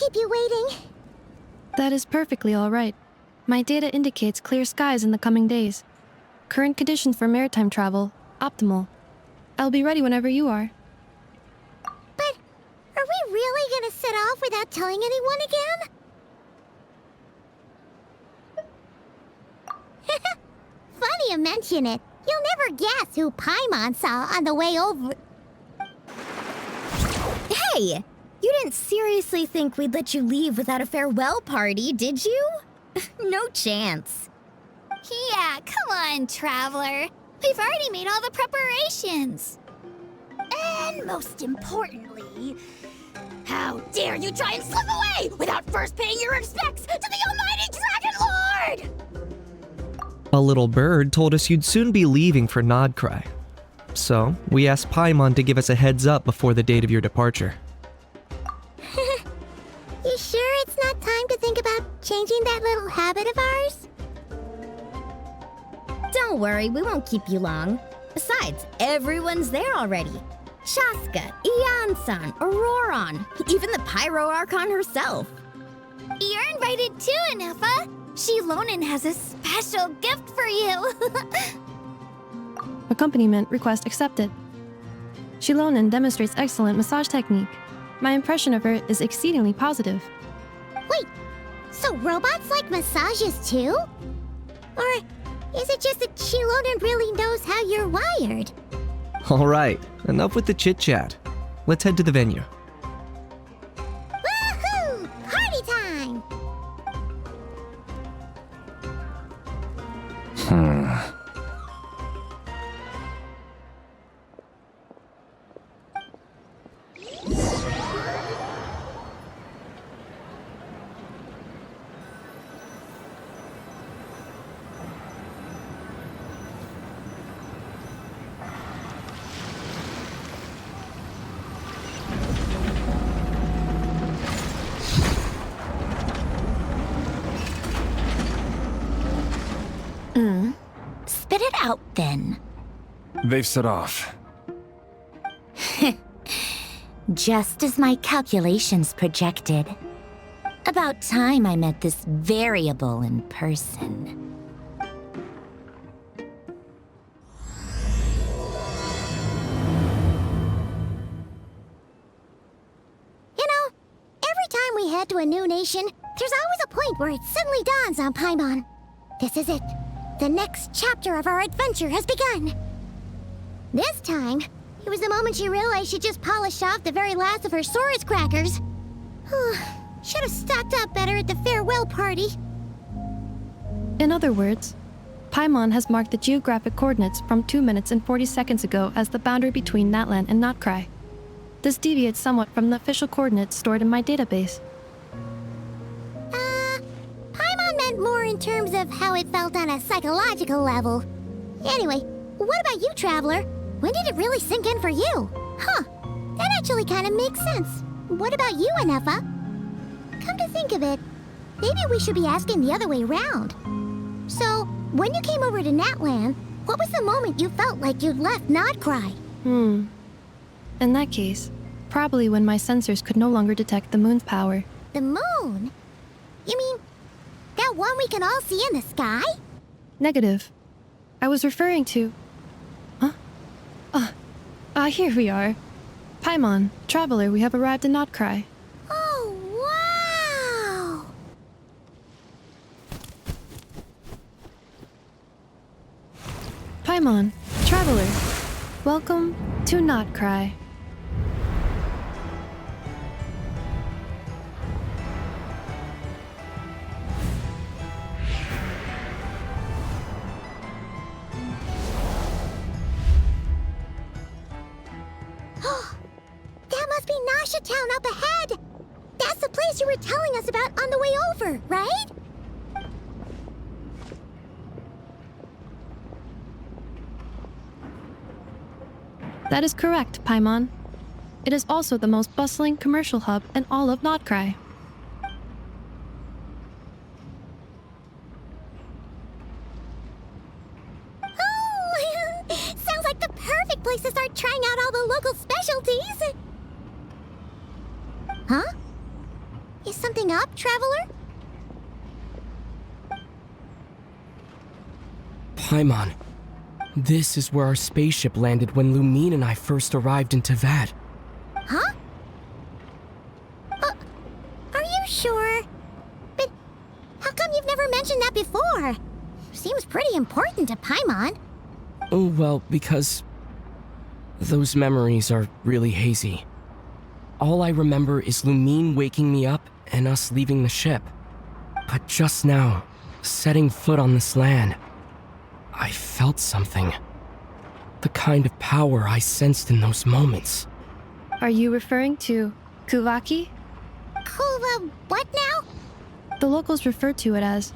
keep you waiting. That is perfectly all right. My data indicates clear skies in the coming days. Current conditions for maritime travel, optimal. I'll be ready whenever you are. But are we really gonna set off without telling anyone again? Funny you mention it. You'll never guess who Paimon saw on the way over. Hey! You didn't seriously think we'd let you leave without a farewell party, did you? No chance. Yeah, come on, Traveler. We've already made all the preparations. And most importantly, how dare you try and slip away without first paying your respects to the almighty Dragon Lord! A little bird told us you'd soon be leaving for Nodcry. So, we asked Paimon to give us a heads up before the date of your departure. You sure it's not time to think about changing that little habit of ours? Don't worry, we won't keep you long. Besides, everyone's there already. Shaska, Ian-san, Auroron, even the Pyro Archon herself. You're invited too, Ineffa. Shilonen has a special gift for you. Accompaniment request accepted. Shilonen demonstrates excellent massage technique. My impression of her is exceedingly positive. Wait, so robots like massages too? Or is it just that Shilonen really knows how you're wired? Alright, enough with the chit-chat. Let's head to the venue. Woohoo! Party time! Spit it out, then. They've set off. Just as my calculations projected. About time I met this variable in person. You know, every time we head to a new nation, there's always a point where it suddenly dawns on Paimon. This is it. The next chapter of our adventure has begun. This time, it was the moment she realized she just polished off the very last of her Saurus crackers. Should have stocked up better at the farewell party. In other words, Paimon has marked the geographic coordinates from 2 minutes and 40 seconds ago as the boundary between Natlan and Notcry. This deviates somewhat from the official coordinates stored in my database. Paimon meant more in terms of how it felt on a psychological level. Anyway, what about you, Traveler? When did it really sink in for you? Huh, that actually kind of makes sense. What about you, Ineffa? Come to think of it, maybe we should be asking the other way round. So, when you came over to Natlan, what was the moment you felt like you'd left Nodcry? In that case, probably when my sensors could no longer detect the moon's power. The moon? You mean that one we can all see in the sky? Negative. I was referring to... Here we are. Paimon, Traveler, we have arrived in Notcry. Oh, wow! Paimon, Traveler, welcome to Notcry. That must be Nasha Town up ahead! That's the place you were telling us about on the way over, right? That is correct, Paimon. It is also the most bustling commercial hub in all of Notcry. Oh, sounds like the perfect place to start trying out all the local specialties. Huh? Is something up, Traveler? Paimon, this is where our spaceship landed when Lumine and I first arrived in Teyvat. Huh? Are you sure? But how come you've never mentioned that before? Seems pretty important to Paimon. Oh, well, because those memories are really hazy. All I remember is Lumine waking me up and us leaving the ship. But just now, setting foot on this land, I felt something. The kind of power I sensed in those moments. Are you referring to Kuvaki? What now? The locals refer to it as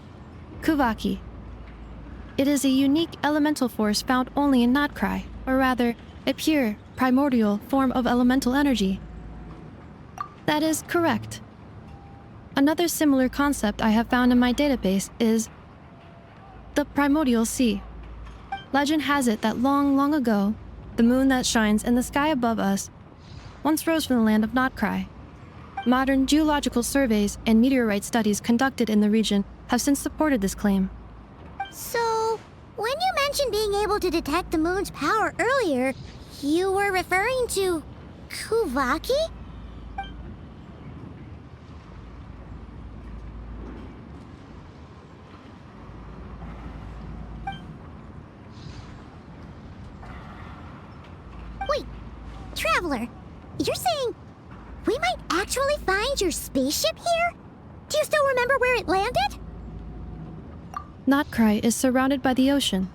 Kuvaki. It is a unique elemental force found only in Notcry, or rather, a pure, primordial form of elemental energy. That is correct. Another similar concept I have found in my database is the primordial sea. Legend has it that long, long ago, the moon that shines in the sky above us once rose from the land of Notcry. Modern geological surveys and meteorite studies conducted in the region have since supported this claim. So, when you mentioned being able to detect the moon's power earlier, you were referring to Kuvaki? Wait, Traveler, you're saying we might actually find your spaceship here? Do you still remember where it landed? Notcry is surrounded by the ocean.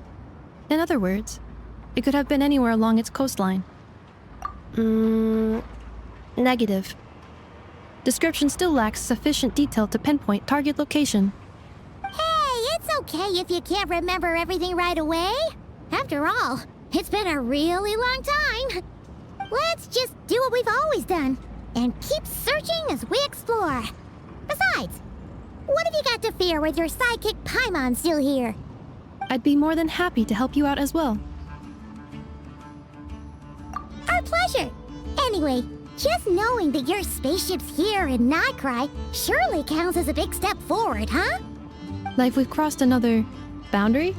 In other words, it could have been anywhere along its coastline. Negative. Description still lacks sufficient detail to pinpoint target location. Hey, it's okay if you can't remember everything right away. After all, it's been a really long time. Let's just do what we've always done and keep searching as we explore. Besides, what have you got to fear with your sidekick Paimon still here? I'd be more than happy to help you out as well. Our pleasure. Anyway, just knowing that your spaceship's here in Notcry surely counts as a big step forward, huh? Like we've crossed another boundary?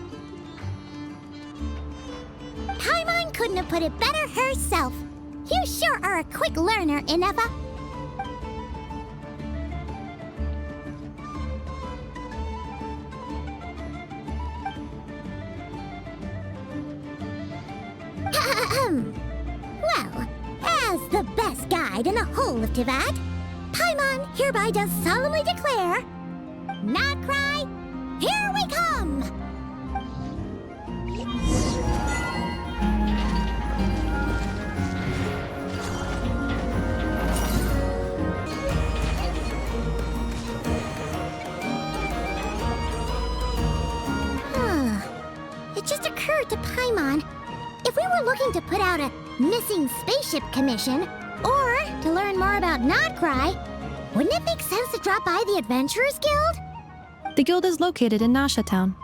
Paimon couldn't have put it better herself. You sure are a quick learner, Ineffa. Well, as the best guide in the whole of Teyvat, Paimon hereby does solemnly declare, Notcry, here we come! It just occurred to Paimon, if we were looking to put out a missing spaceship commission, or to learn more about Notcry, wouldn't it make sense to drop by the Adventurers Guild? The guild is located in Nasha Town.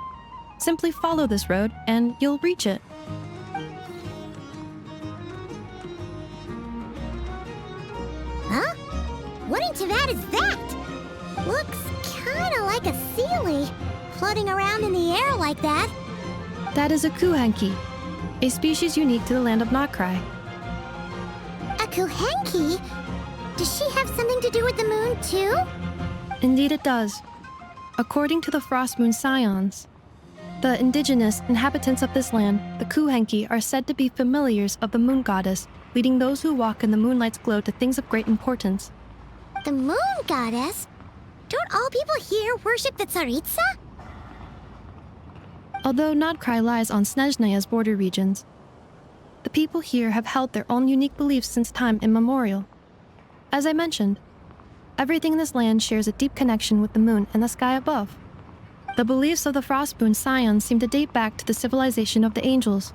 Simply follow this road and you'll reach it. Huh? What in Teyvat is that? Looks kinda like a Sealy, floating around in the air like that. That is a Kuhanki, a species unique to the land of Notcry. A Kuhenki? Does she have something to do with the moon, too? Indeed it does. According to the Frost Moon Scions, the indigenous inhabitants of this land, the Kuhenki, are said to be familiars of the moon goddess, leading those who walk in the moonlight's glow to things of great importance. The moon goddess? Don't all people here worship the Tsaritsa? Although Notcry lies on Snezhneya's border regions, the people here have held their own unique beliefs since time immemorial. As I mentioned, everything in this land shares a deep connection with the moon and the sky above. The beliefs of the Frostmoon Scions seem to date back to the civilization of the angels.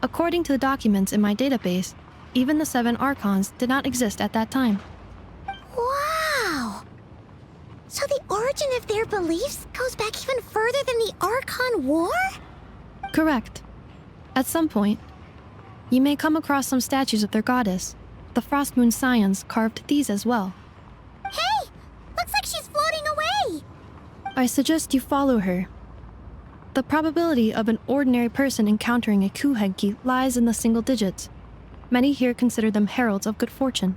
According to the documents in my database, even the 7 Archons did not exist at that time. Wow! So the origin of their beliefs goes back even further than the Archon War? Correct. At some point, you may come across some statues of their goddess. The Frostmoon Scions carved these as well. Hey! Looks like she's I suggest you follow her. The probability of an ordinary person encountering a kuhenki lies in the single digits. Many here consider them heralds of good fortune.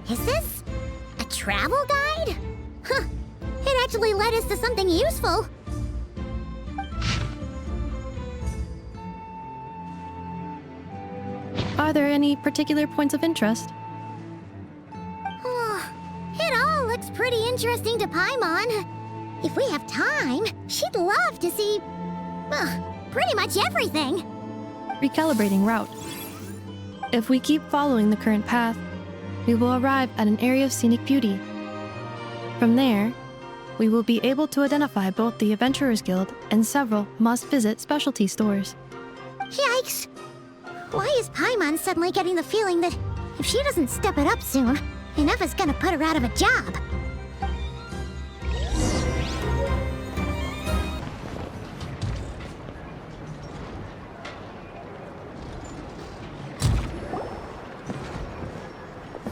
Is this a travel guide? Huh, it actually led us to something useful. Are there any particular points of interest? Oh, it all looks pretty interesting to Paimon. If we have time, she'd love to see, pretty much everything. Recalibrating route. If we keep following the current path, we will arrive at an area of scenic beauty. From there, we will be able to identify both the Adventurers Guild and several must-visit specialty stores. Yikes! Why is Paimon suddenly getting the feeling that if she doesn't step it up soon, Ineffa's gonna put her out of a job?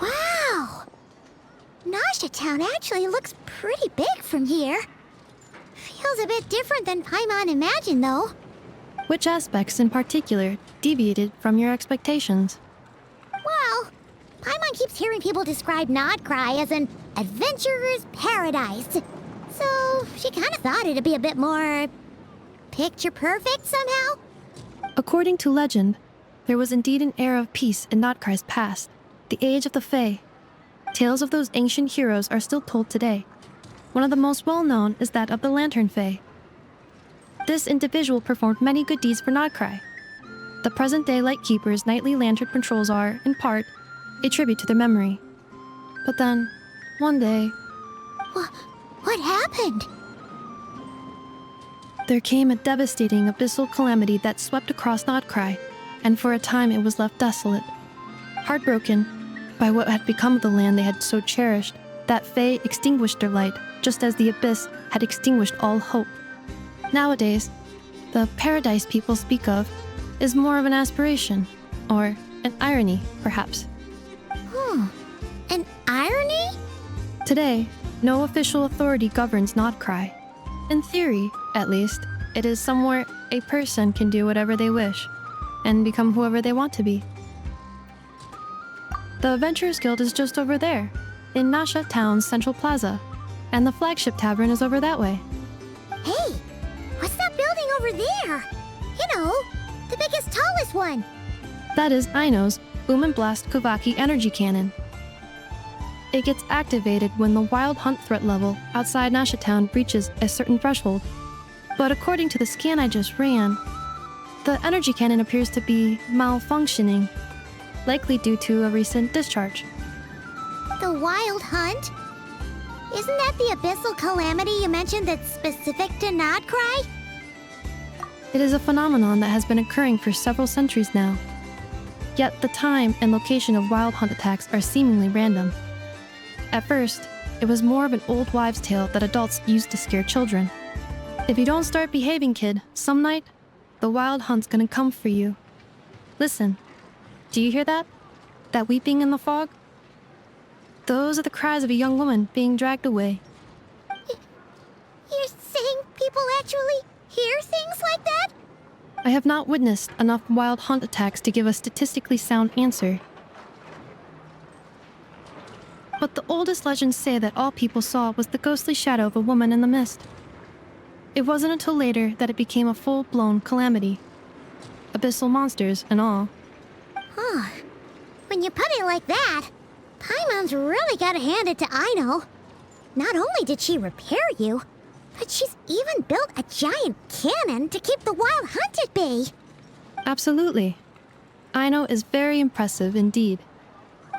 Wow! Nasha Town actually looks pretty big from here. Feels a bit different than Paimon imagined, though. Which aspects in particular deviated from your expectations? Well, Paimon keeps hearing people describe Nodcry as an adventurer's paradise. So she kind of thought it'd be a bit more picture perfect somehow. According to legend, there was indeed an era of peace in Notcry's past, the age of the Fae. Tales of those ancient heroes are still told today. One of the most well-known is that of the Lantern Fae. This individual performed many good deeds for Nodcry. The present-day Lightkeeper's nightly lantern patrols are, in part, a tribute to their memory. But then, one day, What happened? there came a devastating abyssal calamity that swept across Nodcry, and for a time it was left desolate. Heartbroken by what had become of the land they had so cherished, that Fae extinguished their light, just as the abyss had extinguished all hope. Nowadays, the paradise people speak of is more of an aspiration, or an irony, perhaps. An irony? Today, no official authority governs Nodcry. In theory, at least, it is somewhere a person can do whatever they wish, and become whoever they want to be. The Adventurers Guild is just over there, in Nasha Town's Central Plaza, and the flagship tavern is over that way. Hey, what's that building over there? You know, the biggest, tallest one. That is Aino's Boom and Blast Kuvaki energy cannon. It gets activated when the wild hunt threat level outside Nasha Town reaches a certain threshold. But according to the scan I just ran, the energy cannon appears to be malfunctioning, likely due to a recent discharge. The wild hunt? Isn't that the abyssal calamity you mentioned that's specific to Nodcry? It is a phenomenon that has been occurring for several centuries now. Yet the time and location of wild hunt attacks are seemingly random. At first, it was more of an old wives' tale that adults used to scare children. If you don't start behaving, kid, some night, the wild hunt's gonna come for you. Listen, do you hear that? That weeping in the fog? Those are the cries of a young woman being dragged away. You're saying people actually hear things like that? I have not witnessed enough wild hunt attacks to give a statistically sound answer. But the oldest legends say that all people saw was the ghostly shadow of a woman in the mist. It wasn't until later that it became a full-blown calamity. Abyssal monsters and all. Huh. When you put it like that, Paimon's really gotta hand it to Aino. Not only did she repair you, but she's even built a giant cannon to keep the wild hunt at bay. Absolutely. Aino is very impressive indeed.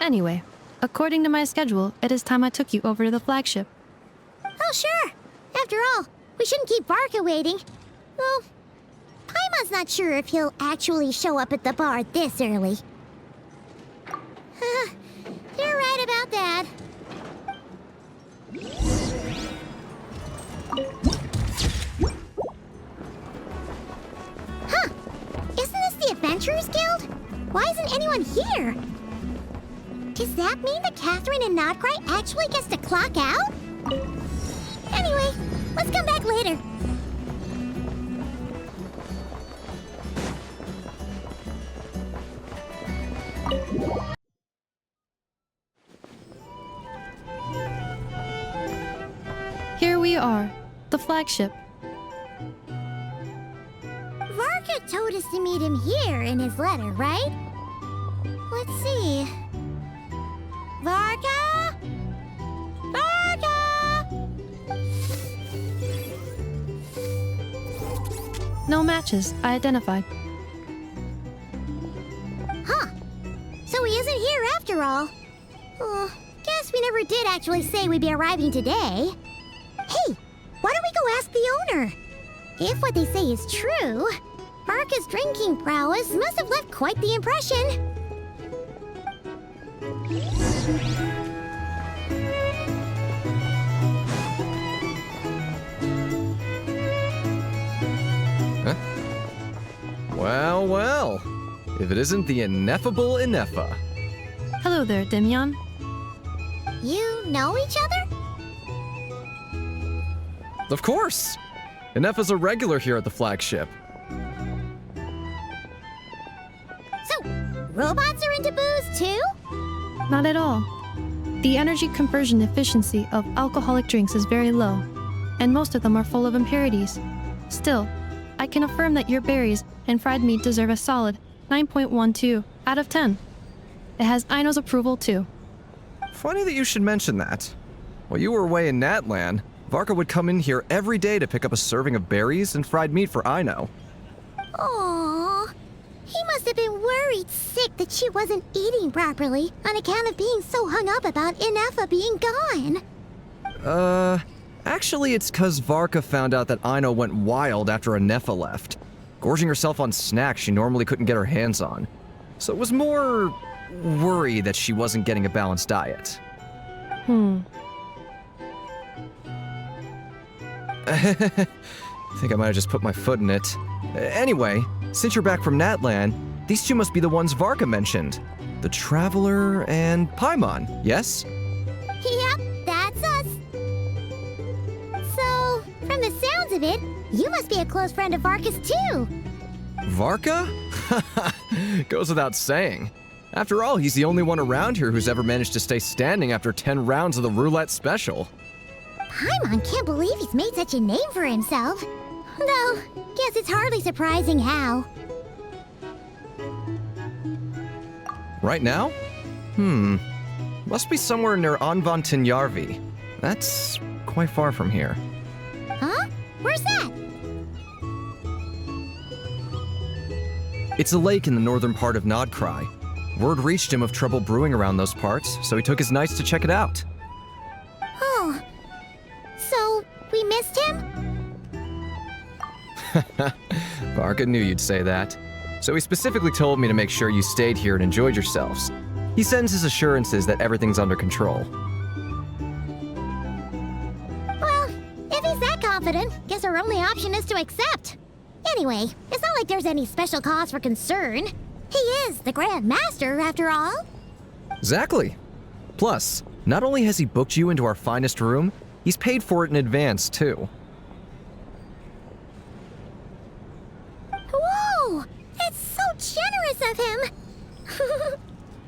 Anyway, according to my schedule, it is time I took you over to the flagship. Oh, sure. After all, we shouldn't keep Barca waiting. Well, Paimon's not sure if he'll actually show up at the bar this early. You're right about that. Adventurers Guild? Why isn't anyone here? Does that mean that Catherine and Nodcry actually gets to clock out? Anyway, let's come back later. Here we are, the flagship. Varka told us to meet him here in his letter, right? Let's see. Varka? Varka! No matches, I identified. Huh. So he isn't here after all. Oh, guess we never did actually say we'd be arriving today. Hey, why don't we go ask the owner? If what they say is true, Varka's drinking prowess must have left quite the impression. Huh? Well, well. If it isn't the ineffable Ineffa. Hello there, Demyon. You know each other? Of course! Ineffa's a regular here at the flagship. So, robots are into booze too? Not at all. The energy conversion efficiency of alcoholic drinks is very low, and most of them are full of impurities. Still, I can affirm that your berries and fried meat deserve a solid 9.12 out of 10. It has Aino's approval too. Funny that you should mention that. While you were away in Natlan, Varka would come in here every day to pick up a serving of berries and fried meat for Aino. Aww. He must have been worried sick that she wasn't eating properly on account of being so hung up about Ineffa being gone. Actually it's 'cause Varka found out that Aino went wild after Ineffa left, gorging herself on snacks she normally couldn't get her hands on. So it was more worry that she wasn't getting a balanced diet. I think I might have just put my foot in it. Anyway, since you're back from Natlan, these two must be the ones Varka mentioned. The Traveler and Paimon, yes? Yep, that's us. So, from the sounds of it, you must be a close friend of Varka's too. Varka? Goes without saying. After all, he's the only one around here who's ever managed to stay standing after 10 rounds of the roulette special. Paimon can't believe he's made such a name for himself. Though, guess it's hardly surprising how. Right now? Must be somewhere near Anvan Tinyarvi. That's quite far from here. Huh? Where's that? It's a lake in the northern part of Nodcry. Word reached him of trouble brewing around those parts, so he took his knights to check it out. Oh. So, we missed him? Varka knew you'd say that. So he specifically told me to make sure you stayed here and enjoyed yourselves. He sends his assurances that everything's under control. Well, if he's that confident, guess our only option is to accept. Anyway, it's not like there's any special cause for concern. He is the Grand Master, after all. Exactly. Plus, not only has he booked you into our finest room, he's paid for it in advance, too. Whoa! It's so generous of him!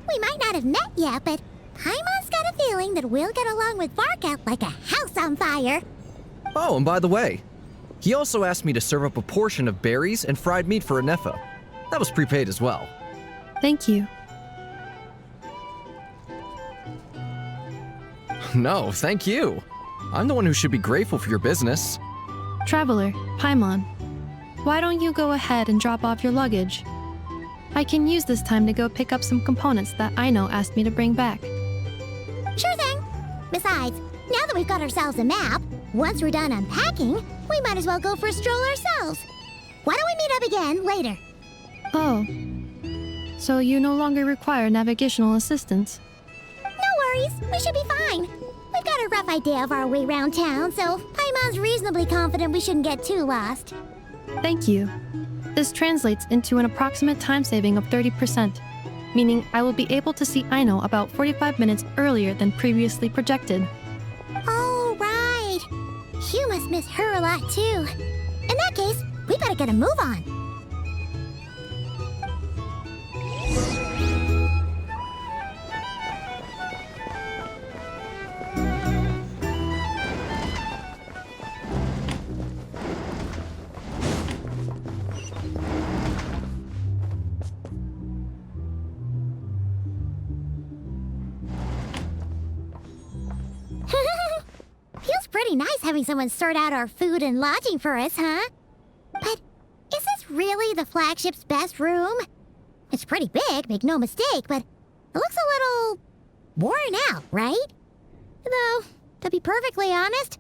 We might not have met yet, but Paimon's got a feeling that we'll get along with Varka like a house on fire. Oh, and by the way, he also asked me to serve up a portion of berries and fried meat for Ineffa. That was prepaid as well. Thank you. No, thank you. I'm the one who should be grateful for your business. Traveler, Paimon, why don't you go ahead and drop off your luggage? I can use this time to go pick up some components that Aino asked me to bring back. Sure thing. Besides, now that we've got ourselves a map, once we're done unpacking, we might as well go for a stroll ourselves. Why don't we meet up again later? Oh. So you no longer require navigational assistance? No worries, we should be fine. We've got a rough idea of our way around town, so Paimon's reasonably confident we shouldn't get too lost. Thank you. This translates into an approximate time saving of 30%, meaning I will be able to see Aino about 45 minutes earlier than previously projected. Oh, right. You must miss her a lot, too. In that case, we better get a move on. Feels pretty nice having someone sort out our food and lodging for us, huh? But is this really the flagship's best room? It's pretty big, make no mistake, but it looks a little worn out, right? Though, to be perfectly honest,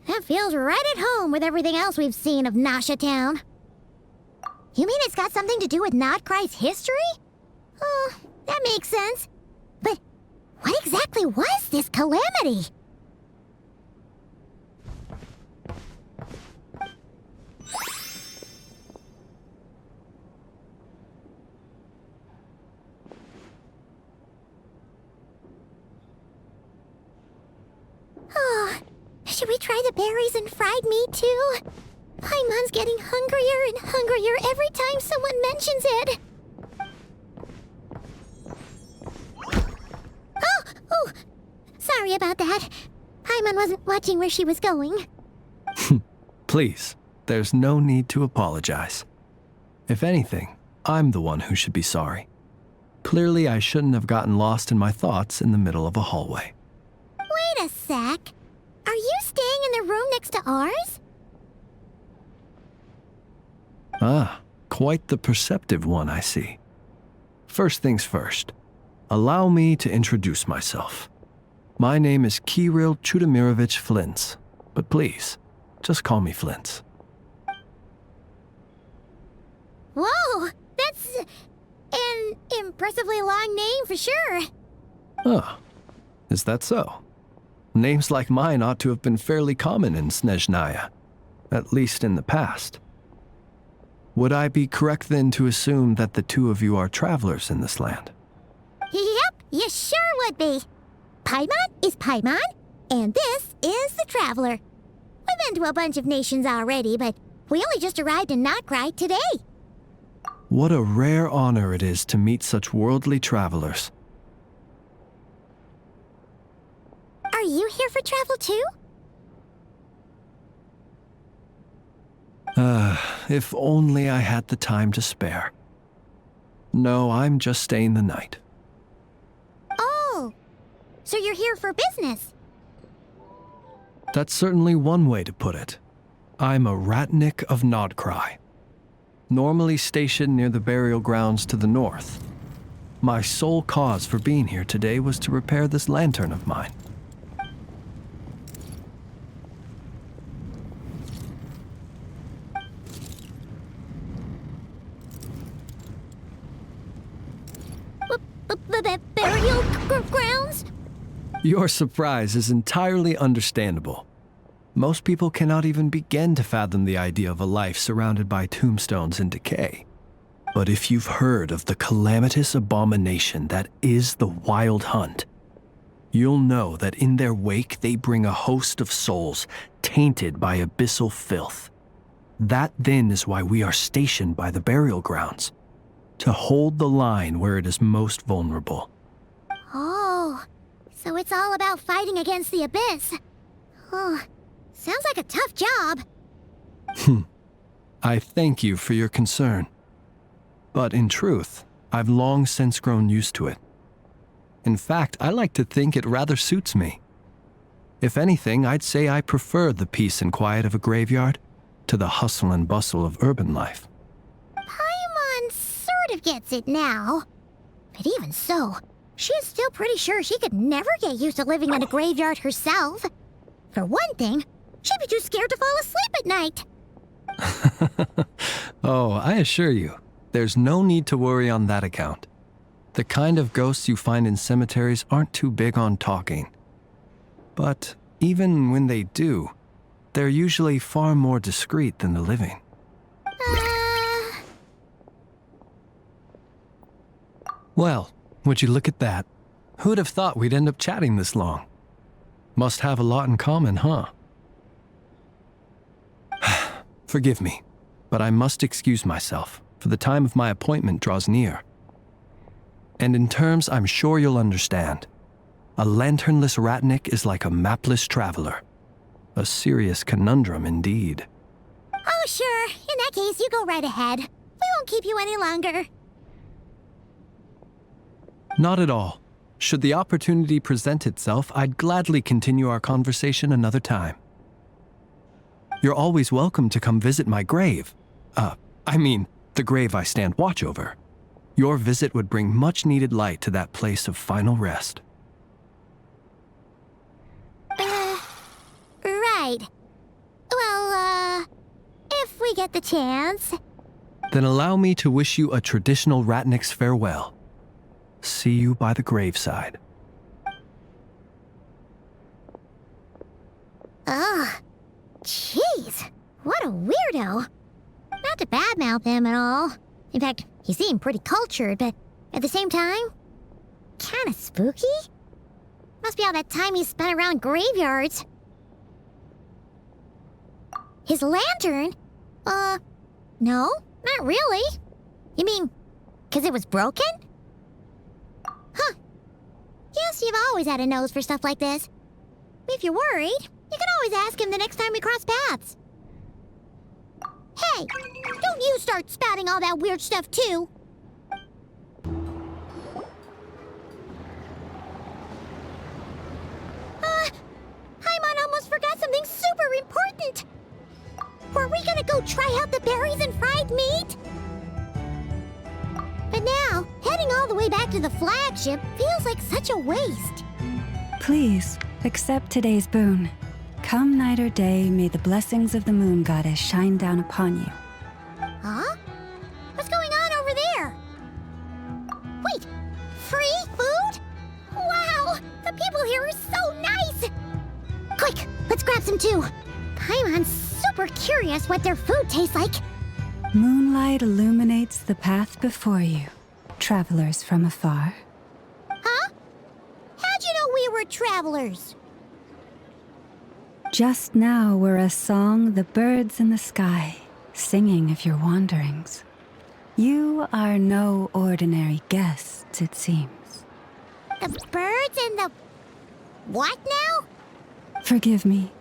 that feels right at home with everything else we've seen of Nasha Town. You mean it's got something to do with Nodcry's history? Oh, that makes sense. But what exactly was this calamity? Oh, should we try the berries and fried meat too? Paimon's getting hungrier and hungrier every time someone mentions it. Oh, sorry about that. Paimon wasn't watching where she was going. Please, there's no need to apologize. If anything, I'm the one who should be sorry. Clearly, I shouldn't have gotten lost in my thoughts in the middle of a hallway. Wait a sec. Are you staying in the room next to ours? Ah, quite the perceptive one, I see. First things first, allow me to introduce myself. My name is Kirill Chudamirovich Flins, but please, just call me Flins. Whoa, that's an impressively long name for sure. Oh, is that so? Names like mine ought to have been fairly common in Snezhnaya, at least in the past. Would I be correct then to assume that the two of you are travelers in this land? Yep, you sure would be. Paimon is Paimon, and this is the Traveler. We've been to a bunch of nations already, but we only just arrived in Nodcry today. What a rare honor it is to meet such worldly travelers. Are you here for travel too? If only I had the time to spare. No, I'm just staying the night. Oh, so you're here for business? That's certainly one way to put it. I'm a Ratnik of Nodcry, normally stationed near the burial grounds to the north. My sole cause for being here today was to repair this lantern of mine. Burial grounds? Your surprise is entirely understandable. Most people cannot even begin to fathom the idea of a life surrounded by tombstones and decay. But if you've heard of the calamitous abomination that is the Wild Hunt, you'll know that in their wake they bring a host of souls tainted by abyssal filth. That then is why we are stationed by the burial grounds, to hold the line where it is most vulnerable. Oh, so it's all about fighting against the abyss. Oh, sounds like a tough job. I thank you for your concern. But in truth, I've long since grown used to it. In fact, I like to think it rather suits me. If anything, I'd say I prefer the peace and quiet of a graveyard to the hustle and bustle of urban life. Paimon sort of gets it now. But even so, she is still pretty sure she could never get used to living in a graveyard herself. For one thing, she'd be too scared to fall asleep at night. Oh, I assure you, there's no need to worry on that account. The kind of ghosts you find in cemeteries aren't too big on talking. But even when they do, they're usually far more discreet than the living. Well, would you look at that? Who'd have thought we'd end up chatting this long? Must have a lot in common, huh? Forgive me, but I must excuse myself, for the time of my appointment draws near. And in terms I'm sure you'll understand, a lanternless ratnik is like a mapless traveler. A serious conundrum indeed. Oh, sure. In that case, you go right ahead. We won't keep you any longer. Not at all. Should the opportunity present itself, I'd gladly continue our conversation another time. You're always welcome to come visit my grave. The grave I stand watch over. Your visit would bring much-needed light to that place of final rest. Right. Well, if we get the chance. Then allow me to wish you a traditional ratnik's farewell. See you by the graveside. Ugh. Jeez. What a weirdo. Not to badmouth him at all. In fact, he seemed pretty cultured, but at the same time, kinda spooky? Must be all that time he spent around graveyards. His lantern? No, not really. You mean, 'cause it was broken? Huh. Guess you've always had a nose for stuff like this. If you're worried, you can always ask him the next time we cross paths. Hey, don't you start spouting all that weird stuff too. Paimon almost forgot something super important. Were we gonna go try out the berries and fried meat? But now, heading all the way back to the flagship feels like such a waste. Please, accept today's boon. Come night or day, may the blessings of the moon goddess shine down upon you. Huh? What's going on over there? Wait, free food? Wow, the people here are so nice! Quick, let's grab some too. Paimon's super curious what their food tastes like. Moonlight illuminates the path before you, travelers from afar. Huh? How'd you know we were travelers? Just now were a song the birds in the sky, singing of your wanderings. You are no ordinary guests, it seems. The birds and the... what now? Forgive me.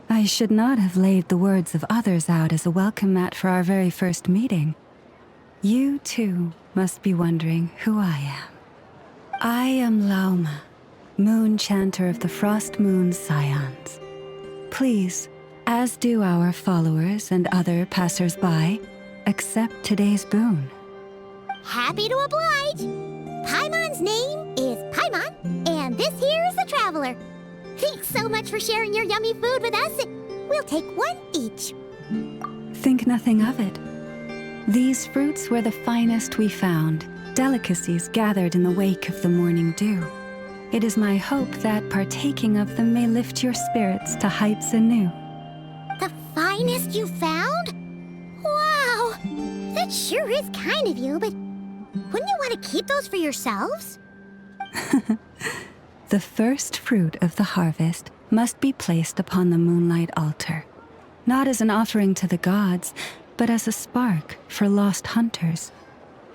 I should not have laid the words of others out as a welcome mat for our very first meeting. You, too, must be wondering who I am. I am Lauma, moon chanter of the Frost Moon Scions. Please, as do our followers and other passers-by, accept today's boon. Happy to oblige. Paimon's name is Paimon, and this here is the Traveler. Thanks so much for sharing your yummy food with us. We'll take one each. Think nothing of it. These fruits were the finest we found, delicacies gathered in the wake of the morning dew. It is my hope that partaking of them may lift your spirits to heights anew. The finest you found? Wow! That sure is kind of you, but wouldn't you want to keep those for yourselves? The first fruit of the harvest must be placed upon the moonlight altar, not as an offering to the gods, but as a spark for lost hunters.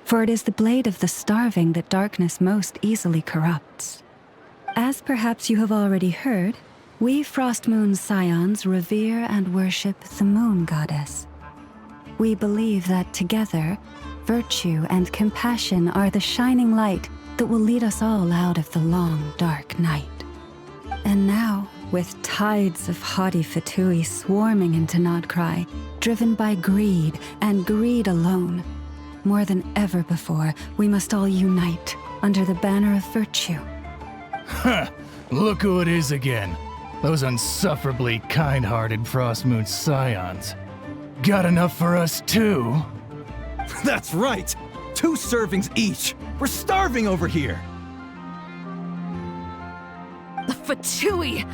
For it is the blade of the starving that darkness most easily corrupts. As perhaps you have already heard, we Frost Moon Scions revere and worship the moon goddess. We believe that together, virtue and compassion are the shining light that will lead us all out of the long, dark night. And now, with tides of haughty Fatui swarming into Nodcry, driven by greed and greed alone, more than ever before, we must all unite under the banner of virtue. Huh, look who it is again. Those unsufferably kind-hearted Frost Moon Scions. Got enough for us too? That's right! 2 servings each! We're starving over here! Fatui!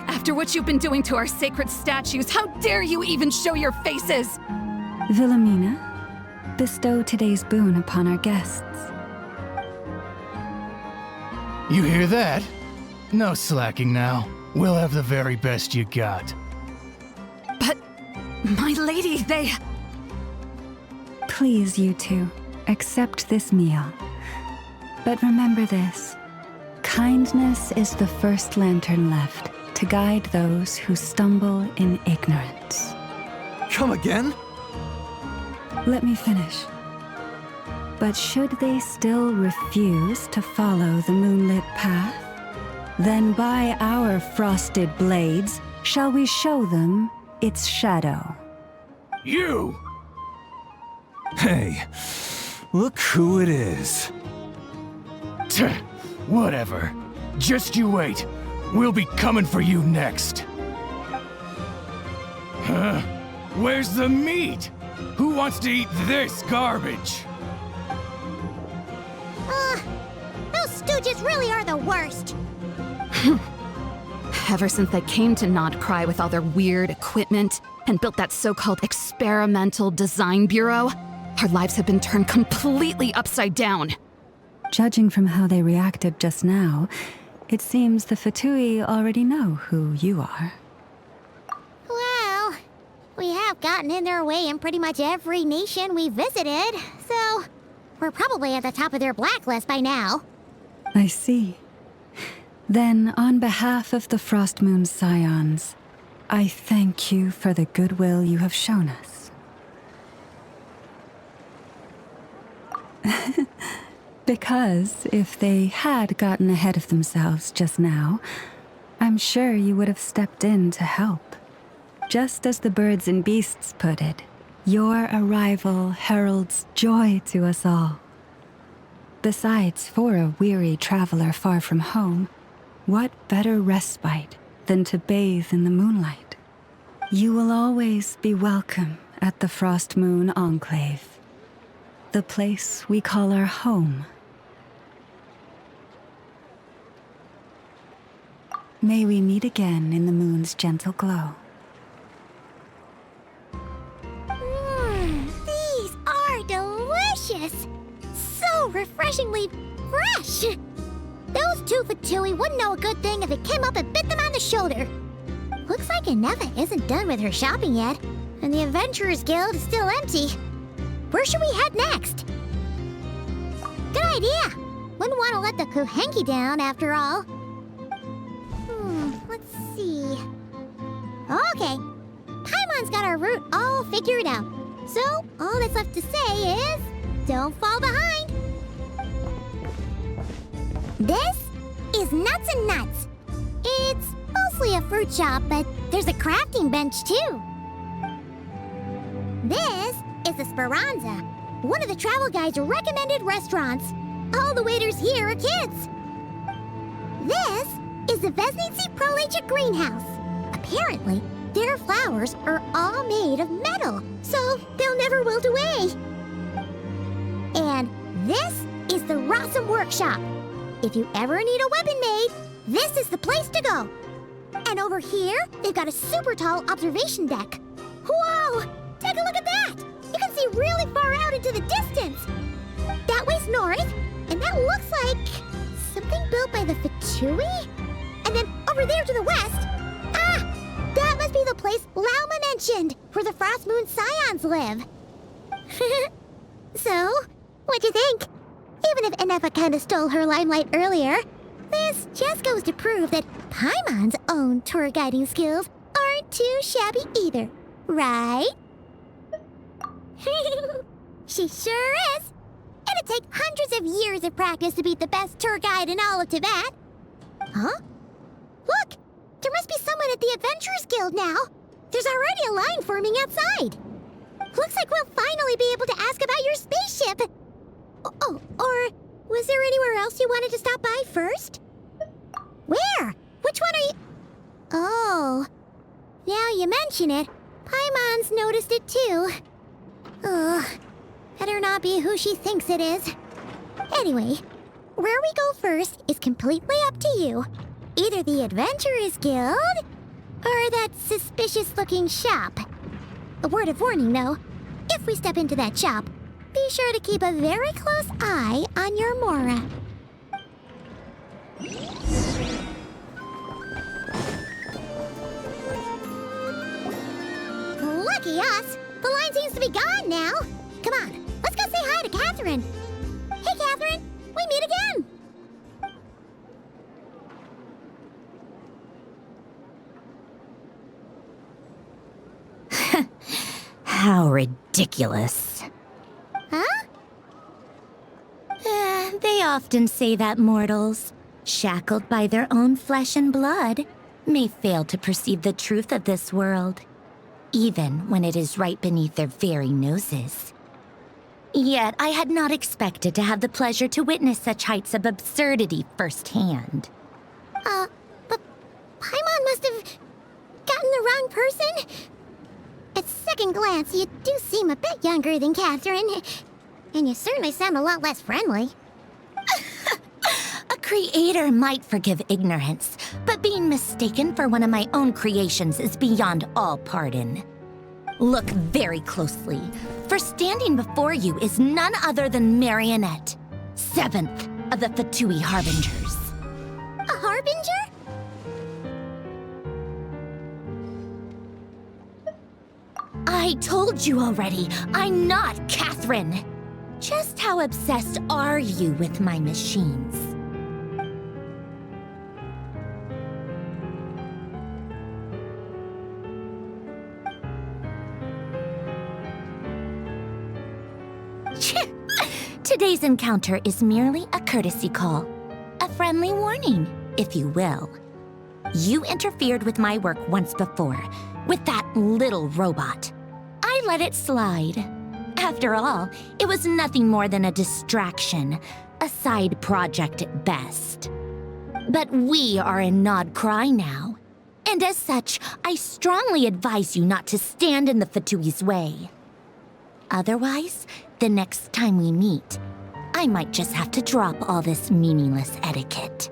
After what you've been doing to our sacred statues, how dare you even show your faces? Wilhelmina, bestow today's boon upon our guests. You hear that? No slacking now. We'll have the very best you got. But, my lady, they... Please, you two, accept this meal. But remember this. Kindness is the first lantern left to guide those who stumble in ignorance. Come again? Let me finish. But should they still refuse to follow the moonlit path, then by our frosted blades shall we show them its shadow. You! Hey, look who it is. Tch, whatever. Just you wait. We'll be coming for you next. Huh? Where's the meat? Who wants to eat this garbage? Those stooges really are the worst. Ever since they came to Nodcry with all their weird equipment and built that so-called experimental design bureau, our lives have been turned completely upside down. Judging from how they reacted just now, it seems the Fatui already know who you are. Well, we have gotten in their way in pretty much every nation we visited, so we're probably at the top of their blacklist by now. I see. Then, on behalf of the Frost Moon Scions, I thank you for the goodwill you have shown us. Because if they had gotten ahead of themselves just now, I'm sure you would have stepped in to help. Just as the birds and beasts put it, your arrival heralds joy to us all. Besides, for a weary traveler far from home, what better respite than to bathe in the moonlight? You will always be welcome at the Frost Moon Enclave, the place we call our home. May we meet again in the moon's gentle glow. These are delicious! So refreshingly fresh! Those two Fatui wouldn't know a good thing if it came up and bit them on the shoulder. Looks like Ineffa isn't done with her shopping yet, and the Adventurers Guild is still empty. Where should we head next? Good idea! Wouldn't want to let the Kuhenki down, after all. Let's see... Okay, Paimon's got our route all figured out. So, all that's left to say is... don't fall behind! This is Nuts and Nuts. It's mostly a fruit shop, but there's a crafting bench, too. This is the Speranza, one of the travel guide's recommended restaurants. All the waiters here are kids. This is the Vesnitsi Prolegic Greenhouse. Apparently, their flowers are all made of metal, so they'll never wilt away. And this is the Rossum Workshop. If you ever need a weapon made, this is the place to go. And over here, they've got a super tall observation deck. Whoa! Take a look at that! You can see really far out into the distance. That way's north, and that looks like something built by the Fatui? And then over there to the west, that must be the place Lauma mentioned, where the Frost Moon Scions live. So, what'd you think? Even if Ineffa kinda stole her limelight earlier, this just goes to prove that Paimon's own tour guiding skills aren't too shabby either, right? She sure is! It'd take hundreds of years of practice to beat the best tour guide in all of Tibet. Huh? Look! There must be someone at the Adventurers Guild now! There's already a line forming outside! Looks like we'll finally be able to ask about your spaceship! Oh, or was there anywhere else you wanted to stop by first? Where? Which one are you... Oh, now you mention it, Paimon's noticed it too. Ugh, better not be who she thinks it is. Anyway, where we go first is completely up to you. Either the Adventurers Guild, or that suspicious-looking shop. A word of warning, though. If we step into that shop, be sure to keep a very close eye on your Mora. now. Come on, let's go say hi to Catherine. Hey, Catherine, we meet again. How ridiculous. Huh? They often say that mortals, shackled by their own flesh and blood, may fail to perceive the truth of this world, even when it is right beneath their very noses. Yet I had not expected to have the pleasure to witness such heights of absurdity firsthand. But Paimon must have gotten the wrong person. At second glance, you do seem a bit younger than Catherine, and you certainly sound a lot less friendly. A creator might forgive ignorance, but being mistaken for one of my own creations is beyond all pardon. Look very closely, for standing before you is none other than Marionette, 7th of the Fatui Harbingers. A harbinger? I told you already, I'm not Catherine. Just how obsessed are you with my machines? Today's encounter is merely a courtesy call. A friendly warning, if you will. You interfered with my work once before, with that little robot. I let it slide. After all, it was nothing more than a distraction, a side project at best. But we are in Nod Cry now, and as such, I strongly advise you not to stand in the Fatui's way. Otherwise, the next time we meet, I might just have to drop all this meaningless etiquette.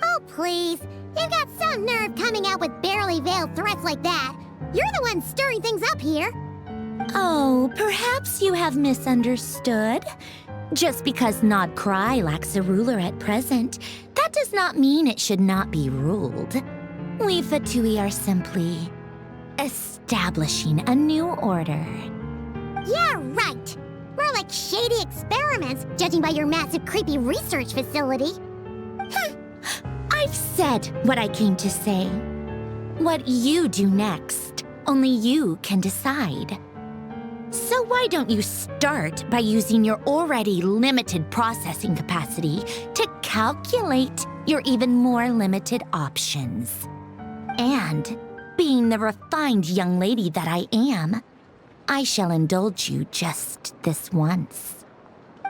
Oh, please. You've got some nerve coming out with barely veiled threats like that. You're the one stirring things up here. Oh, perhaps you have misunderstood. Just because Nod Cry lacks a ruler at present, that does not mean it should not be ruled. We Fatui are simply establishing a new order. Yeah, right. More like shady experiments, judging by your massive, creepy research facility. I've said what I came to say. What you do next, only you can decide. So why don't you start by using your already limited processing capacity to calculate your even more limited options? And, being the refined young lady that I am, I shall indulge you just this once.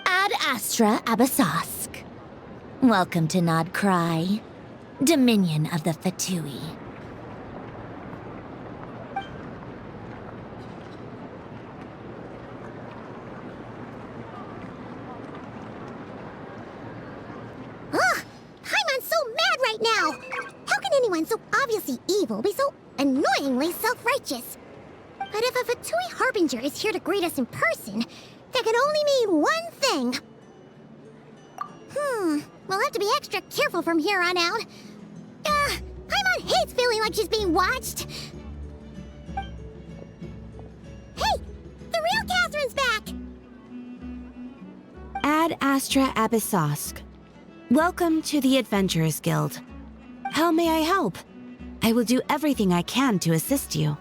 Ad Astra Abyssosque. Welcome to Nod Cry, Dominion of the Fatui. Paimon's so mad right now! How can anyone so obviously evil be so annoyingly self-righteous? But if a Fatui Harbinger is here to greet us in person, that can only mean one thing. We'll have to be extra careful from here on out. Paimon hates feeling like she's being watched. Hey! The real Catherine's back! Ad Astra Abyssosque. Welcome to the Adventurers Guild. How may I help? I will do everything I can to assist you.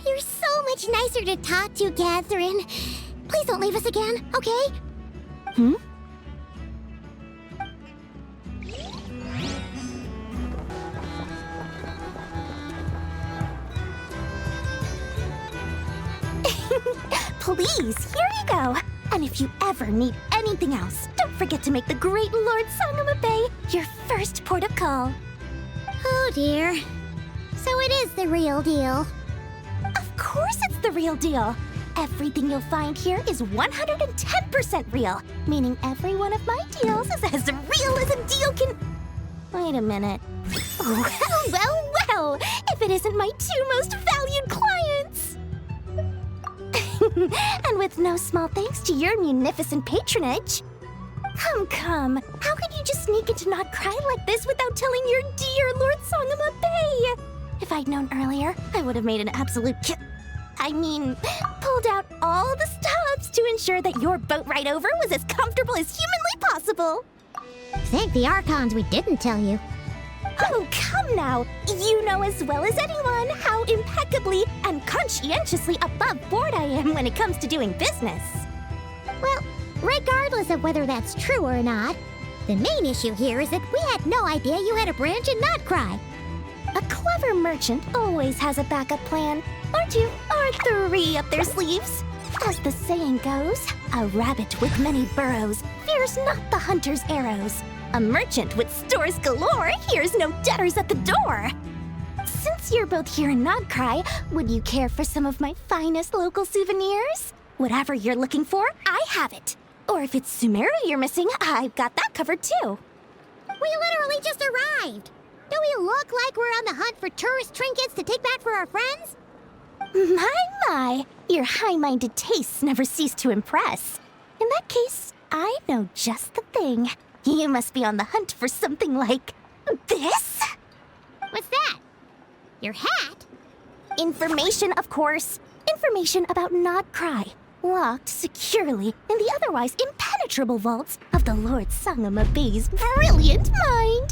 You're so much nicer to talk to, Catherine. Please don't leave us again, okay? Please, here you go. And if you ever need anything else, don't forget to make the great Lord Sangama Bay your first port of call. Oh dear. So it is the real deal. Of course it's the real deal. Everything you'll find here is 110% real, meaning every one of my deals is as real as a deal can... Wait a minute. Well, if it isn't my two most valued clients! And with no small thanks to your munificent patronage. Come. How could you just sneak into Nod Cry like this without telling your dear Lord Sangama Bay? If I'd known earlier, I would have made an absolute I mean, pulled out all the stops to ensure that your boat ride over was as comfortable as humanly possible. Thank the Archons we didn't tell you. Oh, come now. You know as well as anyone how impeccably and conscientiously above board I am when it comes to doing business. Well, regardless of whether that's true or not, the main issue here is that we had no idea you had a branch in Notcry. A clever merchant always has a backup plan, or two, or three up their sleeves. As the saying goes, a rabbit with many burrows fears not the hunter's arrows. A merchant with stores galore hears no debtors at the door. Since you're both here in Notcry, would you care for some of my finest local souvenirs? Whatever you're looking for, I have it. Or if it's Sumeru you're missing, I've got that covered too. We literally just arrived. Do we look like we're on the hunt for tourist trinkets to take back for our friends? My, your high-minded tastes never cease to impress. In that case, I know just the thing. You must be on the hunt for something like this? What's that? Your hat? Information, of course. Information about Notcry, locked securely in the otherwise impenetrable vaults of the Lord Sangama Bay's brilliant mind.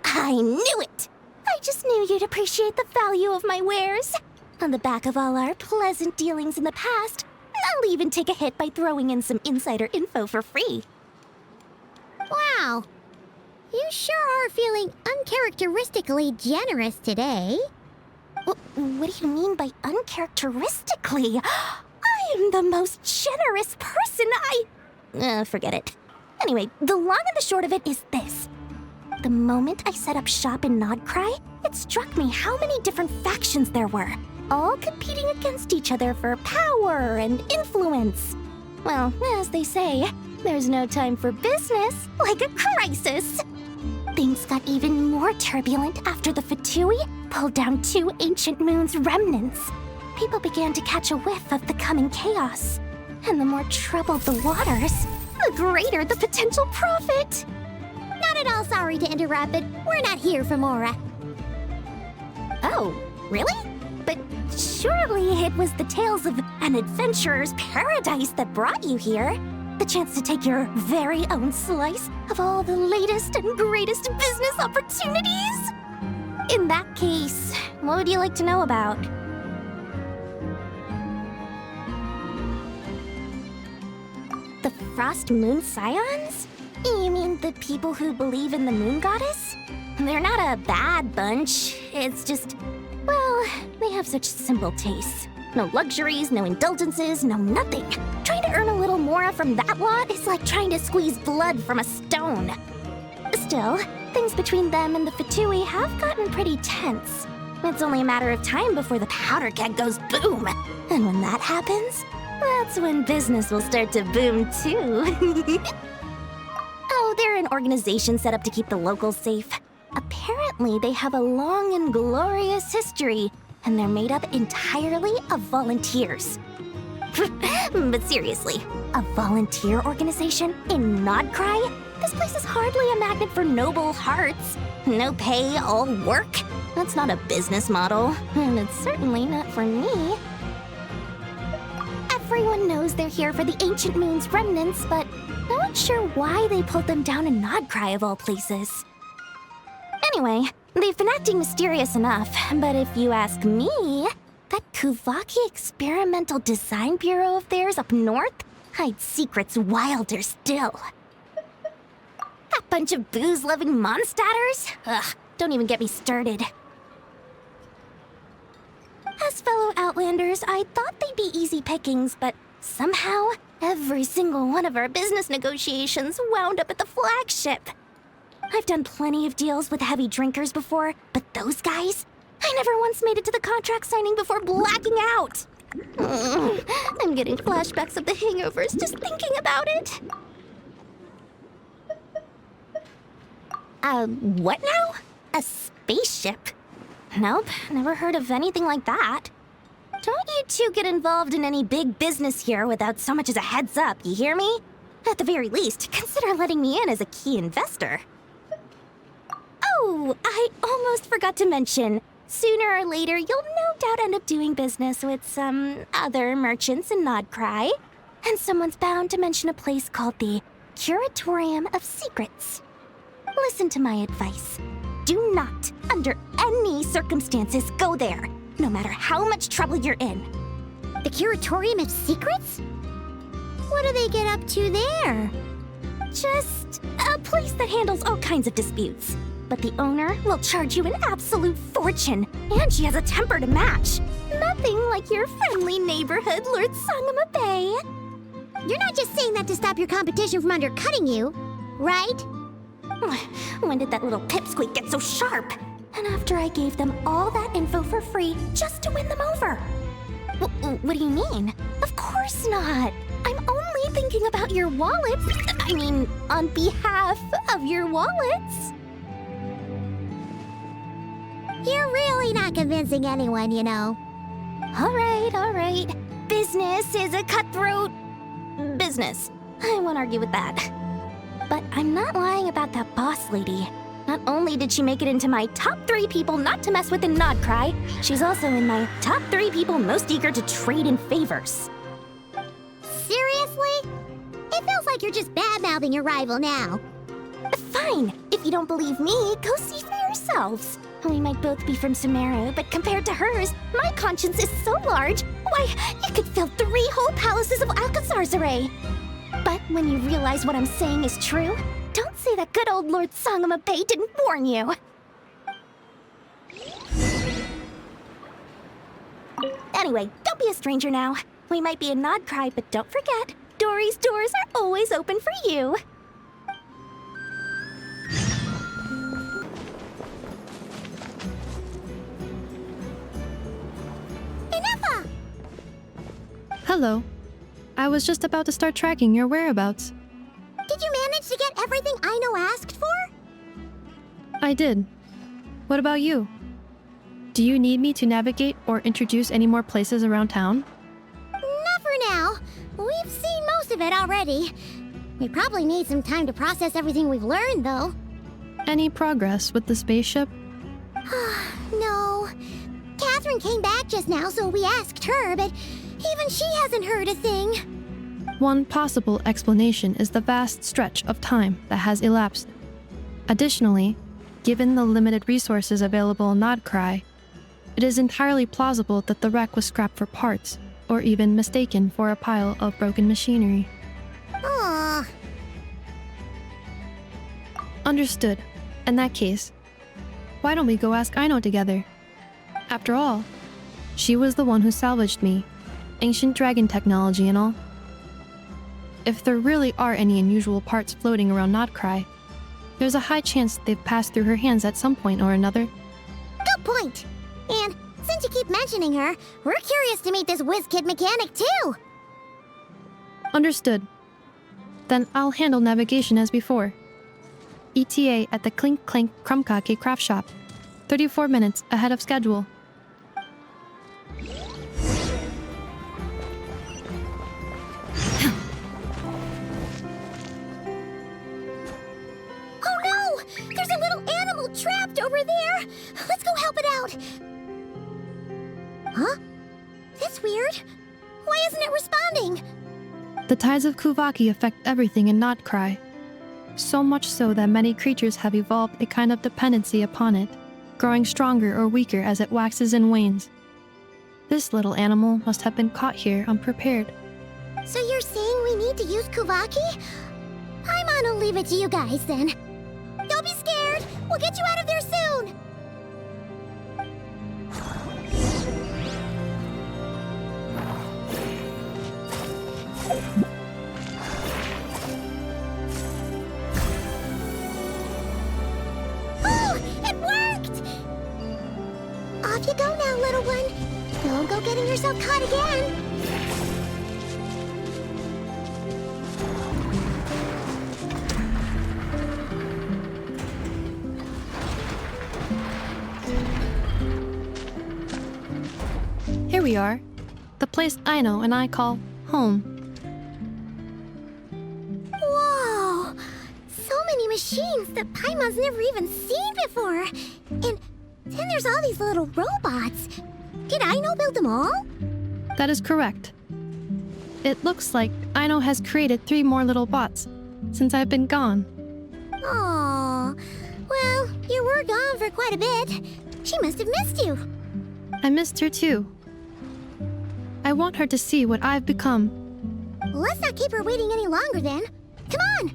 I knew it! I just knew you'd appreciate the value of my wares. On the back of all our pleasant dealings in the past, I'll even take a hit by throwing in some insider info for free. Wow. You sure are feeling uncharacteristically generous today. What do you mean by uncharacteristically? I am the most generous person forget it. Anyway, the long and the short of it is this. The moment I set up shop in Notcry, it struck me how many different factions there were, all competing against each other for power and influence. Well, as they say, there's no time for business like a crisis. Things got even more turbulent after the Fatui pulled down 2 ancient moon's remnants. People began to catch a whiff of the coming chaos. And the more troubled the waters, the greater the potential profit. Not at all sorry to interrupt, but we're not here for Mora. Oh, really? But surely it was the tales of an adventurer's paradise that brought you here. The chance to take your very own slice of all the latest and greatest business opportunities. In that case, what would you like to know about? The Frost Moon Scions? You mean the people who believe in the moon goddess? They're not a bad bunch. It's just, well, they have such simple tastes. No luxuries, no indulgences, no nothing. Trying to earn a little more from that lot is like trying to squeeze blood from a stone. Still, things between them and the Fatui have gotten pretty tense. It's only a matter of time before the powder keg goes boom. And when that happens, that's when business will start to boom too. Oh, they're an organization set up to keep the locals safe. Apparently, they have a long and glorious history, and they're made up entirely of volunteers. But seriously, a volunteer organization in Notcry? This place is hardly a magnet for noble hearts. No pay, all work. That's not a business model, and it's certainly not for me. Everyone knows they're here for the Ancient Moon's remnants, but no one's sure why they pulled them down in Notcry of all places. Anyway, they've been acting mysterious enough, but if you ask me, that Kuvaki Experimental Design Bureau of theirs up north hides secrets wilder still. That bunch of booze-loving monstatters? Ugh, don't even get me started. As fellow Outlanders, I thought they'd be easy pickings, but somehow, every single one of our business negotiations wound up at the flagship. I've done plenty of deals with heavy drinkers before, but those guys? I never once made it to the contract signing before blacking out. I'm getting flashbacks of the hangovers just thinking about it. What now? A spaceship? Nope, never heard of anything like that. Don't you two get involved in any big business here without so much as a heads up, you hear me? At the very least, consider letting me in as a key investor. Oh, I almost forgot to mention, Sooner or later, you'll no doubt end up doing business with some other merchants in Nodcry. And someone's bound to mention a place called the Curatorium of Secrets. Listen to my advice. Do not, under any circumstances, go there, no matter how much trouble you're in. The Curatorium of Secrets? What do they get up to there? Just a place that handles all kinds of disputes. But the owner will charge you an absolute fortune, and she has a temper to match. Nothing like your friendly neighborhood, Lord Sangama Bay. You're not just saying that to stop your competition from undercutting you, right? When did that little pipsqueak get so sharp? And after I gave them all that info for free just to win them over. What do you mean? Of course not. I'm only thinking about your wallets. I mean, on behalf of your wallets. You're really not convincing anyone, you know. All right. Business is a cutthroat business. I won't argue with that. But I'm not lying about that boss lady. Not only did she make it into my top 3 people not to mess with in Nodcry, she's also in my top 3 people most eager to trade in favors. Seriously? It feels like you're just bad-mouthing your rival now. Fine. If you don't believe me, go see for yourselves. We might both be from Sumeru, but compared to hers, my conscience is so large, why, it could fill 3 whole palaces of Alcazar's array. But when you realize what I'm saying is true, don't say that good old Lord Sangama Bay didn't warn you. Anyway, don't be a stranger now. We might be in Nodcry, but don't forget, Dori's doors are always open for you. Ineffa! Hello. I was just about to start tracking your whereabouts. Did you manage to get everything Aino asked for? I did. What about you? Do you need me to navigate or introduce any more places around town? Not for now. We've seen most of it already. We probably need some time to process everything we've learned, though. Any progress with the spaceship? No. Catherine came back just now, so we asked her, but even she hasn't heard a thing. One possible explanation is the vast stretch of time that has elapsed. Additionally, given the limited resources available in Nodcry, it is entirely plausible that the wreck was scrapped for parts, or even mistaken for a pile of broken machinery. Aww. Understood. In that case, why don't we go ask Aino together? After all, she was the one who salvaged me, ancient dragon technology and all. If there really are any unusual parts floating around Nodcry, there's a high chance they've passed through her hands at some point or another. Good point. And since you keep mentioning her, we're curious to meet this whiz-kid mechanic too. Understood. Then I'll handle navigation as before. ETA at the Clink Clank Krumkake craft shop. 34 minutes ahead of schedule. Oh no! There's a little animal trapped over there! Let's go help it out! Huh? That's weird. Why isn't it responding? The tides of Kuvaki affect everything in Nodcry. So much so that many creatures have evolved a kind of dependency upon it, growing stronger or weaker as it waxes and wanes. This little animal must have been caught here unprepared. So you're saying we need to use Kuvaki? Paimon will leave it to you guys then. Don't be scared! We'll get you out of there soon! Oh! It worked! Off you go now, little one. Don't go getting yourself caught again. Here we are. The place Aino and I call home. Whoa! So many machines that Paimon's never even seen before. And Then there's all these little robots. Did Aino build them all? That is correct. It looks like Aino has created 3 more little bots since I've been gone. Aww. Well, you were gone for quite a bit. She must have missed you. I missed her too. I want her to see what I've become. Let's not keep her waiting any longer then. Come on!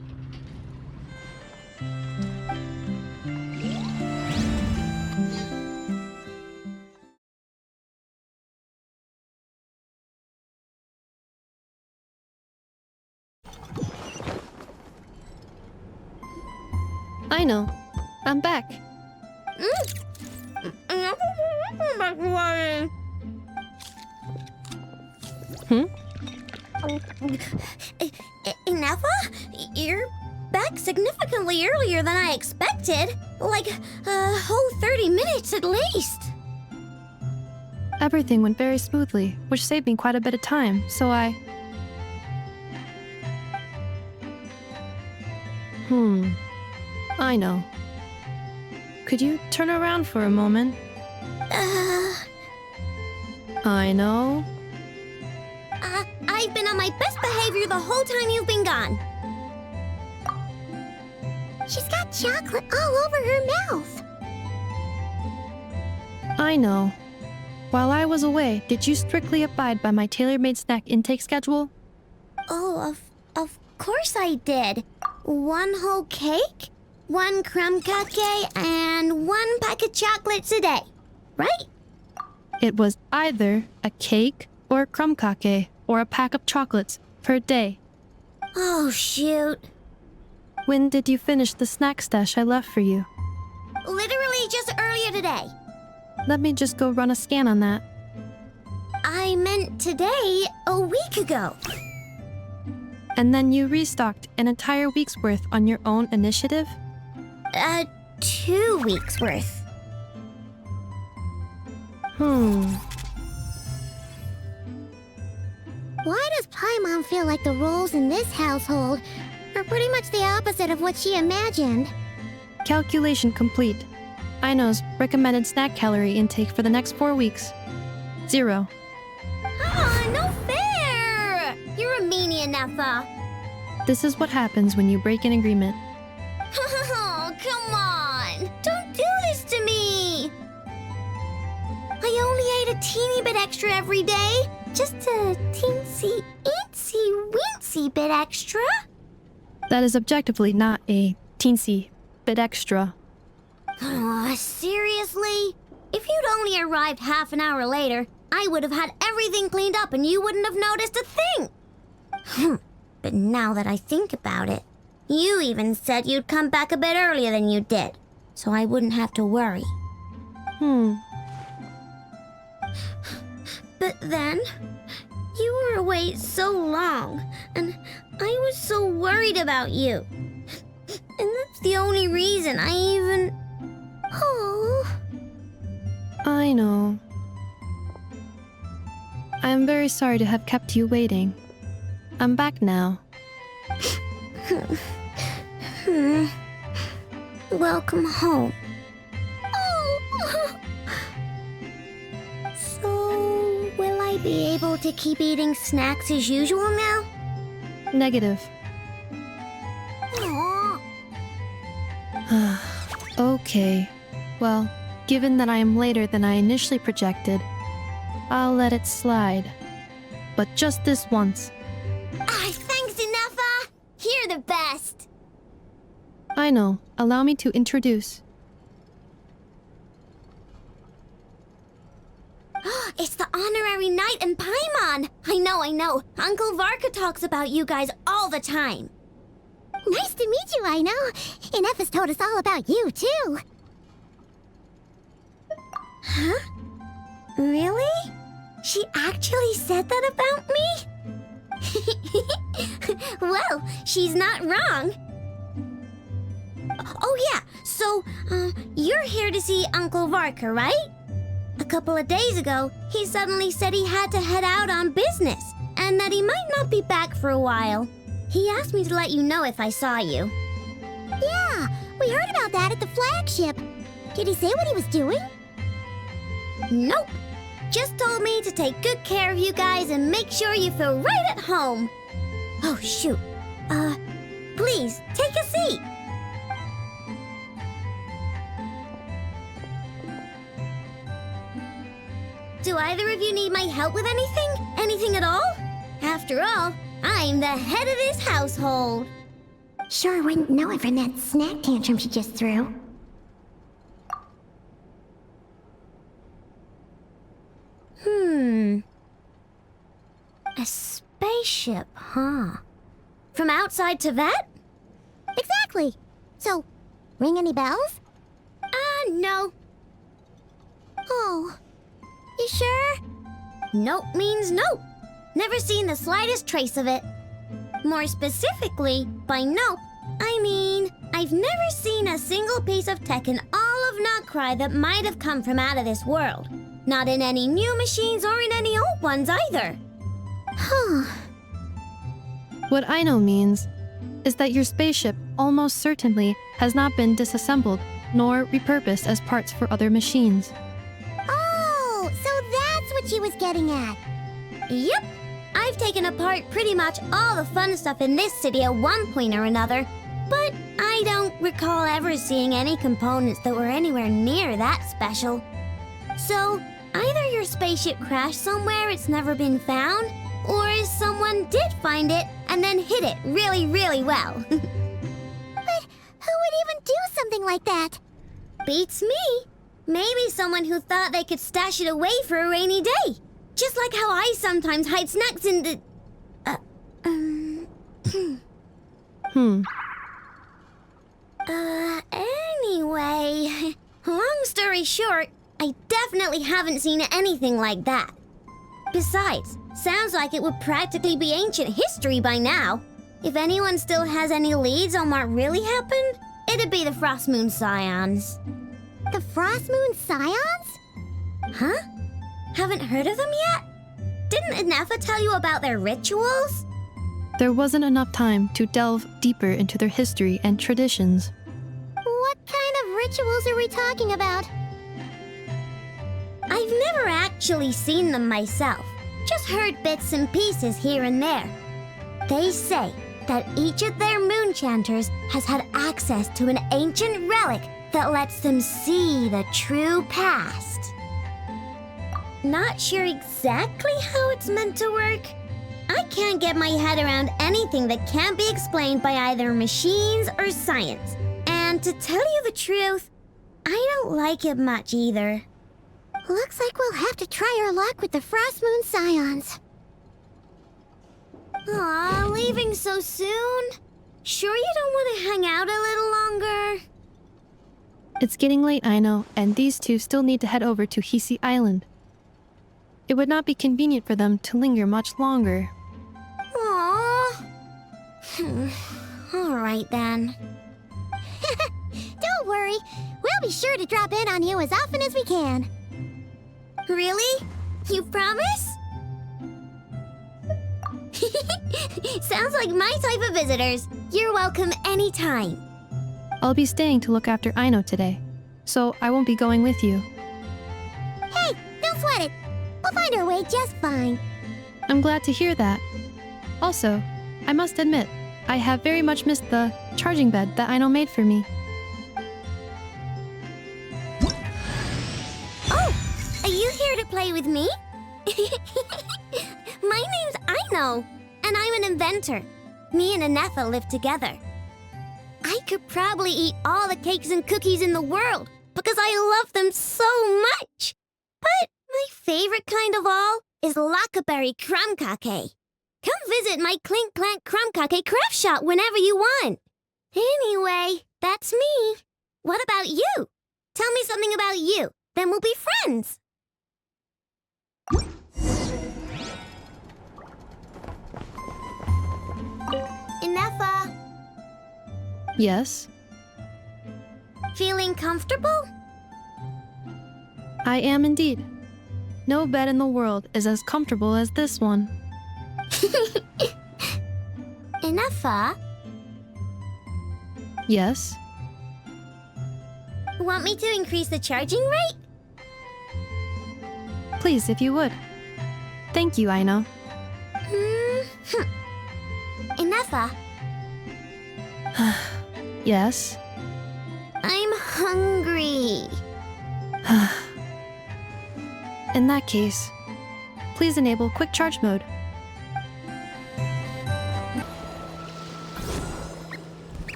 Aino, I'm back. Ineffa? You're back significantly earlier than I expected. Like a whole 30 minutes at least. Everything went very smoothly, which saved me quite a bit of time, so I... Aino. Could you turn around for a moment? Aino? I've been on my best behavior the whole time you've been gone. She's got chocolate all over her mouth. Aino. While I was away, did you strictly abide by my tailor-made snack intake schedule? Oh, of course I did. 1 whole cake, 1 crumb cupcake, and 1 pack of chocolates a day, right? It was either a cake or a crumb cake or a pack of chocolates per day. Oh, shoot. When did you finish the snack stash I left for you? Literally just earlier today. Let me just go run a scan on that. I meant today, a week ago. And then you restocked an entire week's worth on your own initiative? 2 weeks worth. Why does Paimon feel like the roles in this household are pretty much the opposite of what she imagined? Calculation complete. Aino's recommended snack calorie intake for the next 4 weeks. 0. No fair! You're a meanie, Ineffa. This is what happens when you break an agreement. Oh, come on! Don't do this to me! I only ate a teeny bit extra every day. Just a teensy, eensy, weensy bit extra. That is objectively not a teensy bit extra. Oh, seriously? If you'd only arrived half an hour later, I would have had everything cleaned up and you wouldn't have noticed a thing. But now that I think about it, you even said you'd come back a bit earlier than you did, so I wouldn't have to worry. But then, you were away so long, and I was so worried about you. And that's the only reason I even... Oh. I know. I am very sorry to have kept you waiting. I'm back now. Welcome home. Oh. So, will I be able to keep eating snacks as usual now? Negative. Okay. Well, given that I am later than I initially projected, I'll let it slide. But just this once. Thanks, Ineffa! You're the best! Aino, allow me to introduce. It's the honorary knight and Paimon! I know. Uncle Varka talks about you guys all the time. Nice to meet you, Aino. Ineffa's told us all about you, too. Huh? Really? She actually said that about me? Well, she's not wrong. Oh yeah, so, you're here to see Uncle Varka, right? A couple of days ago, he suddenly said he had to head out on business, and that he might not be back for a while. He asked me to let you know if I saw you. Yeah, we heard about that at the flagship. Did he say what he was doing? Nope. Just told me to take good care of you guys and make sure you feel right at home. Oh, shoot. Please, take a seat. Do either of you need my help with anything? Anything at all? After all, I'm the head of this household. Sure wouldn't know it from that snack tantrum she just threw. A spaceship, huh? From outside to that? Exactly. So, ring any bells? No. Oh, you sure? Nope means nope. Never seen the slightest trace of it. More specifically, by nope, I mean, I've never seen a single piece of tech in all of Notcry that might have come from out of this world. Not in any new machines or in any old ones either. Huh. What Aino means is that your spaceship almost certainly has not been disassembled nor repurposed as parts for other machines. Oh, so that's what she was getting at. Yep. I've taken apart pretty much all the fun stuff in this city at one point or another, but I don't recall ever seeing any components that were anywhere near that special. So, either your spaceship crashed somewhere it's never been found, or someone did find it and then hid it really, really well. But who would even do something like that? Beats me. Maybe someone who thought they could stash it away for a rainy day. Just like how I sometimes hide snacks in the... Anyway, long story short, I definitely haven't seen anything like that. Besides, sounds like it would practically be ancient history by now. If anyone still has any leads on what really happened, it'd be the Frost Moon Scions. The Frost Moon Scions? Huh? Haven't heard of them yet? Didn't Ineffa tell you about their rituals? There wasn't enough time to delve deeper into their history and traditions. What kind of rituals are we talking about? I've never actually seen them myself, just heard bits and pieces here and there. They say that each of their moon chanters has had access to an ancient relic that lets them see the true past. Not sure exactly how it's meant to work. I can't get my head around anything that can't be explained by either machines or science. And to tell you the truth, I don't like it much either. Looks like we'll have to try our luck with the Frost Moon Scions. Aw, leaving so soon? Sure you don't want to hang out a little longer? It's getting late, Aino, and these two still need to head over to Hisi Island. It would not be convenient for them to linger much longer. Aww. All right then. Don't worry, we'll be sure to drop in on you as often as we can. Really? You promise? Sounds like my type of visitors. You're welcome anytime. I'll be staying to look after Aino today, so I won't be going with you. Hey, don't sweat it. We'll find our way just fine. I'm glad to hear that. Also, I must admit, I have very much missed the charging bed that Aino made for me. Oh, are you here to play with me? My name's Aino, and I'm an inventor. Me and Ineffa live together. I could probably eat all the cakes and cookies in the world because I love them so much. But my favorite kind of all is Lackaberry Crumb Cake. Come visit my Clink Clank Crumb Cake craft shop whenever you want. Anyway, that's me. What about you? Tell me something about you, then we'll be friends. Ineffa, Yes? feeling comfortable? I am indeed. No bed in the world is as comfortable as this one. Ineffa, Yes? want me to increase the charging rate? Please, if you would. Thank you, Aino. Ineffa, Yes? I'm hungry. In that case, please enable quick charge mode.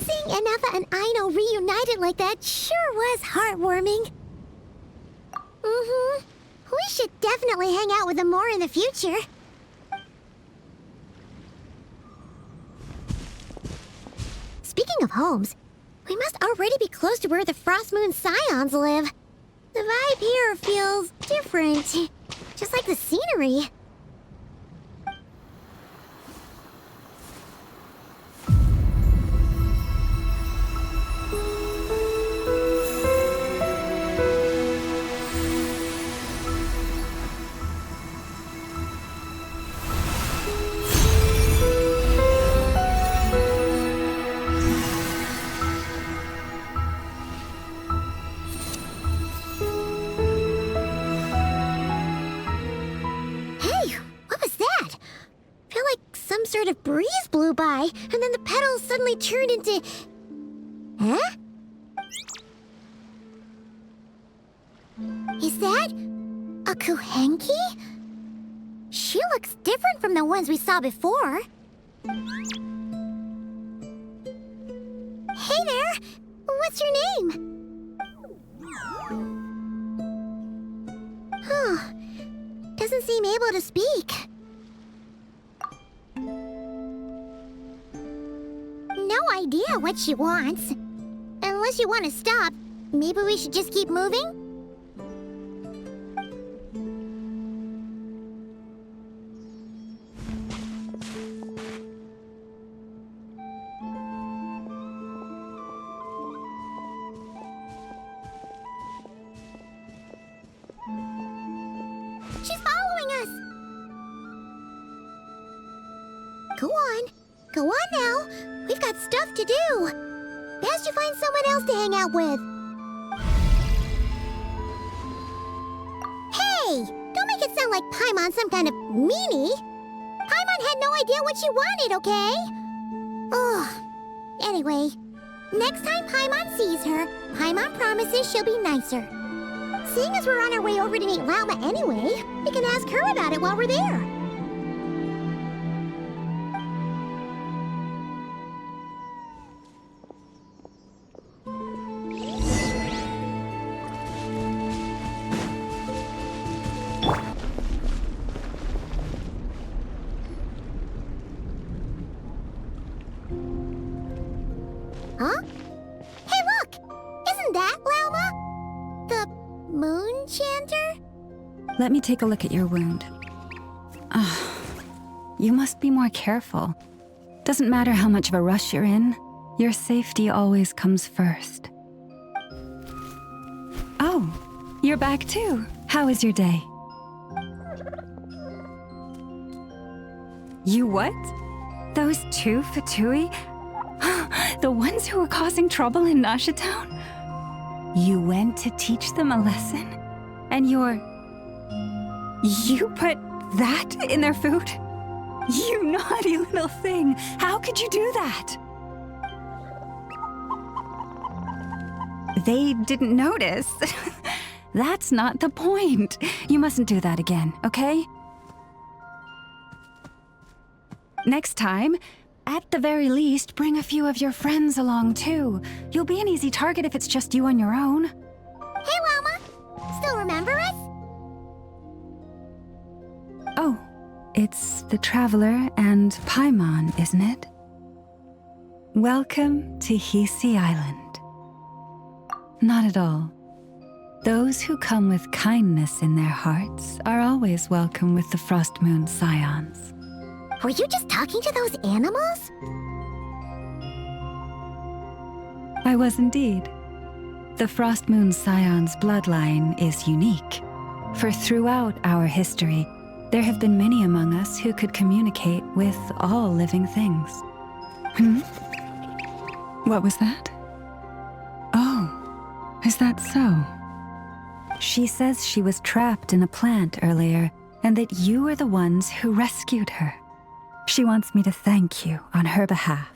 Seeing Ineffa and Aino reunited like that sure was heartwarming. We should definitely hang out with them more in the future. Speaking of homes, we must already be close to where the Frost Moon Scions live. The vibe here feels different, just like the scenery. Sort of breeze blew by, and then the petals suddenly turned into... Huh? Is that a Kuhenki? She looks different from the ones we saw before. Hey there! What's your name? Huh. Doesn't seem able to speak. No idea what she wants. Unless you want to stop, maybe we should just keep moving? She's following us! Go on. Go on now. We've got stuff to do. Best you find someone else to hang out with. Hey! Don't make it sound like Paimon's some kind of meanie. Paimon had no idea what she wanted, okay? Ugh. Anyway, next time Paimon sees her, Paimon promises she'll be nicer. Seeing as we're on our way over to meet Lauma anyway, we can ask her about it while we're there. Huh? Hey, look! Isn't that Lauma? The moon chanter? Let me take a look at your wound. You must be more careful. Doesn't matter how much of a rush you're in, your safety always comes first. Oh, you're back too. How was your day? You what? Those two Fatui? The ones who were causing trouble in Nasha Town? You went to teach them a lesson? And you put that in their food? You naughty little thing! How could you do that? They didn't notice. That's not the point. You mustn't do that again, okay? Next time, at the very least, bring a few of your friends along too. You'll be an easy target if it's just you on your own. Hey, Lauma! Still remember us? Oh, it's the Traveler and Paimon, isn't it? Welcome to Hisi Island. Not at all. Those who come with kindness in their hearts are always welcome with the Frost Moon Scions. Were you just talking to those animals? I was indeed. The Frost Moon Scion's bloodline is unique, for throughout our history, there have been many among us who could communicate with all living things. What was that? Oh, Is that so? She says she was trapped in a plant earlier, and that you are the ones who rescued her. She wants me to thank you on her behalf.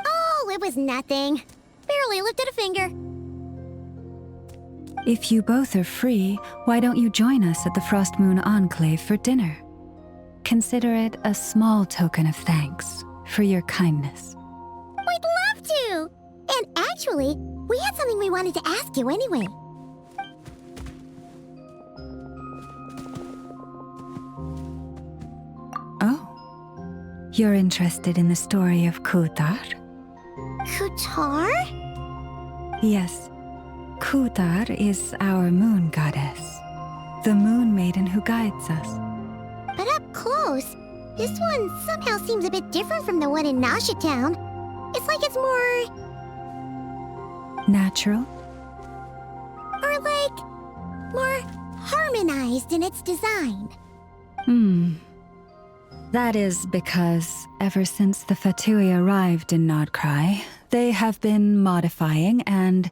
Oh, it was nothing. Barely lifted a finger. If you both are free, why don't you join us at the Frost Moon Enclave for dinner? Consider it a small token of thanks for your kindness. We'd love to! And actually, we had something we wanted to ask you anyway. Oh. You're interested in the story of Kutar? Kutar? Yes. Kutar is our moon goddess. The moon maiden who guides us. But up close, this one somehow seems a bit different from the one in Nasha Town. It's like it's more... natural? Or like... more harmonized in its design. That is because ever since the Fatui arrived in Nodcry, they have been modifying and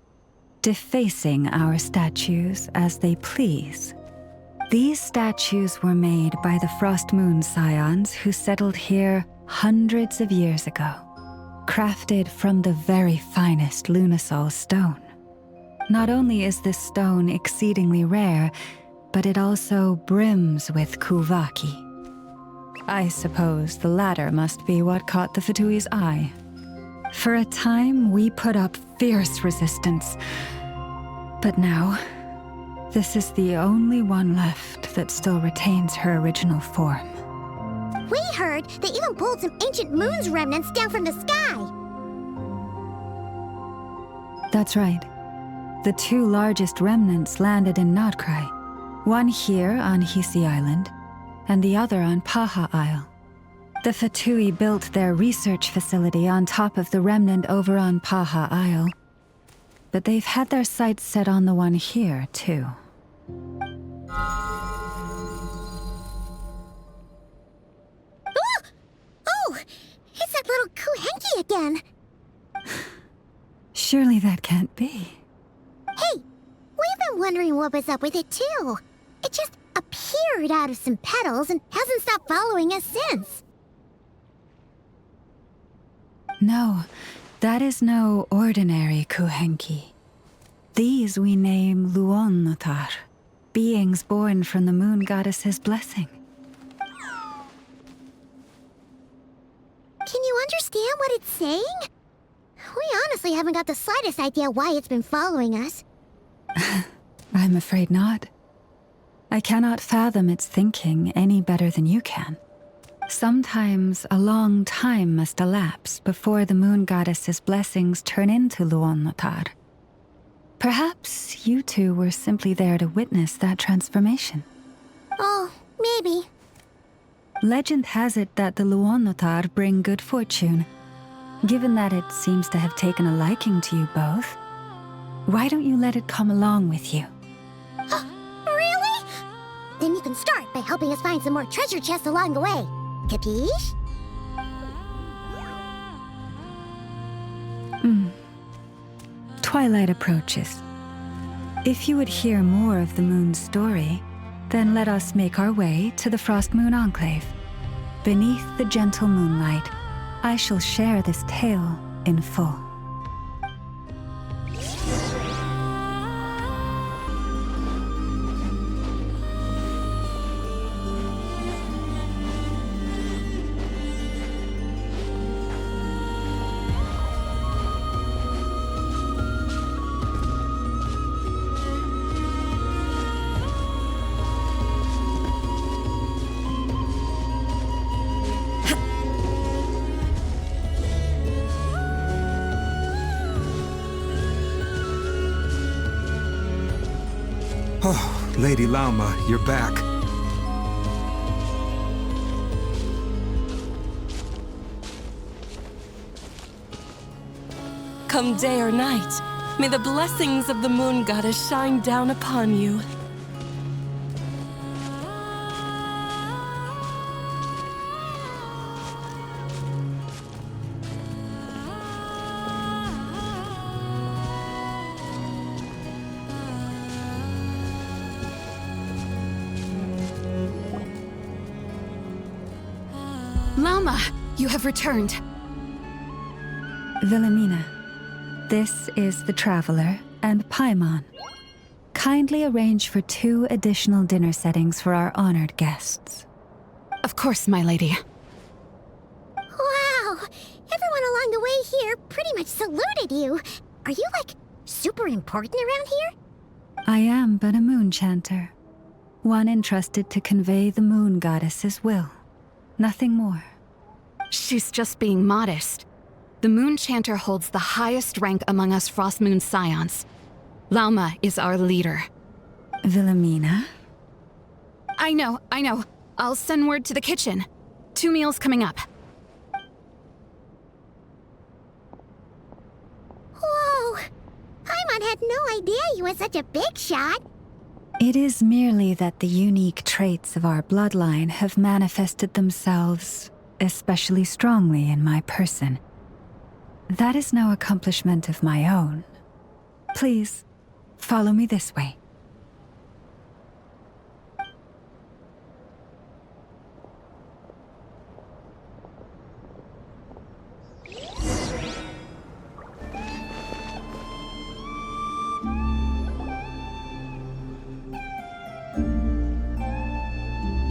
defacing our statues as they please. These statues were made by the Frost Moon Scions who settled here hundreds of years ago, crafted from the very finest Lunasol stone. Not only is this stone exceedingly rare, but it also brims with Kuvaki. I suppose the latter must be what caught the Fatui's eye. For a time, we put up fierce resistance. But now, this is the only one left that still retains her original form. We heard they even pulled some ancient moon's remnants down from the sky. That's right. The two largest remnants landed in Nodcry. One here on Hisi Island, and the other on Paha Isle. The Fatui built their research facility on top of the remnant over on Paha Isle. But they've had their sights set on the one here, too. Oh! It's that little Kuhenki again! Surely that can't be. Hey! We've been wondering what was up with it, too. It just appeared out of some petals and hasn't stopped following us since. No, that is no ordinary Kuhenki. These we name Luonnotar, beings born from the moon goddess's blessing. Can you understand what it's saying? We honestly haven't got the slightest idea why it's been following us. I'm afraid not. I cannot fathom its thinking any better than you can. Sometimes a long time must elapse before the moon goddess's blessings turn into Luonnotar. Perhaps you two were simply there to witness that transformation. Oh, maybe. Legend has it that the Luonnotar bring good fortune. Given that it seems to have taken a liking to you both, why don't you let it come along with you? Really? Then you can start by helping us find some more treasure chests along the way. Capiche? Twilight approaches. If you would hear more of the moon's story, then let us make our way to the Frost Moon Enclave. Beneath the gentle moonlight, I shall share this tale in full. Oh, Lady Lauma, you're back. Come day or night, may the blessings of the moon goddess shine down upon you. Lauma, you have returned. Wilhelmina, this is the Traveler and Paimon. Kindly arrange for 2 additional dinner settings for our honored guests. Of course, my lady. Wow! Everyone along the way here pretty much saluted you. Are you, like, super important around here? I am but a moon chanter, one entrusted to convey the moon goddess's will. Nothing more. She's just being modest. The Moon Chanter holds the highest rank among us Frost Moon Scions. Lauma is our leader. Wilhelmina? I know. I'll send word to the kitchen. 2 meals coming up. Whoa! Paimon had no idea you were such a big shot. It is merely that the unique traits of our bloodline have manifested themselves especially strongly in my person. That is no accomplishment of my own. Please, follow me this way.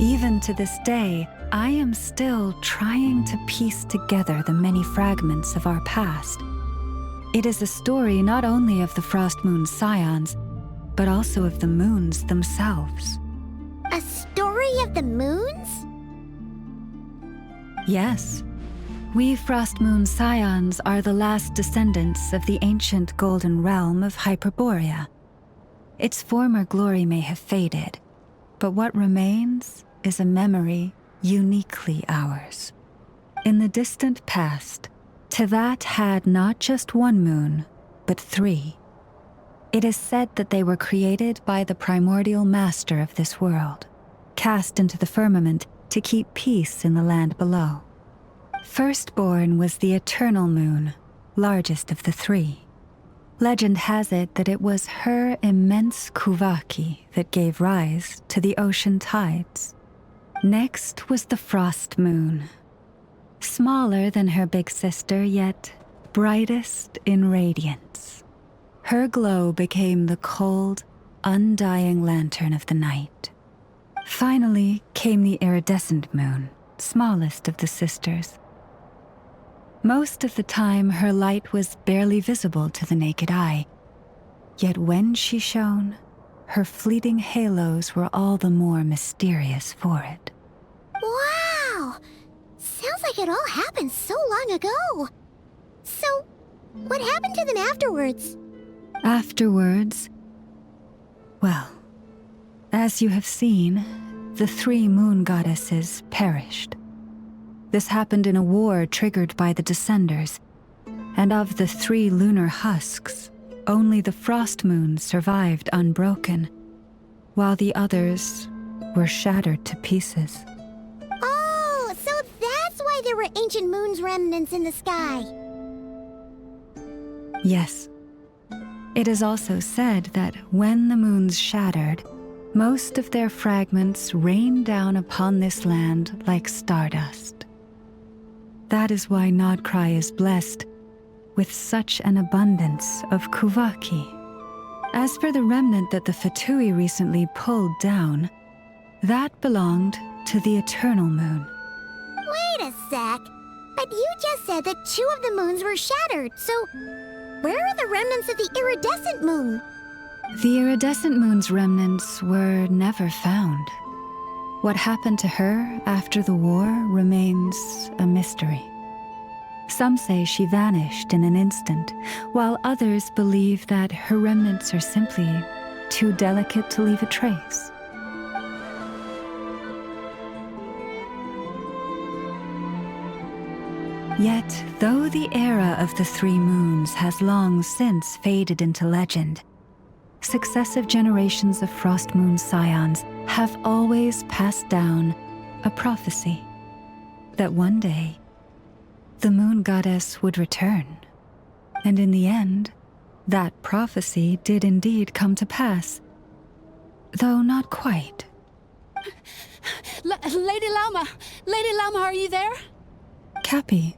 Even to this day, I am still trying to piece together the many fragments of our past. It is a story not only of the Frost Moon Scions, but also of the moons themselves. A story of the moons? Yes. We Frost Moon Scions are the last descendants of the ancient golden realm of Hyperborea. Its former glory may have faded, but what remains is a memory uniquely ours. In the distant past, Tevat had not just 1 moon, but 3. It is said that they were created by the primordial master of this world, cast into the firmament to keep peace in the land below. Firstborn was the eternal moon, largest of the 3. Legend has it that it was her immense kuvaki that gave rise to the ocean tides. Next was the frost moon. Smaller than her big sister, yet brightest in radiance. Her glow became the cold, undying lantern of the night. Finally came the iridescent moon, smallest of the sisters. Most of the time, her light was barely visible to the naked eye. Yet when she shone, her fleeting halos were all the more mysterious for it. Wow! Sounds like it all happened so long ago. So, what happened to them afterwards? Afterwards, well, as you have seen, the 3 moon goddesses perished. This happened in a war triggered by the Descenders, and of the 3 lunar husks, only the frost moon survived unbroken, while the others were shattered to pieces. Oh, so that's why there were ancient moon's remnants in the sky. Yes. It is also said that when the moons shattered, most of their fragments rained down upon this land like stardust. That is why Nodcry is blessed with such an abundance of kuvaki. As for the remnant that the Fatui recently pulled down, that belonged to the eternal moon. Wait a sec. But you just said that 2 of the moons were shattered, so where are the remnants of the iridescent moon? The iridescent moon's remnants were never found. What happened to her after the war remains a mystery. Some say she vanished in an instant, while others believe that her remnants are simply too delicate to leave a trace. Yet, though the era of the 3 moons has long since faded into legend, successive generations of Frost Moon Scions have always passed down a prophecy that one day the moon goddess would return. And in the end, that prophecy did indeed come to pass, though not quite. Lady Lauma! Lady Lauma, are you there? Cappy,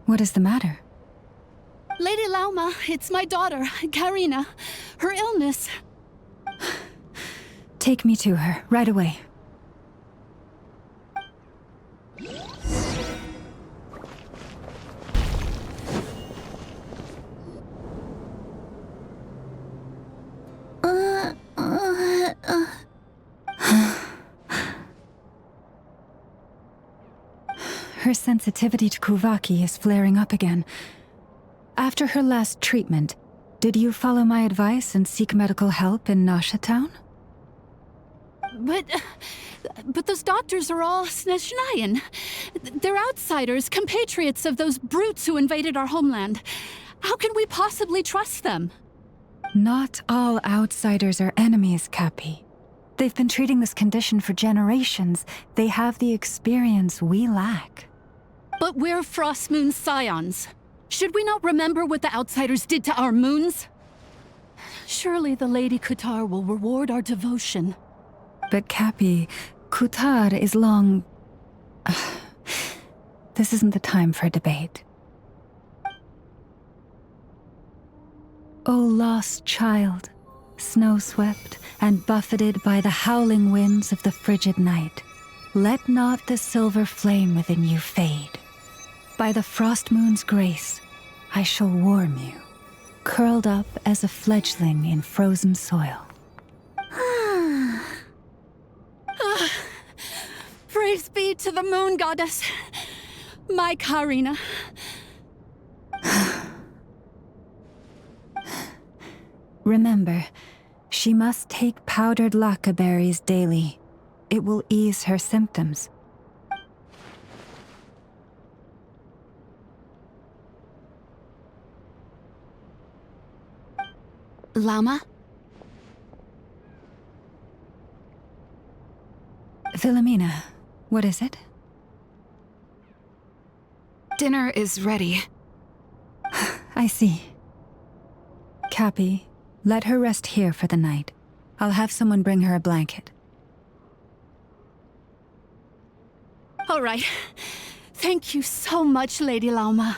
what is the matter? Lady Lauma, it's my daughter, Karina. Her illness. Take me to her, right away. Her sensitivity to Kuvaki is flaring up again. After her last treatment, did you follow my advice and seek medical help in Nasha Town? But those doctors are all Snezhnayan. They're outsiders, compatriots of those brutes who invaded our homeland. How can we possibly trust them? Not all outsiders are enemies, Cappy. They've been treating this condition for generations. They have the experience we lack. But we're Frostmoon scions. Should we not remember what the outsiders did to our moons? Surely the Lady Kutar will reward our devotion. But Cappy, Kutar is long... This isn't the time for a debate. O lost child, snow-swept and buffeted by the howling winds of the frigid night, let not the silver flame within you fade. By the frost moon's grace, I shall warm you, curled up as a fledgling in frozen soil. Praise be to the moon goddess, my Karina. Remember, she must take powdered laka berries daily. It will ease her symptoms. Lauma? Philomena, what is it? Dinner is ready. I see. Cappy, let her rest here for the night. I'll have someone bring her a blanket. All right. Thank you so much, Lady Lauma.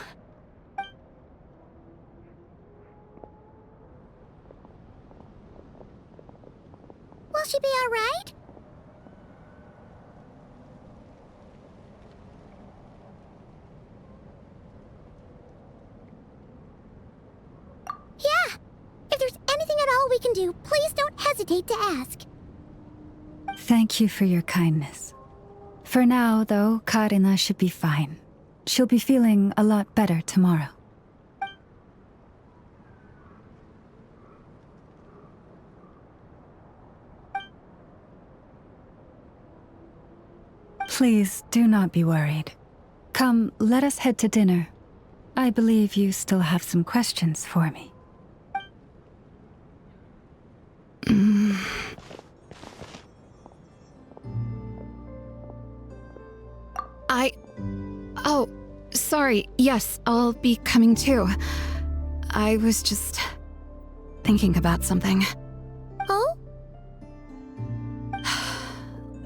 Will she be all right? Yeah! If there's anything at all we can do, please don't hesitate to ask. Thank you for your kindness. For now, though, Karina should be fine. She'll be feeling a lot better tomorrow. Please, do not be worried. Come, let us head to dinner. I believe you still have some questions for me. Oh, sorry. Yes, I'll be coming too. I was just thinking about something. Oh?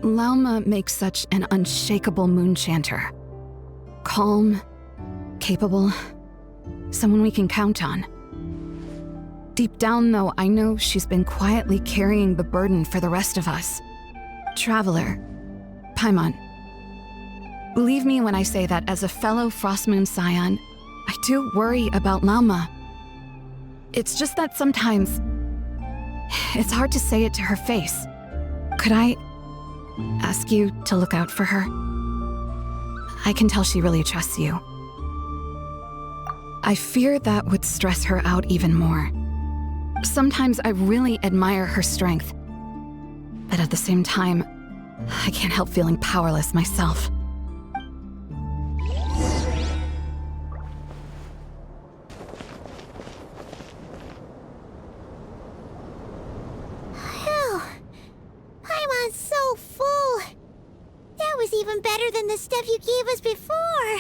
Lauma makes such an unshakable moon chanter. Calm, capable, someone we can count on. Deep down, though, I know she's been quietly carrying the burden for the rest of us. Traveler, Paimon. Believe me when I say that as a fellow Frostmoon scion, I do worry about Lauma. It's just that sometimes it's hard to say it to her face. Could I ask you to look out for her? I can tell she really trusts you. I fear that would stress her out even more. Sometimes I really admire her strength, but at the same time, I can't help feeling powerless myself. Phew. Paimon's so full. That was even better than the stuff you gave us before.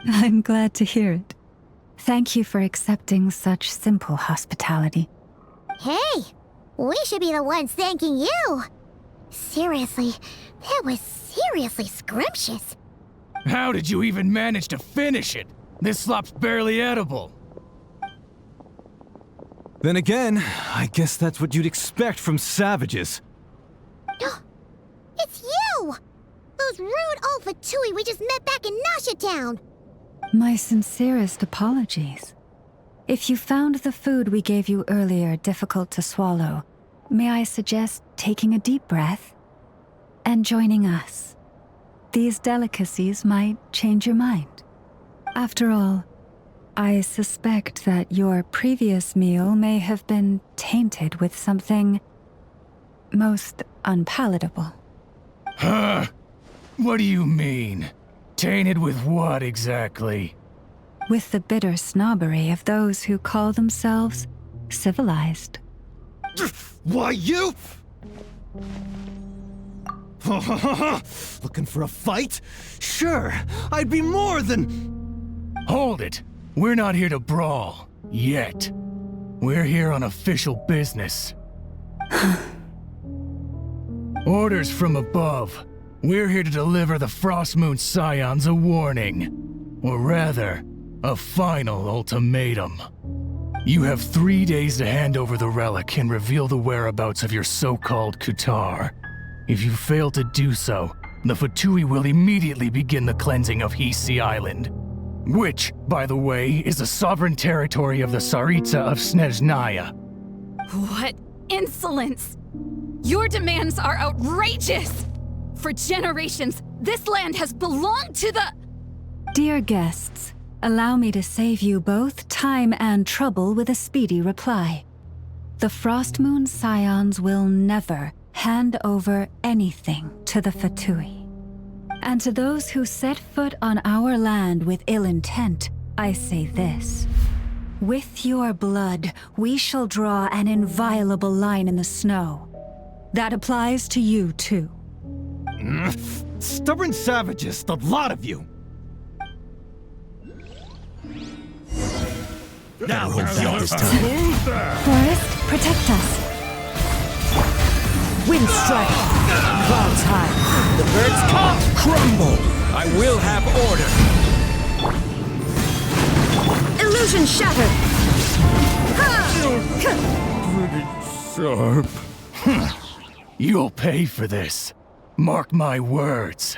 I'm glad to hear it. Thank you for accepting such simple hospitality. Hey, we should be the ones thanking you. Seriously, that was seriously scrumptious. How did you even manage to finish it? This slop's barely edible. Then again, I guess that's what you'd expect from savages. It's you! Those rude old Fatui we just met back in Nasha Town! My sincerest apologies. If you found the food we gave you earlier difficult to swallow, may I suggest taking a deep breath and joining us? These delicacies might change your mind. After all, I suspect that your previous meal may have been tainted with something most unpalatable. Huh? What do you mean? Tainted with what exactly? With the bitter snobbery of those who call themselves civilized. Why, you? Looking for a fight? Sure, I'd be more than... Hold it! We're not here to brawl. Yet. We're here on official business. Orders from above. We're here to deliver the Frostmoon Scions a warning. Or rather, a final ultimatum. You have 3 days to hand over the relic and reveal the whereabouts of your so-called Kutar. If you fail to do so, the Fatui will immediately begin the cleansing of Hisi Island. Which, by the way, is the sovereign territory of the Tsaritsa of Snezhnaya. What insolence! Your demands are outrageous! For generations, this land has belonged to the... Dear guests, allow me to save you both time and trouble with a speedy reply. The Frostmoon Scions will never hand over anything to the Fatui. And to those who set foot on our land with ill intent, I say this. With your blood, we shall draw an inviolable line in the snow. That applies to you, too. Stubborn savages, the lot of you! Now hold back this time. Forest, protect us. Wind strike! Clouds high! The birds come! Crumble! I will have order! Illusion shattered! Pretty sharp. You'll pay for this. Mark my words.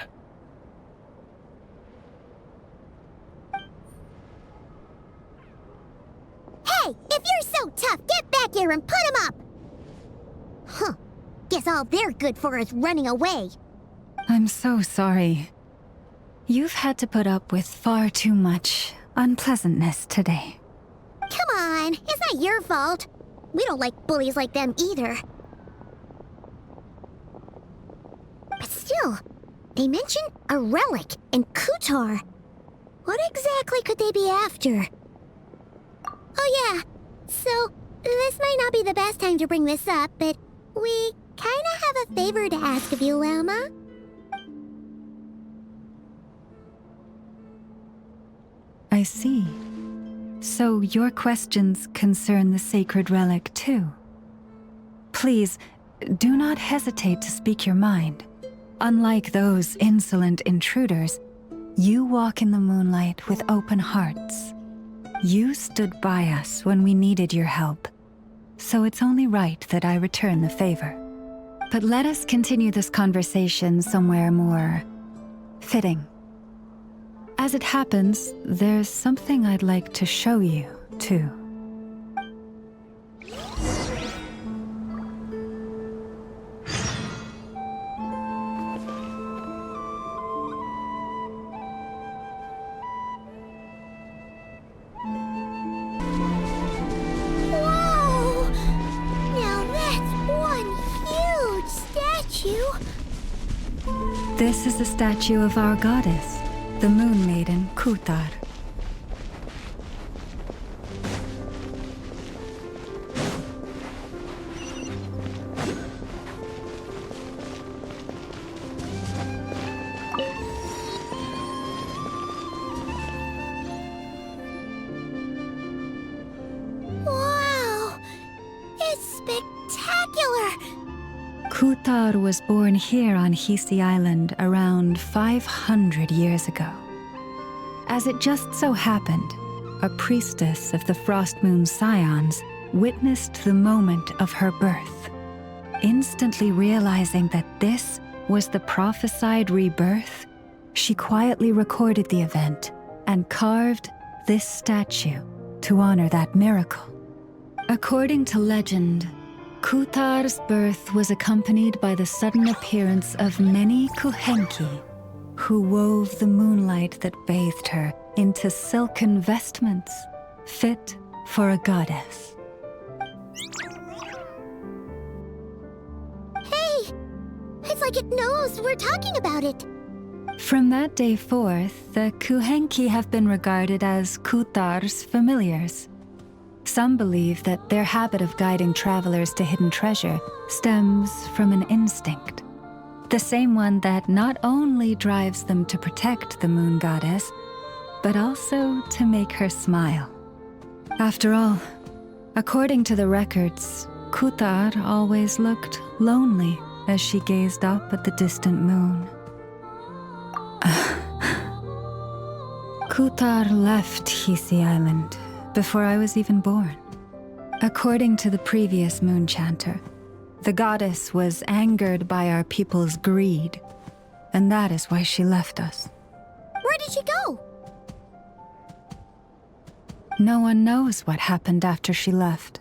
Hey, if you're so tough, get back here and put him up! Huh. Guess all they're good for is running away. I'm so sorry. You've had to put up with far too much unpleasantness today. Come on, it's not your fault. We don't like bullies like them either. But still, they mention a relic and Kutar. What exactly could they be after? Oh yeah, so this might not be the best time to bring this up, but we kinda have a favor to ask of you, Lauma. I see. So your questions concern the sacred relic too. Please, do not hesitate to speak your mind. Unlike those insolent intruders, you walk in the moonlight with open hearts. You stood by us when we needed your help, so it's only right that I return the favor. But let us continue this conversation somewhere more fitting. As it happens, there's something I'd like to show you, too. Whoa! Now that's one huge statue! This is the statue of our goddess, the Moon Maiden Kutar. Kutar was born here on Hisi Island around 500 years ago. As it just so happened, a priestess of the Frost Moon Scions witnessed the moment of her birth. Instantly realizing that this was the prophesied rebirth, she quietly recorded the event and carved this statue to honor that miracle. According to legend, Kutar's birth was accompanied by the sudden appearance of many Kuhenki, who wove the moonlight that bathed her into silken vestments fit for a goddess. Hey! It's like it knows we're talking about it. From that day forth, the Kuhenki have been regarded as Kutar's familiars. Some believe that their habit of guiding travelers to hidden treasure stems from an instinct. The same one that not only drives them to protect the moon goddess, but also to make her smile. After all, according to the records, Kutar always looked lonely as she gazed up at the distant moon. Kutar left Hisi Island before I was even born. According to the previous moon chanter, the goddess was angered by our people's greed, and that is why she left us. Where did she go? No one knows what happened after she left.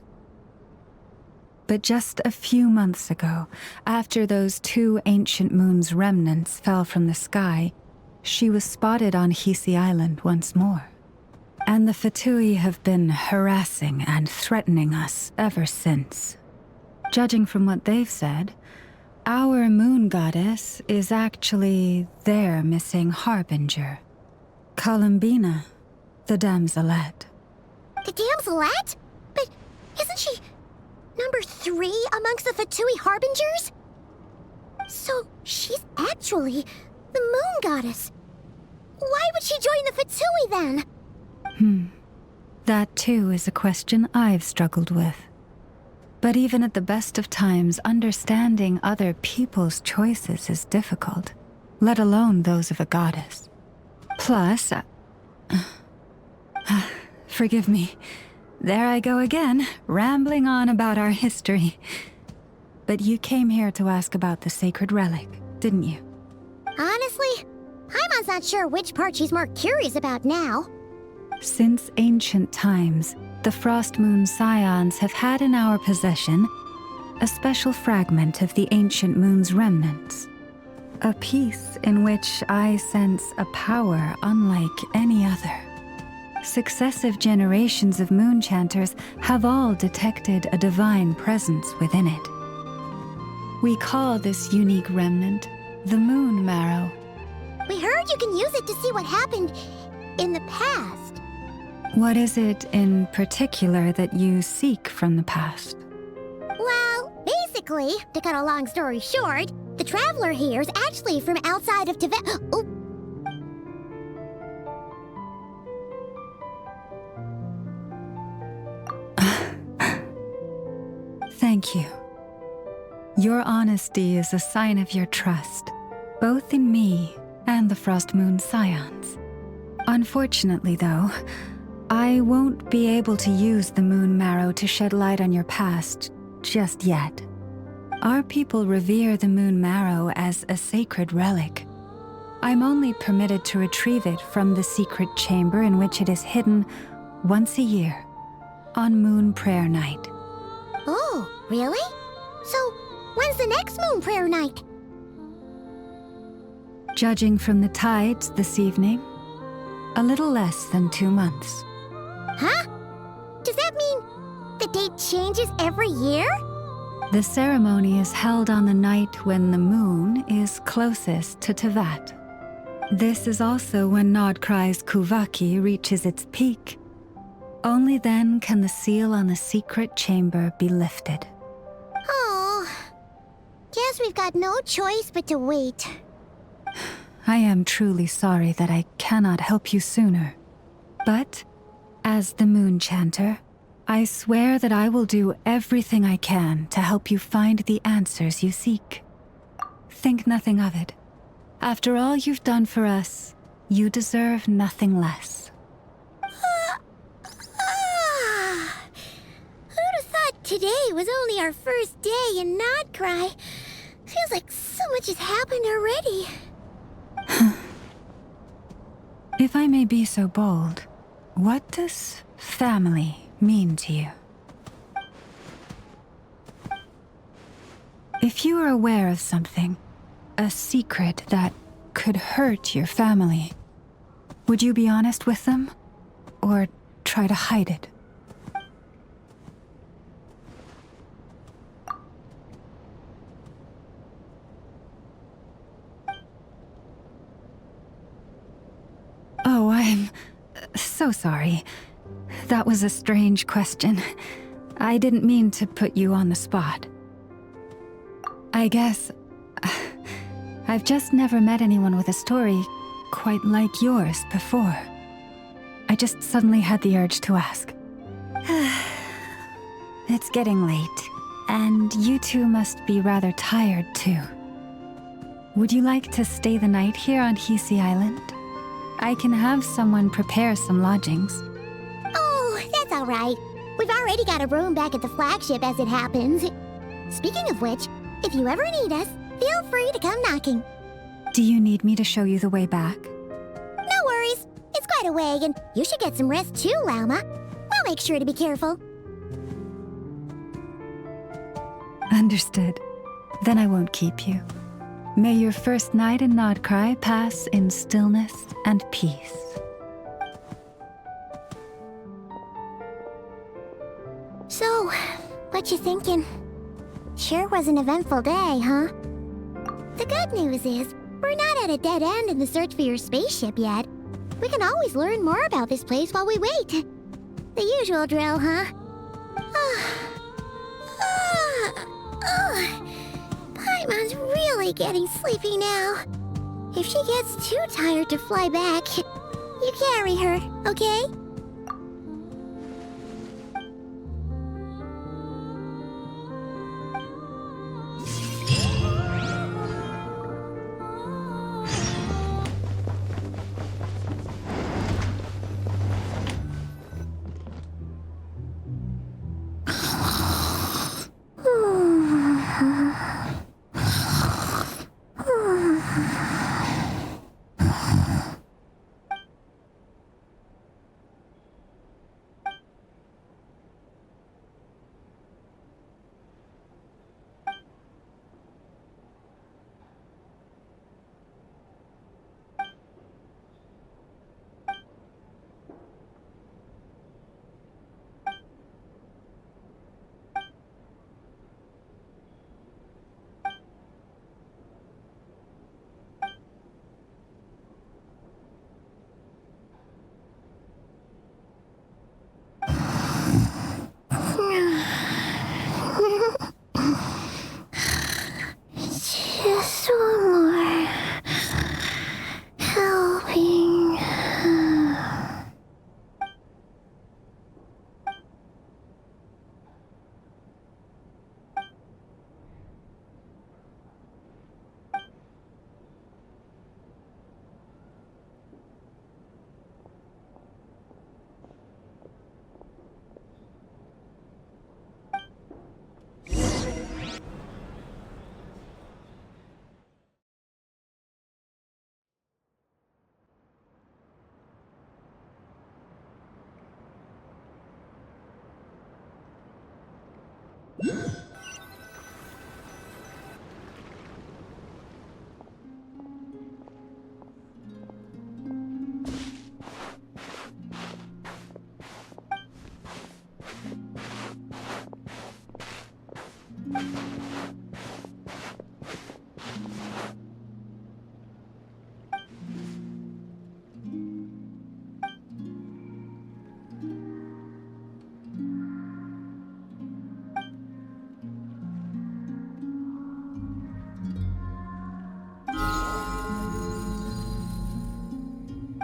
But just a few months ago, after those 2 ancient moon's remnants fell from the sky, she was spotted on Hisi Island once more. And the Fatui have been harassing and threatening us ever since. Judging from what they've said, our moon goddess is actually their missing harbinger, Columbina, the damselette. The damselette? But isn't she number 3 amongst the Fatui harbingers? So she's actually the moon goddess. Why would she join the Fatui then? That too is a question I've struggled with. But even at the best of times, understanding other people's choices is difficult, let alone those of a goddess. Plus, forgive me, there I go again, rambling on about our history. But you came here to ask about the sacred relic, didn't you? Honestly, Paimon's not sure which part she's more curious about now. Since ancient times, the Frost Moon Scions have had in our possession a special fragment of the ancient moon's remnants. A piece in which I sense a power unlike any other. Successive generations of moon chanters have all detected a divine presence within it. We call this unique remnant the Moon Marrow. We heard you can use it to see what happened in the past. What is it in particular that you seek from the past? Well, basically, to cut a long story short, the traveler here is actually from outside of Tibet. Oh. Thank you. Your honesty is a sign of your trust, both in me and the Frost Moon Scions. Unfortunately, though, I won't be able to use the Moon Marrow to shed light on your past just yet. Our people revere the Moon Marrow as a sacred relic. I'm only permitted to retrieve it from the secret chamber in which it is hidden once a year, on Moon Prayer Night. Oh, really? So, when's the next Moon Prayer Night? Judging from the tides this evening, a little less than 2 months. Huh? Does that mean the date changes every year? The ceremony is held on the night when the moon is closest to Tevat. This is also when Nodkrai's Kuvaki reaches its peak. Only then can the seal on the secret chamber be lifted. Oh, guess we've got no choice but to wait. I am truly sorry that I cannot help you sooner. But, as the Moon Chanter, I swear that I will do everything I can to help you find the answers you seek. Think nothing of it. After all you've done for us, you deserve nothing less. Who'd have thought today was only our first day in Nodcry? Feels like so much has happened already. If I may be so bold, what does family mean to you? If you are aware of something, a secret that could hurt your family, would you be honest with them? Or try to hide it? Oh, I'm so sorry. That was a strange question. I didn't mean to put you on the spot. I guess I've just never met anyone with a story quite like yours before. I just suddenly had the urge to ask. It's getting late, and you two must be rather tired too. Would you like to stay the night here on Hisi Island? I can have someone prepare some lodgings. Oh, that's all right. We've already got a room back at the flagship as it happens. Speaking of which, if you ever need us, feel free to come knocking. Do you need me to show you the way back? No worries. It's quite a way, and you should get some rest too, Lauma. We'll make sure to be careful. Understood. Then I won't keep you. May your first night in Nodcry pass in stillness and peace. So, what you thinking? Sure was an eventful day, huh? The good news is, we're not at a dead end in the search for your spaceship yet. We can always learn more about this place while we wait. The usual drill, huh? Paimon's really getting sleepy now. If she gets too tired to fly back, you carry her, okay? Just one more helping.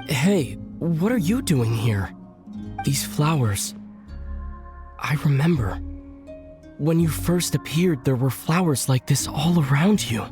Hey, what are you doing here? These flowers. I remember. When you first appeared, there were flowers like this all around you.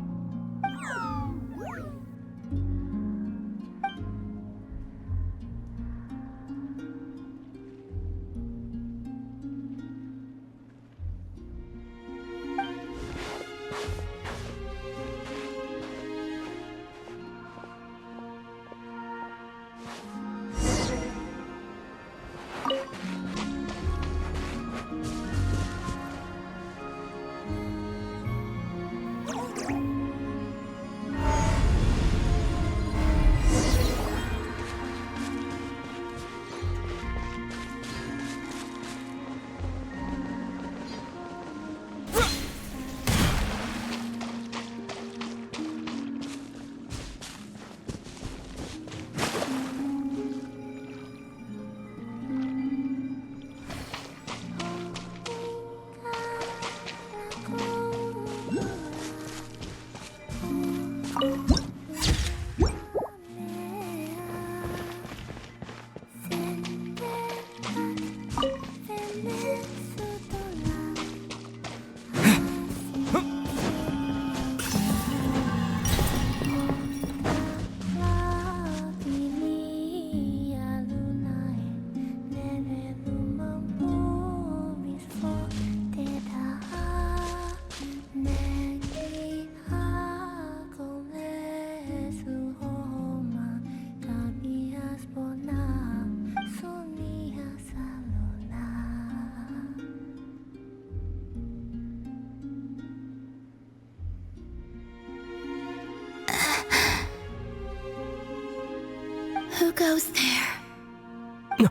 Who goes there?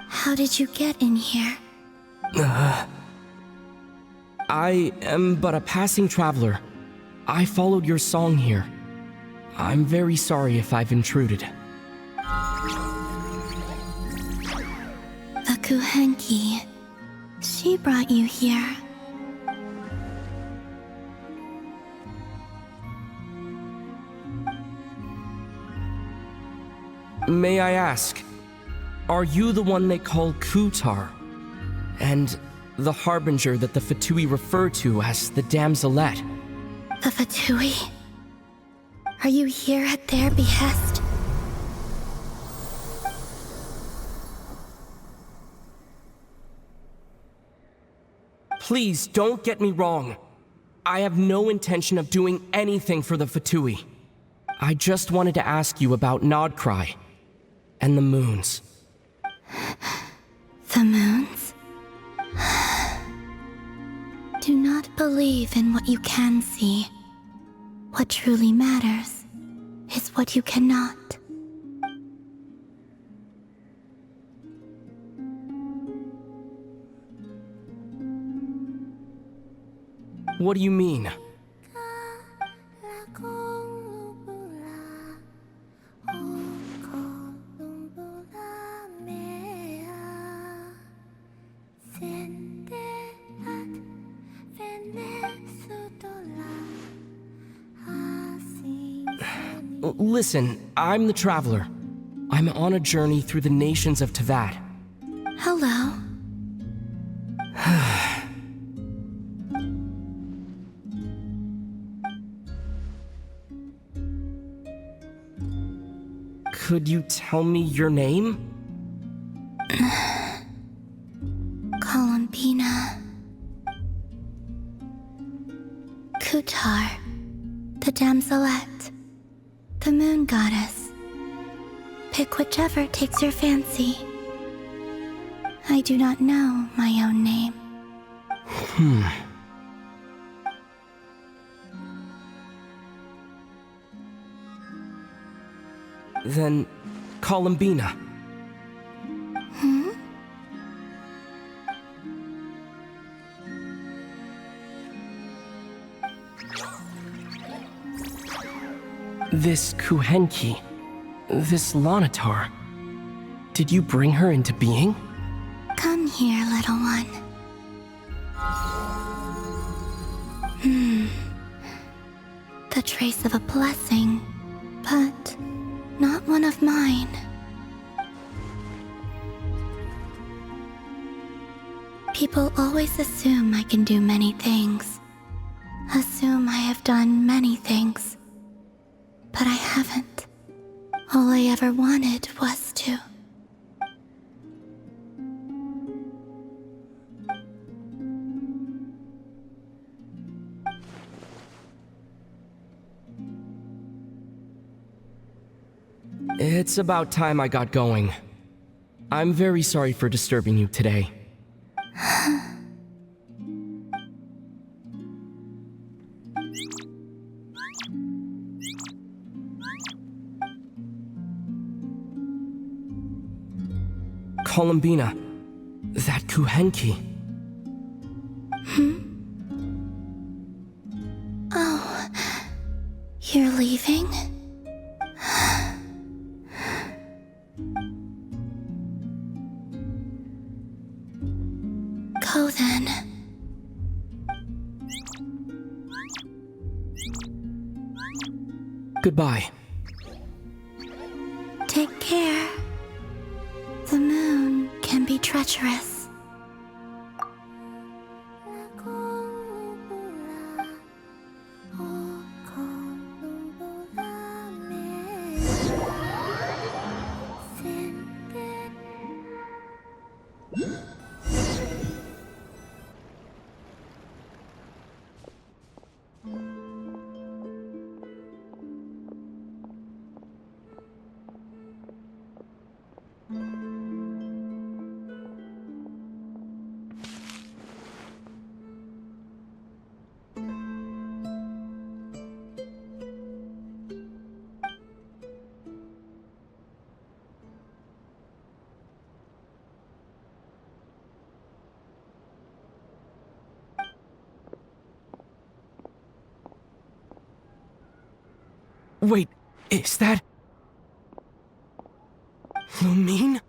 How did you get in here? I am but a passing traveler. I followed your song here. I'm very sorry if I've intruded. The Kuhenki. She brought you here. May I ask, are you the one they call Kutar? And the harbinger that the Fatui refer to as the Damselette? The Fatui? Are you here at their behest? Please don't get me wrong. I have no intention of doing anything for the Fatui. I just wanted to ask you about Nodcry and the moons. The moons? Do not believe in what you can see. What truly matters is what you cannot. What do you mean? Listen, I'm the Traveler. I'm on a journey through the nations of Teyvat. Hello. Could you tell me your name? Columbina. Kutar. The Damselette. The moon goddess. Pick whichever takes your fancy. I do not know my own name. Then, Columbina. This Kuhenki, this Lanatar, did you bring her into being? Come here, little one. The trace of a blessing, but not one of mine. People always assume I can do many things. Assume I have done many things. But I haven't. All I ever wanted was to. It's about time I got going. I'm very sorry for disturbing you today. Columbina, that Kuhenki. Oh, you're leaving? Go then. Goodbye. Take care. The moon can be treacherous. Wait, is that... Lumine?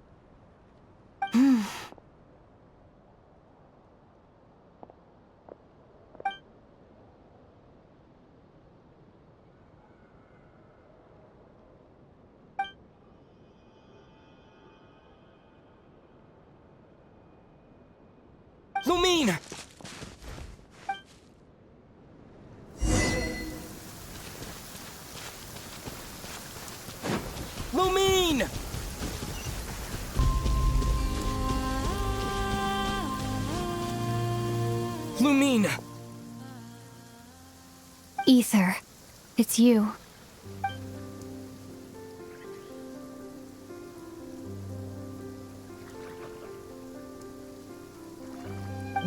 Lumine! Lumine! Lumine! Ether, it's you.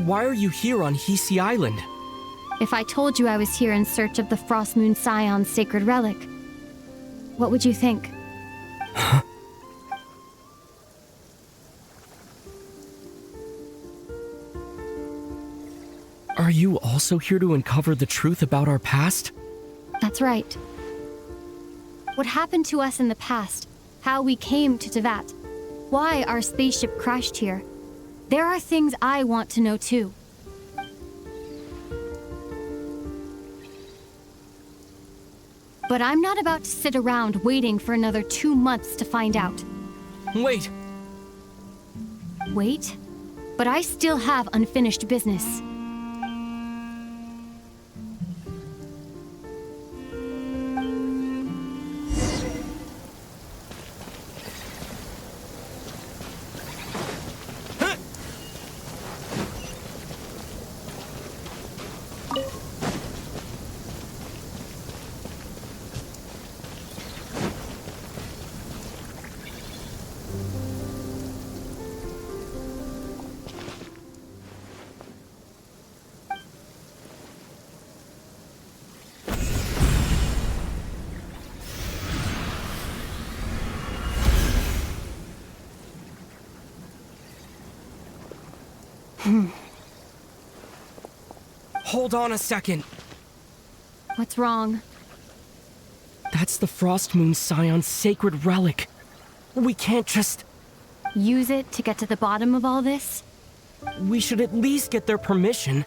Why are you here on Hisi Island? If I told you I was here in search of the Frost Moon Scion's sacred relic, what would you think? Are you also here to uncover the truth about our past? That's right. What happened to us in the past, how we came to Teyvat, why our spaceship crashed here. There are things I want to know too. But I'm not about to sit around waiting for another 2 months to find out. Wait! Wait? But I still have unfinished business. Hold on a second. What's wrong? That's the Frost Moon Scion's sacred relic. We can't just... Use it to get to the bottom of all this? We should at least get their permission.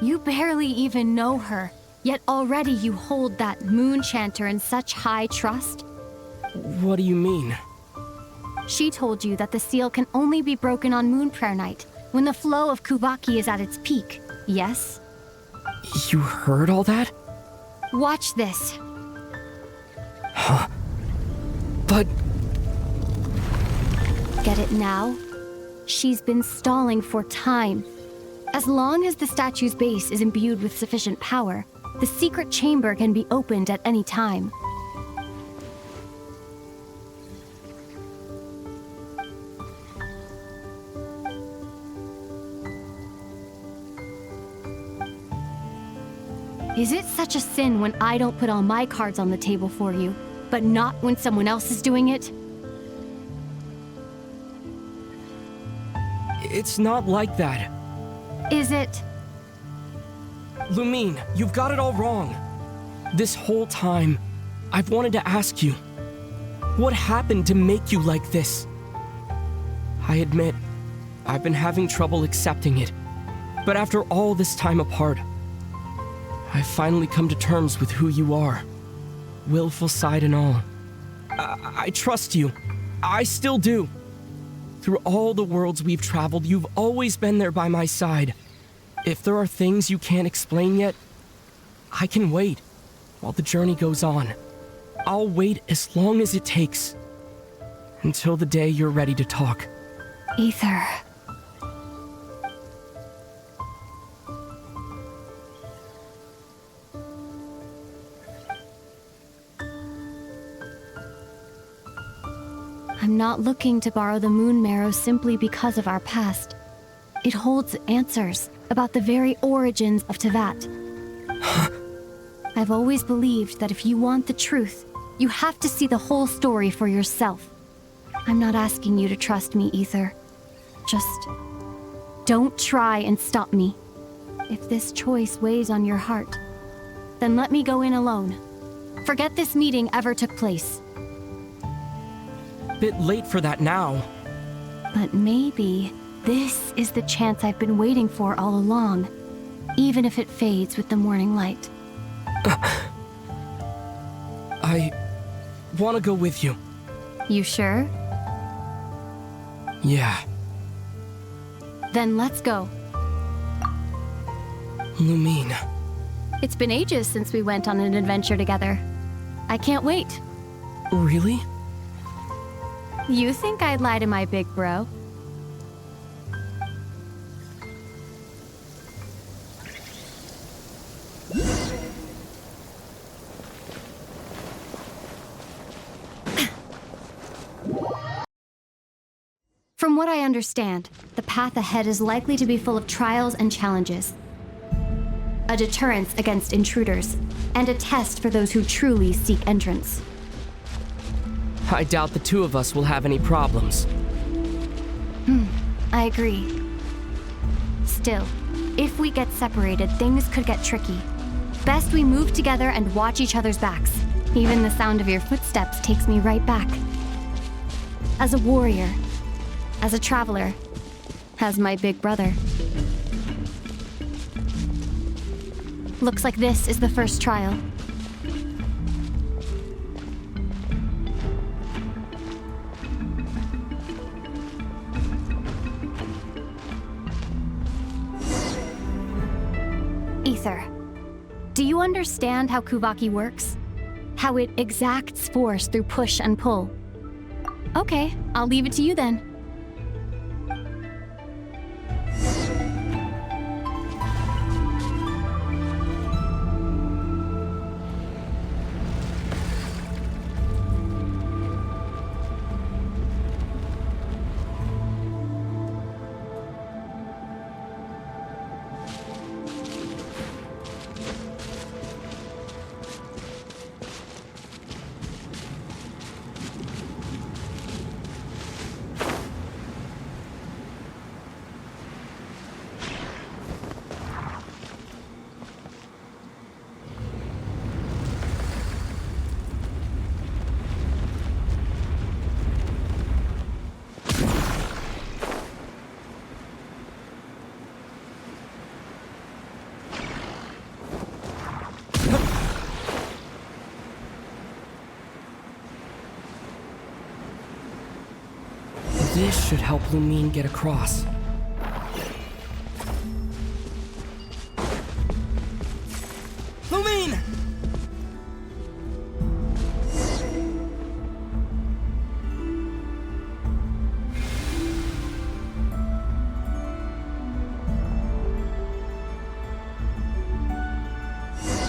You barely even know her, yet already you hold that moon chanter in such high trust? What do you mean? She told you that the seal can only be broken on Moon Prayer Night, when the flow of Kuvaki is at its peak, yes? You heard all that? Watch this. Huh? But... Get it now? She's been stalling for time. As long as the statue's base is imbued with sufficient power, the secret chamber can be opened at any time. Is it such a sin when I don't put all my cards on the table for you, but not when someone else is doing it? It's not like that. Is it? Lumine, you've got it all wrong. This whole time, I've wanted to ask you, what happened to make you like this? I admit, I've been having trouble accepting it, but after all this time apart, I've finally come to terms with who you are, willful side and all. I trust you. I still do. Through all the worlds we've traveled, you've always been there by my side. If there are things you can't explain yet, I can wait while the journey goes on. I'll wait as long as it takes, until the day you're ready to talk. Ether. I'm not looking to borrow the moon marrow simply because of our past. It holds answers about the very origins of Teyvat. I've always believed that if you want the truth, you have to see the whole story for yourself. I'm not asking you to trust me, Ether. Just don't try and stop me. If this choice weighs on your heart, then let me go in alone. Forget this meeting ever took place. Bit late for that now. But maybe this is the chance I've been waiting for all along, even if it fades with the morning light. I want to go with you. You sure? Yeah. Then let's go. Lumine. It's been ages since we went on an adventure together. I can't wait. Really? You think I'd lie to my big bro? From what I understand, the path ahead is likely to be full of trials and challenges. A deterrence against intruders, and a test for those who truly seek entrance. I doubt the two of us will have any problems. I agree. Still, if we get separated, things could get tricky. Best we move together and watch each other's backs. Even the sound of your footsteps takes me right back. As a warrior, as a traveler, as my big brother. Looks like this is the first trial. Ether, do you understand how Kuvaki works? How it exacts force through push and pull? Okay, I'll leave it to you then. This should help Lumine get across. Lumine!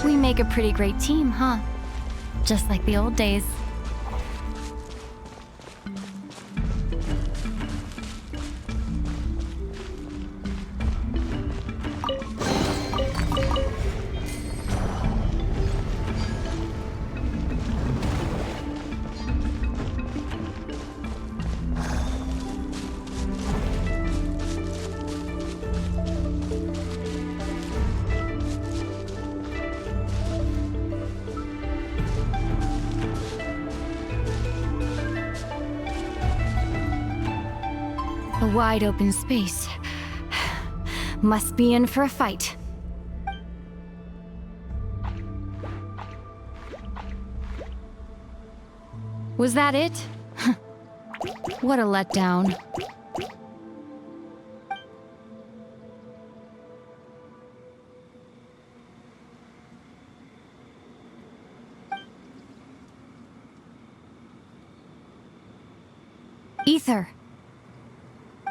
We make a pretty great team, huh? Just like the old days. A wide open space. Must be in for a fight. Was that it? What a letdown. Ether.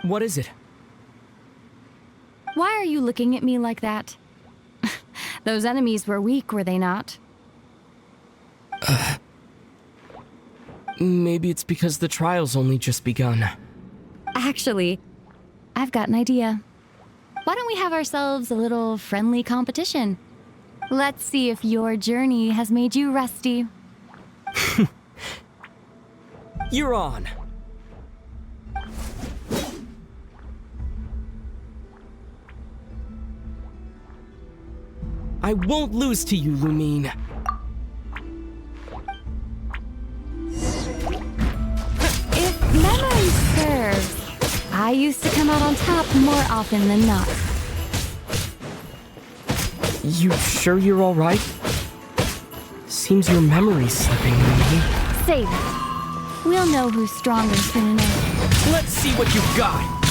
What is it? Why are you looking at me like that? Those enemies were weak, were they not? Maybe it's because the trial's only just begun. Actually, I've got an idea. Why don't we have ourselves a little friendly competition? Let's see if your journey has made you rusty. You're on. I won't lose to you, Lumine. I used to come out on top more often than not. You sure you're alright? Seems your memory's slipping, Lumi. Save it. We'll know who's stronger soon enough. Let's see what you've got!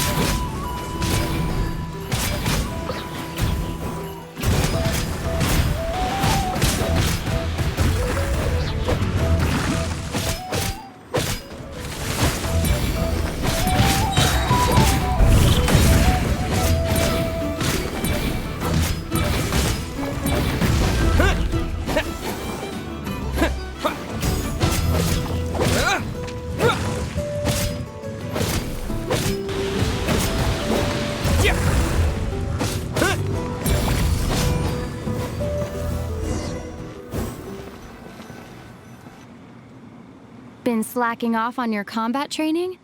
Been slacking off on your combat training?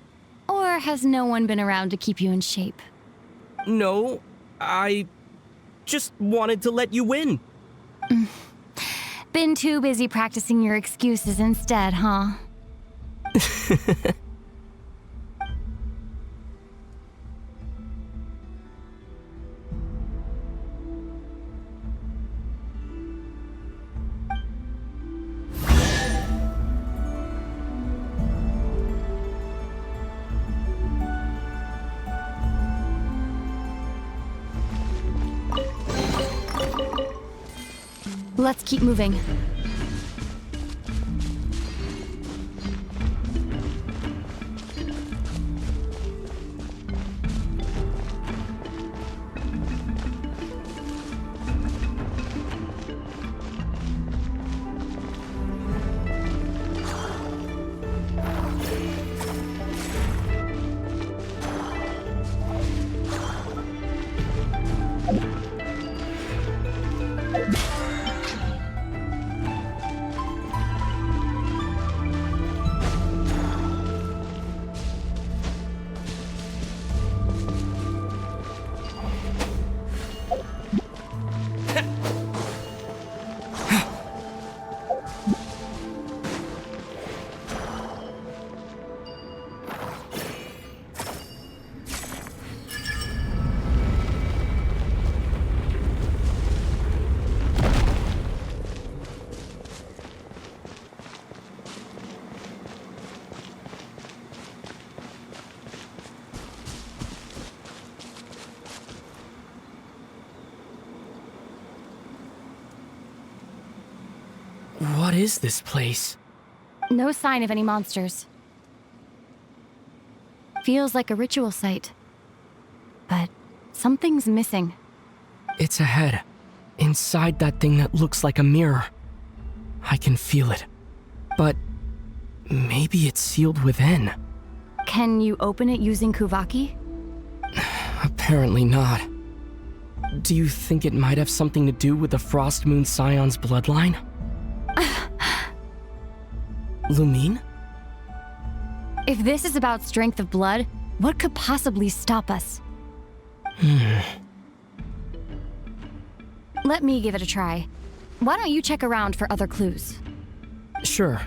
Or has no one been around to keep you in shape? No, I just wanted to let you win. Been too busy practicing your excuses instead, huh? Let's keep moving. What is this place? No sign of any monsters. Feels like a ritual site. But something's missing. It's ahead. Inside that thing that looks like a mirror. I can feel it. But maybe it's sealed within. Can you open it using Kuvaki? Apparently not. Do you think it might have something to do with the Frost Moon Scion's bloodline? Lumine? If this is about strength of blood, what could possibly stop us? Let me give it a try. Why don't you check around for other clues? Sure.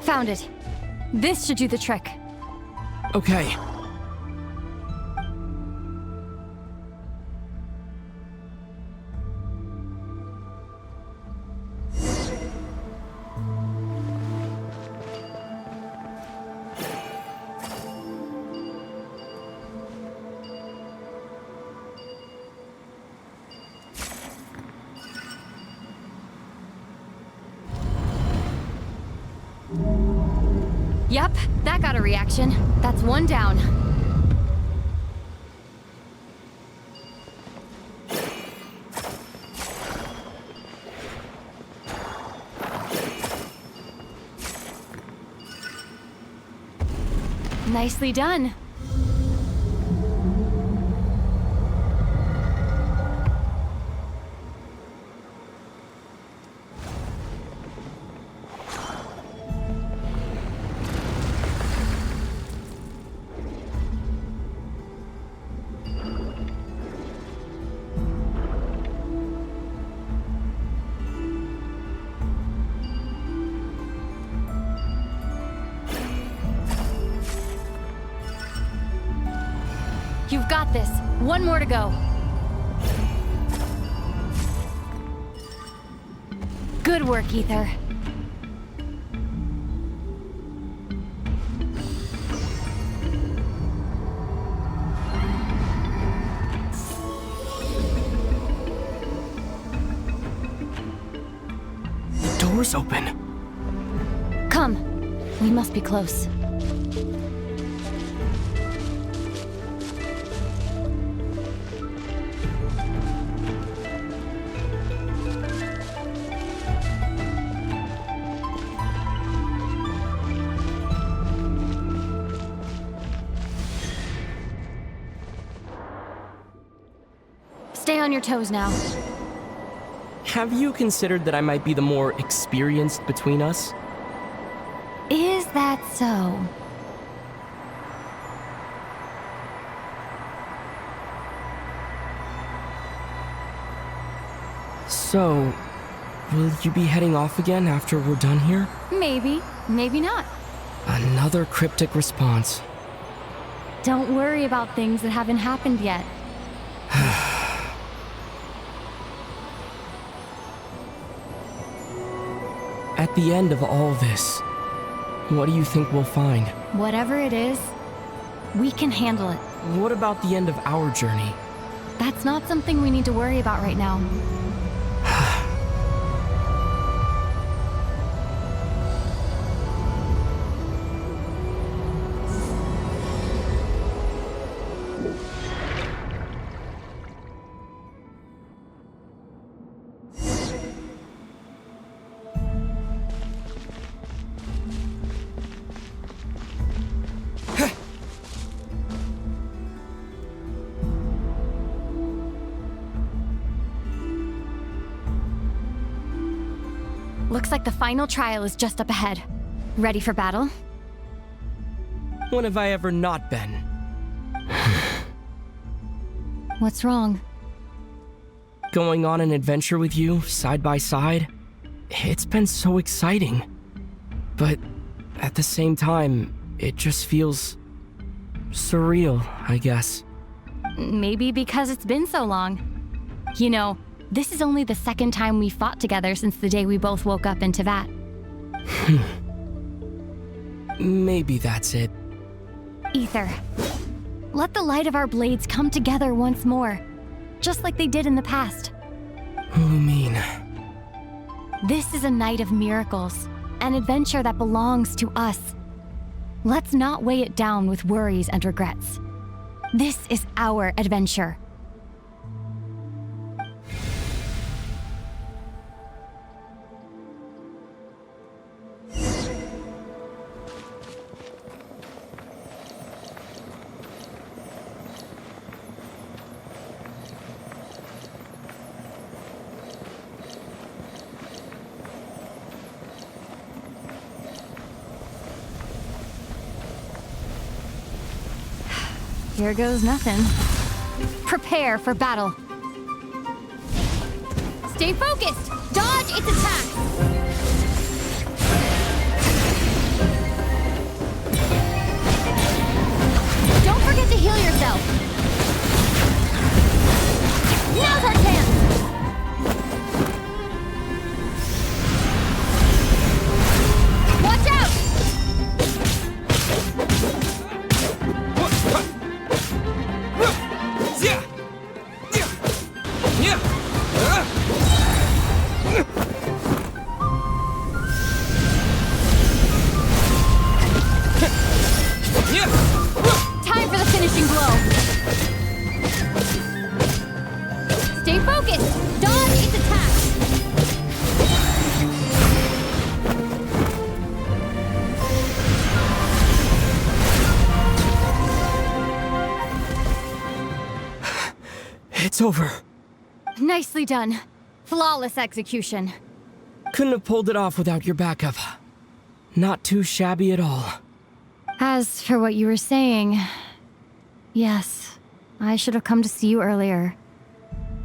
Found it. This should do the trick. Okay. Yep, that got a reaction. That's one down. Nicely done. got this. One more to go. Good work, Ether. The door's open. Come. We must be close. Stay on your toes now. Have you considered that I might be the more experienced between us? Is that so? So, will you be heading off again after we're done here? Maybe, maybe not. Another cryptic response. Don't worry about things that haven't happened yet. At the end of all this, what do you think we'll find? Whatever it is, we can handle it. What about the end of our journey? That's not something we need to worry about right now. Looks like the final trial is just up ahead. Ready for battle? When have I ever not been? What's wrong? Going on an adventure with you, side by side, it's been so exciting. But at the same time, it just feels surreal, I guess. Maybe because it's been so long. You know, this is only the second time we fought together since the day we both woke up in Teyvat. Maybe that's it. Ether, let the light of our blades come together once more, just like they did in the past. Lumine. This is a night of miracles, an adventure that belongs to us. Let's not weigh it down with worries and regrets. This is our adventure. Here goes nothing. Prepare for battle. Stay focused! Dodge its attack! Don't forget to heal yourself! Now's our chance! Watch out! Time for the finishing blow. Stay focused. Dodge its attack. It's over. Nicely done. Flawless execution. Couldn't have pulled it off without your backup. Not too shabby at all. As for what you were saying, yes, I should have come to see you earlier.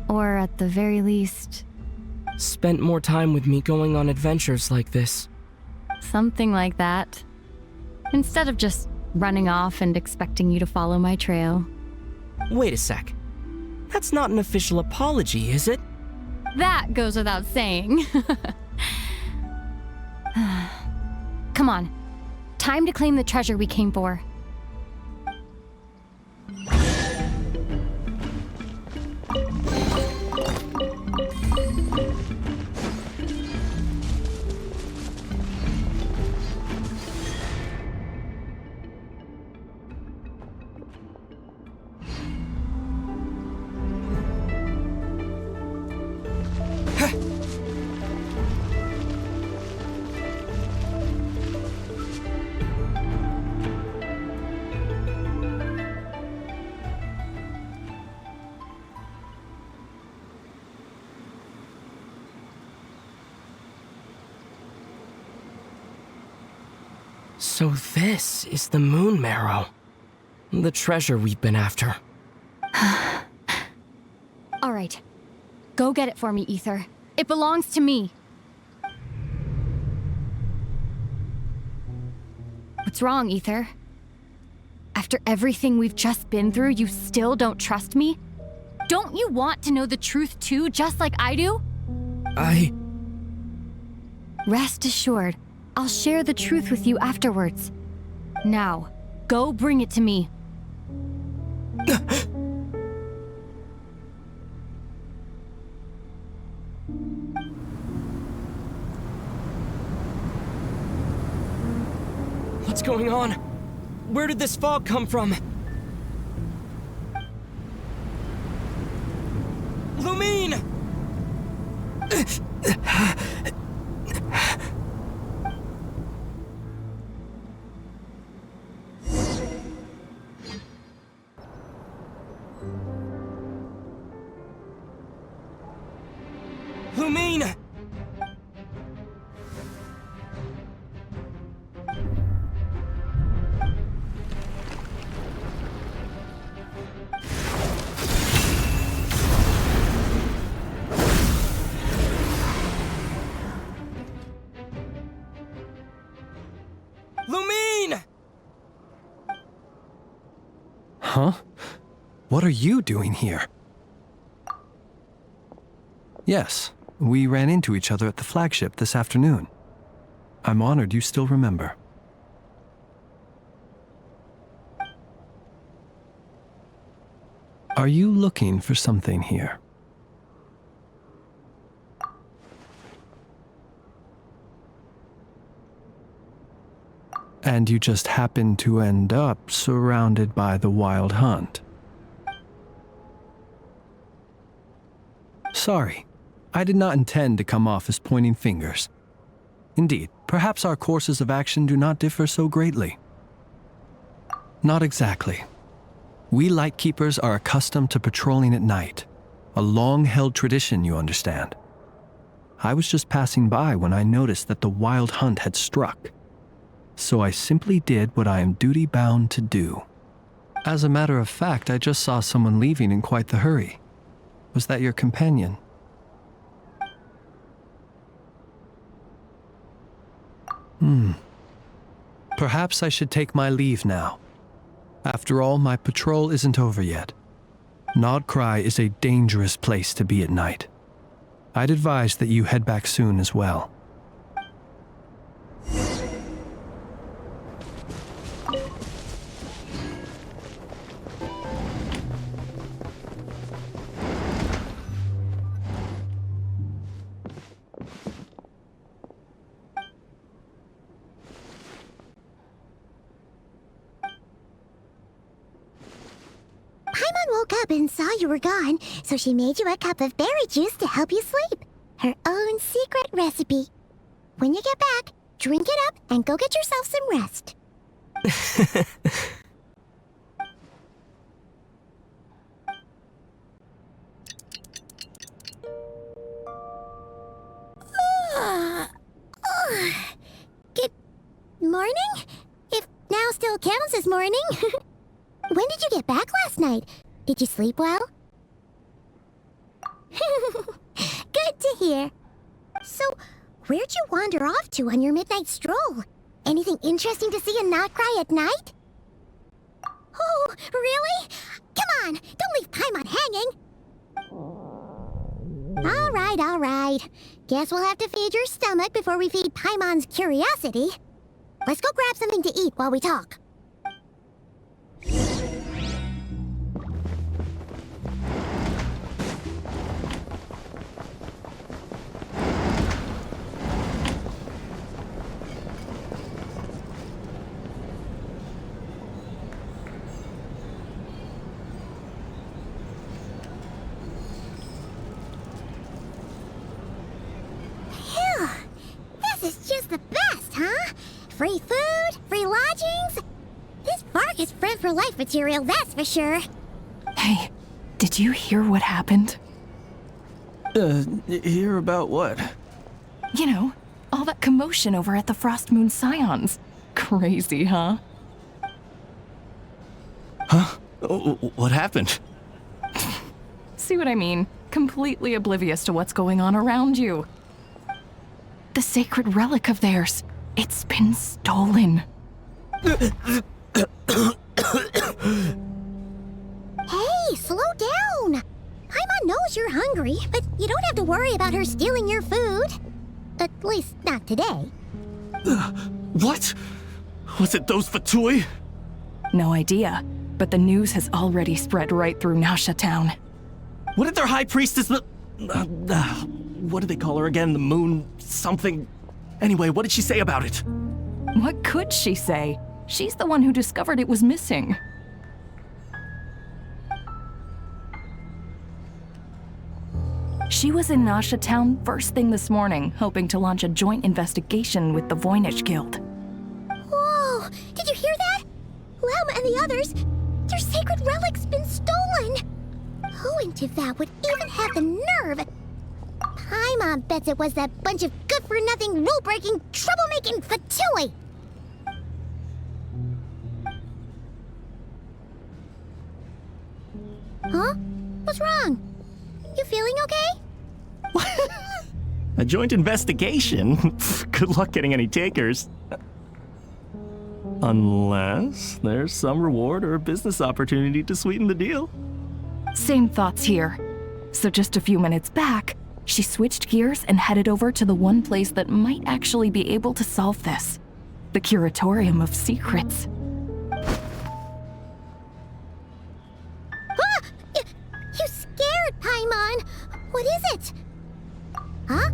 Or at the very least... Spent more time with me going on adventures like this. Something like that. Instead of just running off and expecting you to follow my trail. Wait a sec. That's not an official apology, is it? That goes without saying. Come on. Time to claim the treasure we came for. So this is the moon marrow. The treasure we've been after. All right. Go get it for me, Ether. It belongs to me. What's wrong, Ether? After everything we've just been through, you still don't trust me? Don't you want to know the truth too, just like I do? Rest assured, I'll share the truth with you afterwards. Now, go bring it to me. What's going on? Where did this fog come from? Lumine! Lumine! Lumine! Huh? What are you doing here? Yes, we ran into each other at the flagship this afternoon. I'm honored you still remember. Are you looking for something here? And you just happened to end up surrounded by the Wild Hunt. Sorry, I did not intend to come off as pointing fingers. Indeed, perhaps our courses of action do not differ so greatly. Not exactly. We Lightkeepers are accustomed to patrolling at night. A long-held tradition, you understand. I was just passing by when I noticed that the Wild Hunt had struck. So I simply did what I am duty-bound to do. As a matter of fact, I just saw someone leaving in quite the hurry. Was that your companion? Perhaps I should take my leave now. After all, my patrol isn't over yet. Nodcry is a dangerous place to be at night. I'd advise that you head back soon as well. Paimon woke up and saw you were gone, so she made you a cup of berry juice to help you sleep. Her own secret recipe. When you get back, drink it up and go get yourself some rest. Good morning? If now still counts as morning. When did you get back last night? Did you sleep well? Good to hear. So, where'd you wander off to on your midnight stroll? Anything interesting to see in Nodcry at night? Oh, really? Come on! Don't leave Paimon hanging! All right. Guess we'll have to feed your stomach before we feed Paimon's curiosity. Let's go grab something to eat while we talk. This is just the best, huh? Free food, free lodgings. This bark is friend for life material, that's for sure. Hey, did you hear what happened? Hear about what? You know, all that commotion over at the Frost Moon Scions. Crazy, huh? Huh? What happened? See what I mean? Completely oblivious to what's going on around you. The sacred relic of theirs. It's been stolen. Hey, slow down! Paimon knows you're hungry, but you don't have to worry about her stealing your food. At least, not today. What? Was it those Fatui? No idea, but the news has already spread right through Nasha Town. What did their high priestess... what do they call her again? The moon... something... Anyway, what did she say about it? What could she say? She's the one who discovered it was missing. She was in Nasha Town first thing this morning, hoping to launch a joint investigation with the Voynich Guild. Whoa! Did you hear that? Lauma and the others, their sacred relic's been stolen! Who in Tiva would even have the nerve? Paimon bets it was that bunch of good-for-nothing, rule-breaking, troublemaking Fatui! Huh? What's wrong? You feeling okay? A joint investigation? Good luck getting any takers. Unless there's some reward or a business opportunity to sweeten the deal. Same thoughts here. So just a few minutes back, she switched gears and headed over to the one place that might actually be able to solve this. The Curatorium of Secrets. Ah! You scared, Paimon! What is it? Huh?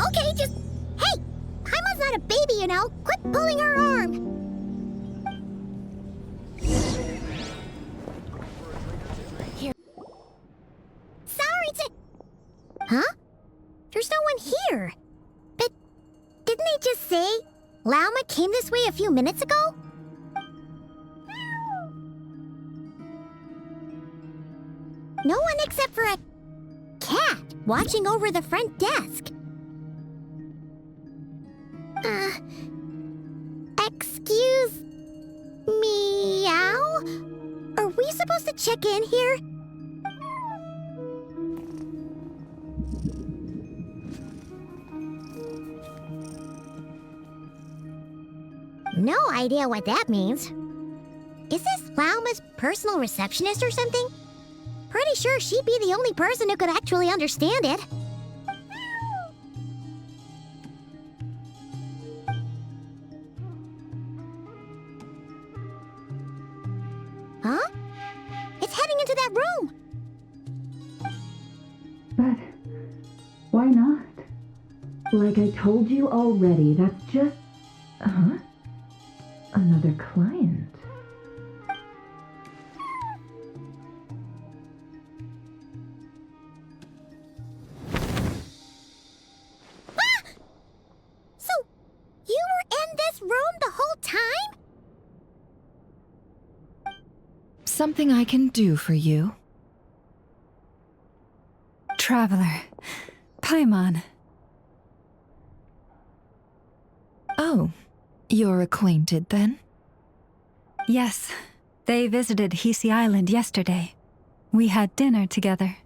Okay, just... Hey! Paimon's not a baby, you know! Quit pulling her arm! Huh? There's no one here. But didn't they just say Lauma came this way a few minutes ago? No one except for a cat watching over the front desk. Excuse meow? Are we supposed to check in here? No idea what that means. Is this Lauma's personal receptionist or something? Pretty sure she'd be the only person who could actually understand it. Huh? It's heading into that room! But why not? Like I told you already, that's just... Huh? Another client. Ah! So, you were in this room the whole time? Something I can do for you? Traveler, Paimon. Oh. You're acquainted, then? Yes. They visited Hisi Island yesterday. We had dinner together.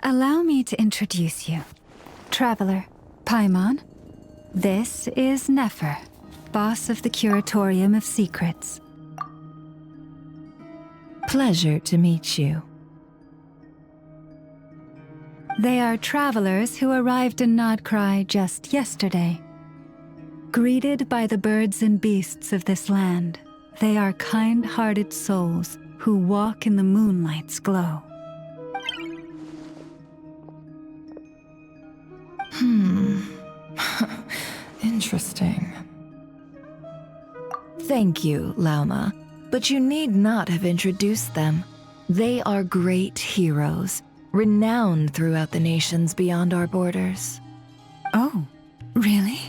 Allow me to introduce you. Traveler, Paimon. This is Nefer, boss of the Curatorium of Secrets. Pleasure to meet you. They are travelers who arrived in Nodcry just yesterday. Greeted by the birds and beasts of this land, they are kind-hearted souls who walk in the moonlight's glow. Interesting. Thank you, Lauma, but you need not have introduced them. They are great heroes, renowned throughout the nations beyond our borders. Oh, really?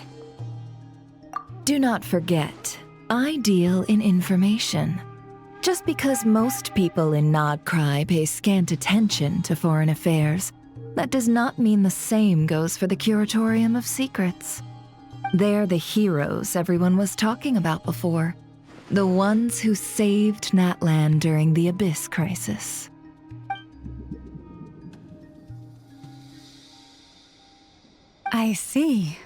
Do not forget, I deal in information. Just because most people in Nodcry pay scant attention to foreign affairs, that does not mean the same goes for the Curatorium of Secrets. They're the heroes everyone was talking about before. The ones who saved Natlan during the Abyss Crisis. I see.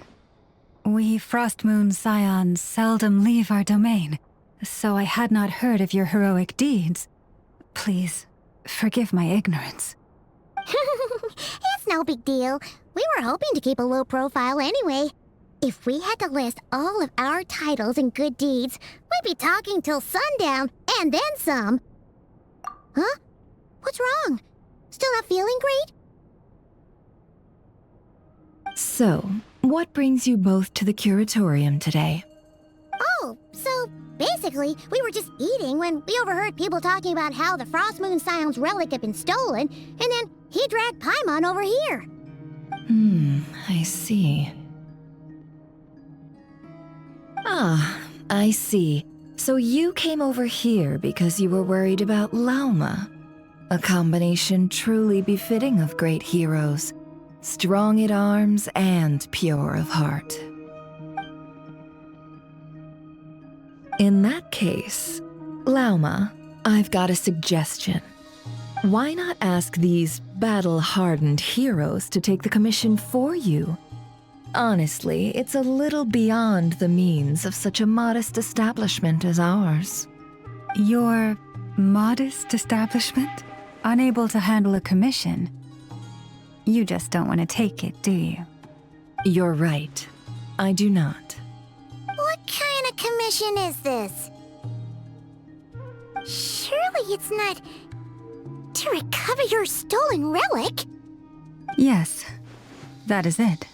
We Frostmoon Scions seldom leave our domain, so I had not heard of your heroic deeds. Please, forgive my ignorance. It's no big deal. We were hoping to keep a low profile anyway. If we had to list all of our titles and good deeds, we'd be talking till sundown, and then some. Huh? What's wrong? Still not feeling great? So, what brings you both to the Curatorium today? Oh, so basically, we were just eating when we overheard people talking about how the Frostmoon Scion's relic had been stolen, and then he dragged Paimon over here. I see. Ah, I see. So you came over here because you were worried about Lauma. A combination truly befitting of great heroes. Strong at arms and pure of heart. In that case, Lauma, I've got a suggestion. Why not ask these battle-hardened heroes to take the commission for you? Honestly, it's a little beyond the means of such a modest establishment as ours. Your modest establishment? Unable to handle a commission? You just don't want to take it, do you? You're right. I do not. What kind of commission is this? Surely it's not to recover your stolen relic? Yes, that is it.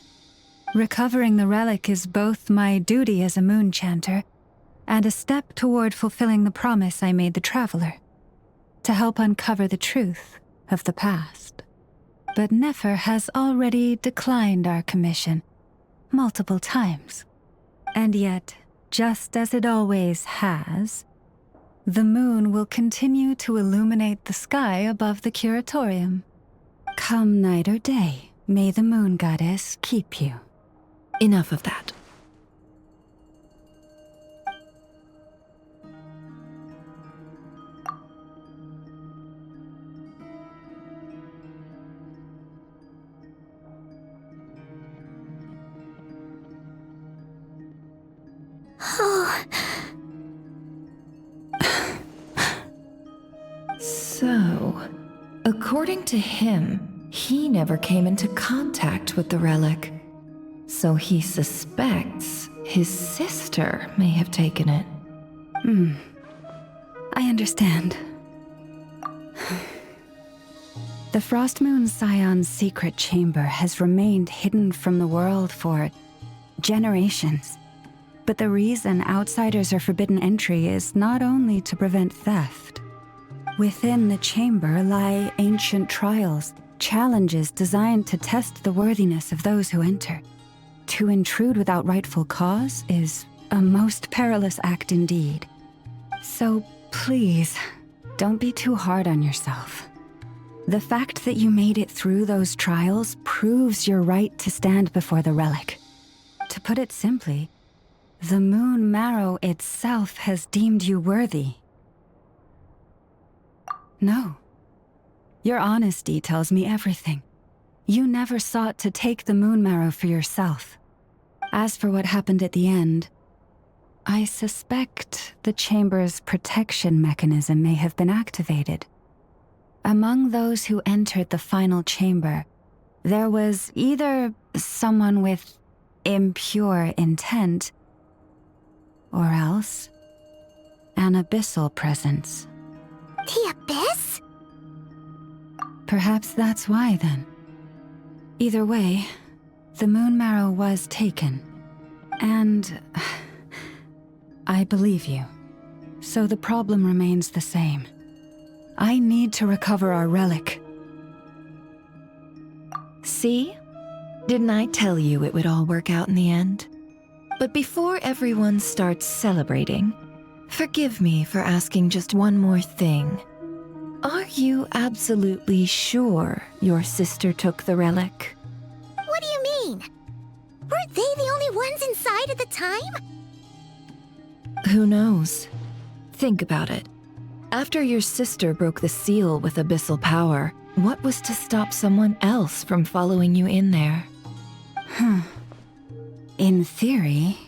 Recovering the relic is both my duty as a moon chanter and a step toward fulfilling the promise I made the traveler, to help uncover the truth of the past. But Nefer has already declined our commission multiple times. And yet, just as it always has, the moon will continue to illuminate the sky above the Curatorium. Come night or day, may the moon goddess keep you. Enough of that. So, according to him, he never came into contact with the relic. So he suspects his sister may have taken it. I understand. The Frostmoon Scion's secret chamber has remained hidden from the world for generations. But the reason outsiders are forbidden entry is not only to prevent theft. Within the chamber lie ancient trials, challenges designed to test the worthiness of those who enter. To intrude without rightful cause is a most perilous act indeed. So please, don't be too hard on yourself. The fact that you made it through those trials proves your right to stand before the relic. To put it simply, the Moon Marrow itself has deemed you worthy. No. Your honesty tells me everything. You never sought to take the Moon Marrow for yourself. As for what happened at the end, I suspect the chamber's protection mechanism may have been activated. Among those who entered the final chamber, there was either someone with impure intent, or else an abyssal presence. The Abyss? Perhaps that's why, then. Either way, the moon marrow was taken. And I believe you. So the problem remains the same. I need to recover our relic. See? Didn't I tell you it would all work out in the end? But before everyone starts celebrating, forgive me for asking just one more thing. Are you absolutely sure your sister took the relic? What do you mean? Weren't they the only ones inside at the time? Who knows? Think about it. After your sister broke the seal with abyssal power, what was to stop someone else from following you in there? In theory,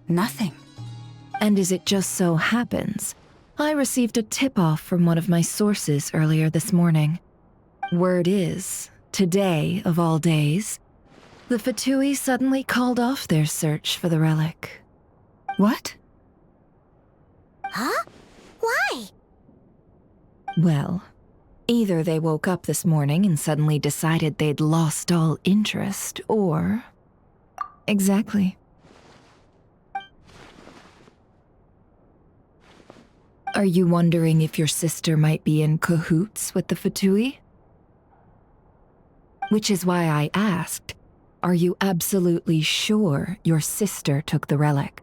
nothing. And as it just so happens, I received a tip-off from one of my sources earlier this morning. Word is, today of all days, the Fatui suddenly called off their search for the relic. What? Huh? Why? Well, either they woke up this morning and suddenly decided they'd lost all interest, or... Exactly. Are you wondering if your sister might be in cahoots with the Fatui? Which is why I asked, are you absolutely sure your sister took the relic?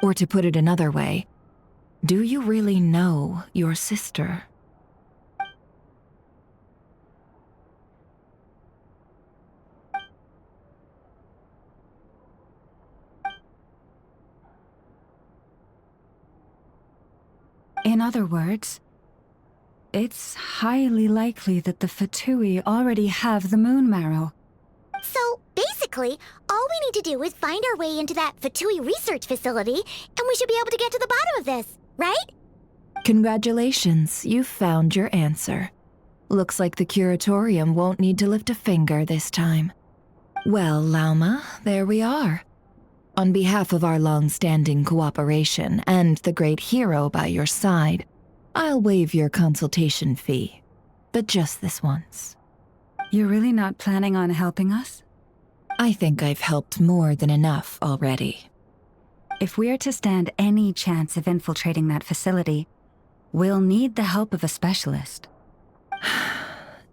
Or to put it another way, do you really know your sister? In other words, it's highly likely that the Fatui already have the moon marrow. So, basically, all we need to do is find our way into that Fatui research facility, and we should be able to get to the bottom of this, right? Congratulations, you've found your answer. Looks like the curatorium won't need to lift a finger this time. Well, Lauma, there we are. On behalf of our long-standing cooperation and the great hero by your side, I'll waive your consultation fee, but just this once. You're really not planning on helping us? I think I've helped more than enough already. If we're to stand any chance of infiltrating that facility, we'll need the help of a specialist.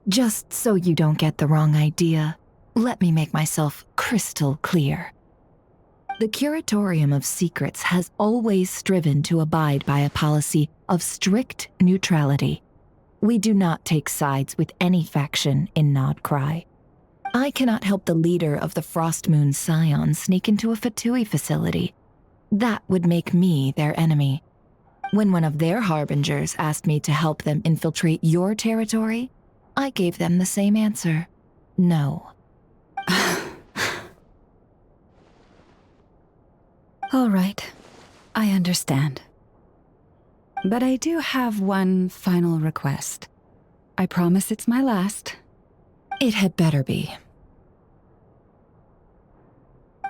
Just so you don't get the wrong idea, let me make myself crystal clear. The Curatorium of Secrets has always striven to abide by a policy of strict neutrality. We do not take sides with any faction in Nodcry. I cannot help the leader of the Frostmoon Scions sneak into a Fatui facility. That would make me their enemy. When one of their harbingers asked me to help them infiltrate your territory, I gave them the same answer. No. All right, I understand. But I do have one final request. I promise it's my last. It had better be.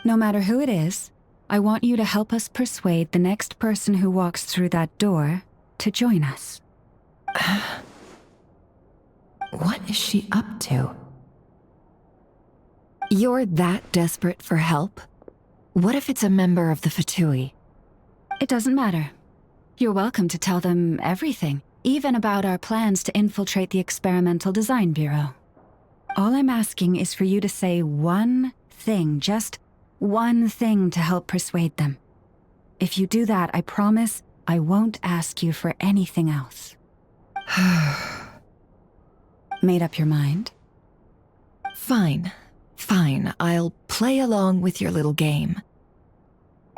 No matter who it is, I want you to help us persuade the next person who walks through that door to join us. What is she up to? You're that desperate for help? What if it's a member of the Fatui? It doesn't matter. You're welcome to tell them everything, even about our plans to infiltrate the Experimental Design Bureau. All I'm asking is for you to say one thing, just one thing to help persuade them. If you do that, I promise I won't ask you for anything else. Made up your mind? Fine. Fine, I'll play along with your little game.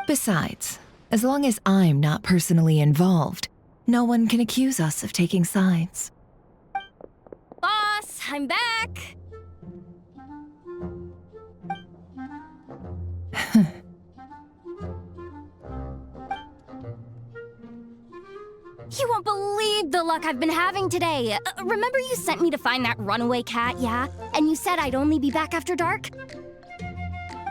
Besides, as long as I'm not personally involved, no one can accuse us of taking sides. Boss, I'm back! don't believe the luck I've been having today. Remember you sent me to find that runaway cat, yeah? And you said I'd only be back after dark?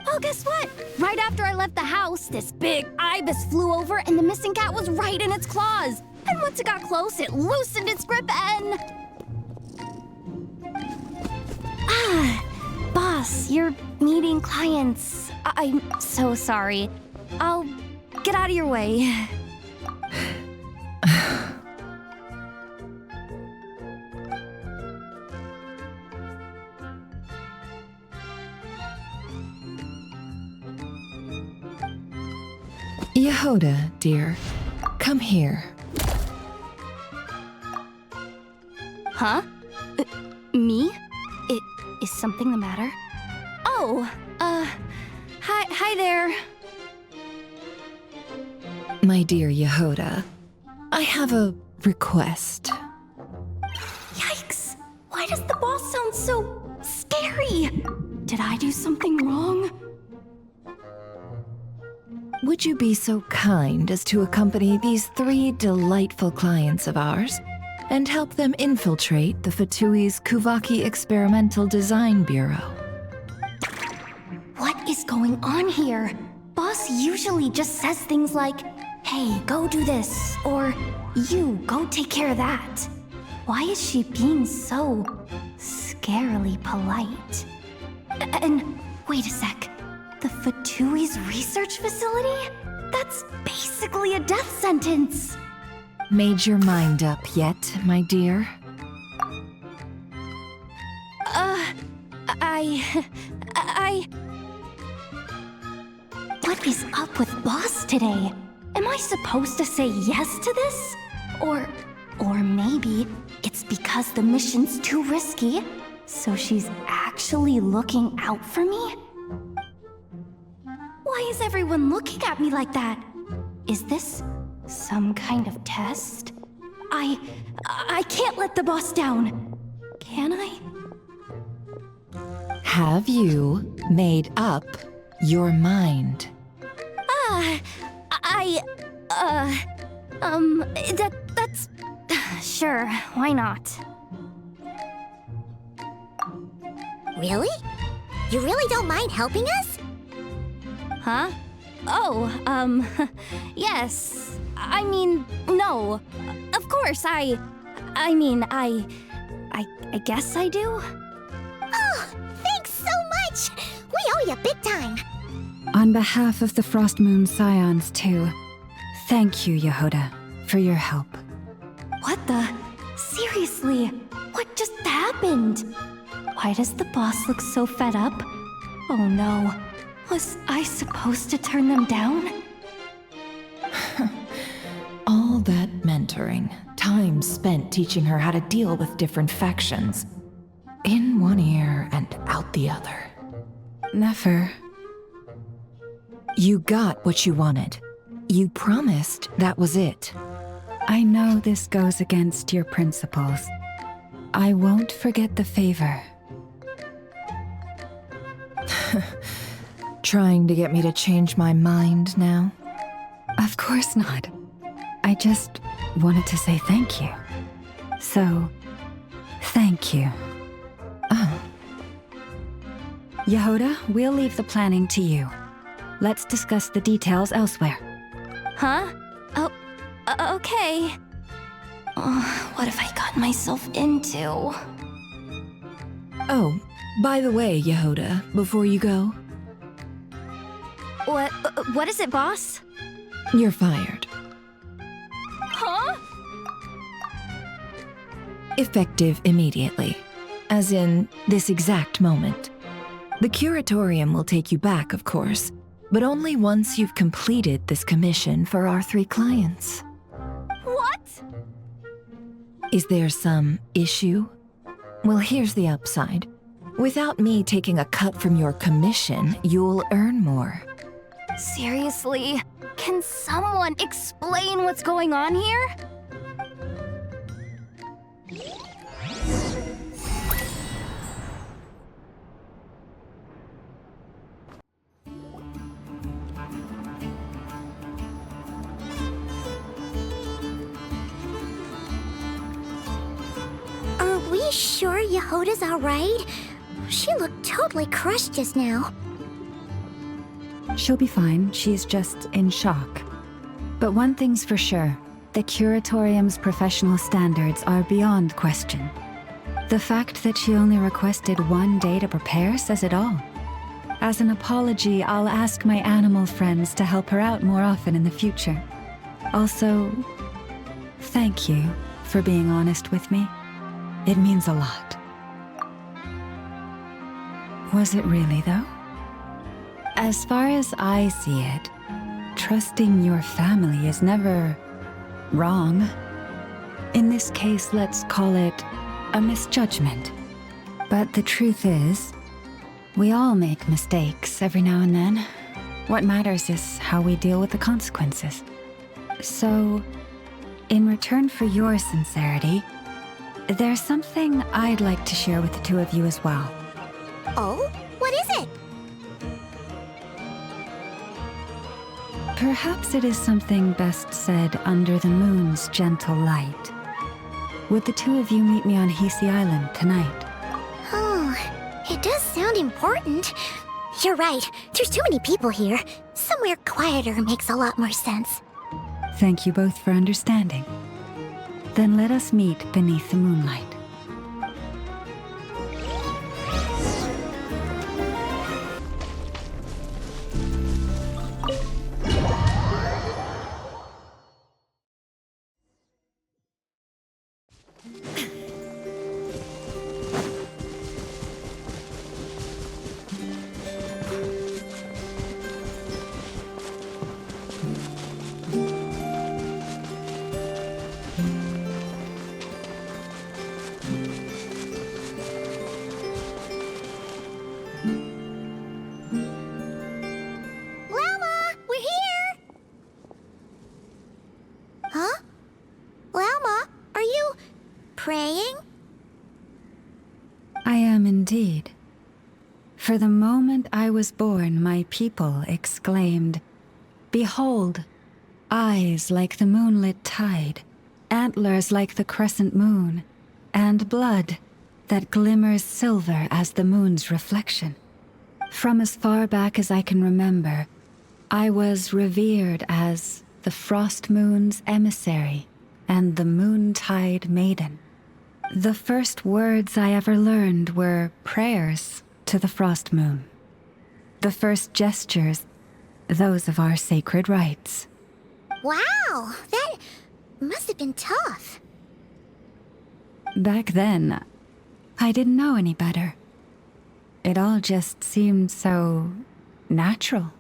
Well, guess what? Right after I left the house, this big ibis flew over and the missing cat was right in its claws. And once it got close, it loosened its grip and... Boss, you're meeting clients. I'm so sorry. I'll get out of your way. Jahoda, dear, come here. Huh? Me? Is something the matter? Oh, hi there. My dear Jahoda, I have a request. Yikes! Why does the boss sound so scary? Did I do something wrong? Would you be so kind as to accompany these 3 delightful clients of ours and help them infiltrate the Fatui's Kuvaki Experimental Design Bureau? What is going on here? Boss usually just says things like, hey, go do this, or you, go take care of that. Why is she being so scarily polite? And wait a sec, the Fatui's research facility? That's basically a death sentence. Made your mind up yet, my dear? What is up with Boss today? Am I supposed to say yes to this? Or maybe it's because the mission's too risky, so she's actually looking out for me? Why is everyone looking at me like that? Is this some kind of test? I can't let the boss down. Can I? Have you made up your mind? That's... Sure, why not? Really? You really don't mind helping us? Huh? Oh, yes. I mean, no. Of course, I guess I do. Oh, thanks so much! We owe you big time! On behalf of the Frost Moon Scions, too, thank you, Jahoda, for your help. What the? Seriously, what just happened? Why does the boss look so fed up? Oh no, was I supposed to turn them down? All that mentoring, time spent teaching her how to deal with different factions. In one ear and out the other. Nefer. You got what you wanted. You promised that was it. I know this goes against your principles. I won't forget the favor. Trying to get me to change my mind now? Of course not. I just wanted to say thank you. So, thank you. Oh. Jahoda, we'll leave the planning to you. Let's discuss the details elsewhere. Huh? Oh, okay. What have I gotten myself into? Oh, by the way, Jahoda, before you go... What is it, boss? You're fired. Huh? Effective immediately. As in, this exact moment. The curatorium will take you back, of course, but only once you've completed this commission for our 3 clients. What? Is there some issue? Well, here's the upside. Without me taking a cut from your commission, you'll earn more. Seriously? Can someone explain what's going on here? you sure Jahoda's alright? She looked totally crushed just now. She'll be fine. She's just in shock. But one thing's for sure. The Curatorium's professional standards are beyond question. The fact that she only requested 1 day to prepare says it all. As an apology, I'll ask my animal friends to help her out more often in the future. Also, thank you for being honest with me. It means a lot. Was it really, though? As far as I see it, trusting your family is never wrong. In this case, let's call it a misjudgment. But the truth is, we all make mistakes every now and then. What matters is how we deal with the consequences. So, in return for your sincerity, there's something I'd like to share with the two of you as well. Oh? What is it? Perhaps it is something best said under the moon's gentle light. Would the two of you meet me on Hisi Island tonight? Oh, it does sound important. You're right. There's too many people here. Somewhere quieter makes a lot more sense. Thank you both for understanding. Then let us meet beneath the moonlight. Praying? I am indeed. For the moment I was born, my people exclaimed, "Behold, eyes like the moonlit tide, antlers like the crescent moon, and blood that glimmers silver as the moon's reflection." From as far back as I can remember, I was revered as the Frost Moon's emissary and the Moontide Maiden. The first words I ever learned were prayers to the Frost Moon. The first gestures, those of our sacred rites. Wow, that must have been tough. Back then, I didn't know any better. It all just seemed so natural.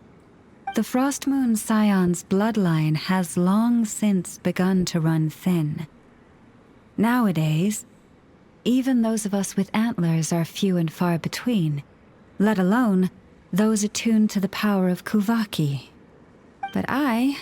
The Frost Moon Scion's bloodline has long since begun to run thin. Nowadays, even those of us with antlers are few and far between, let alone those attuned to the power of Kuvaki. But I...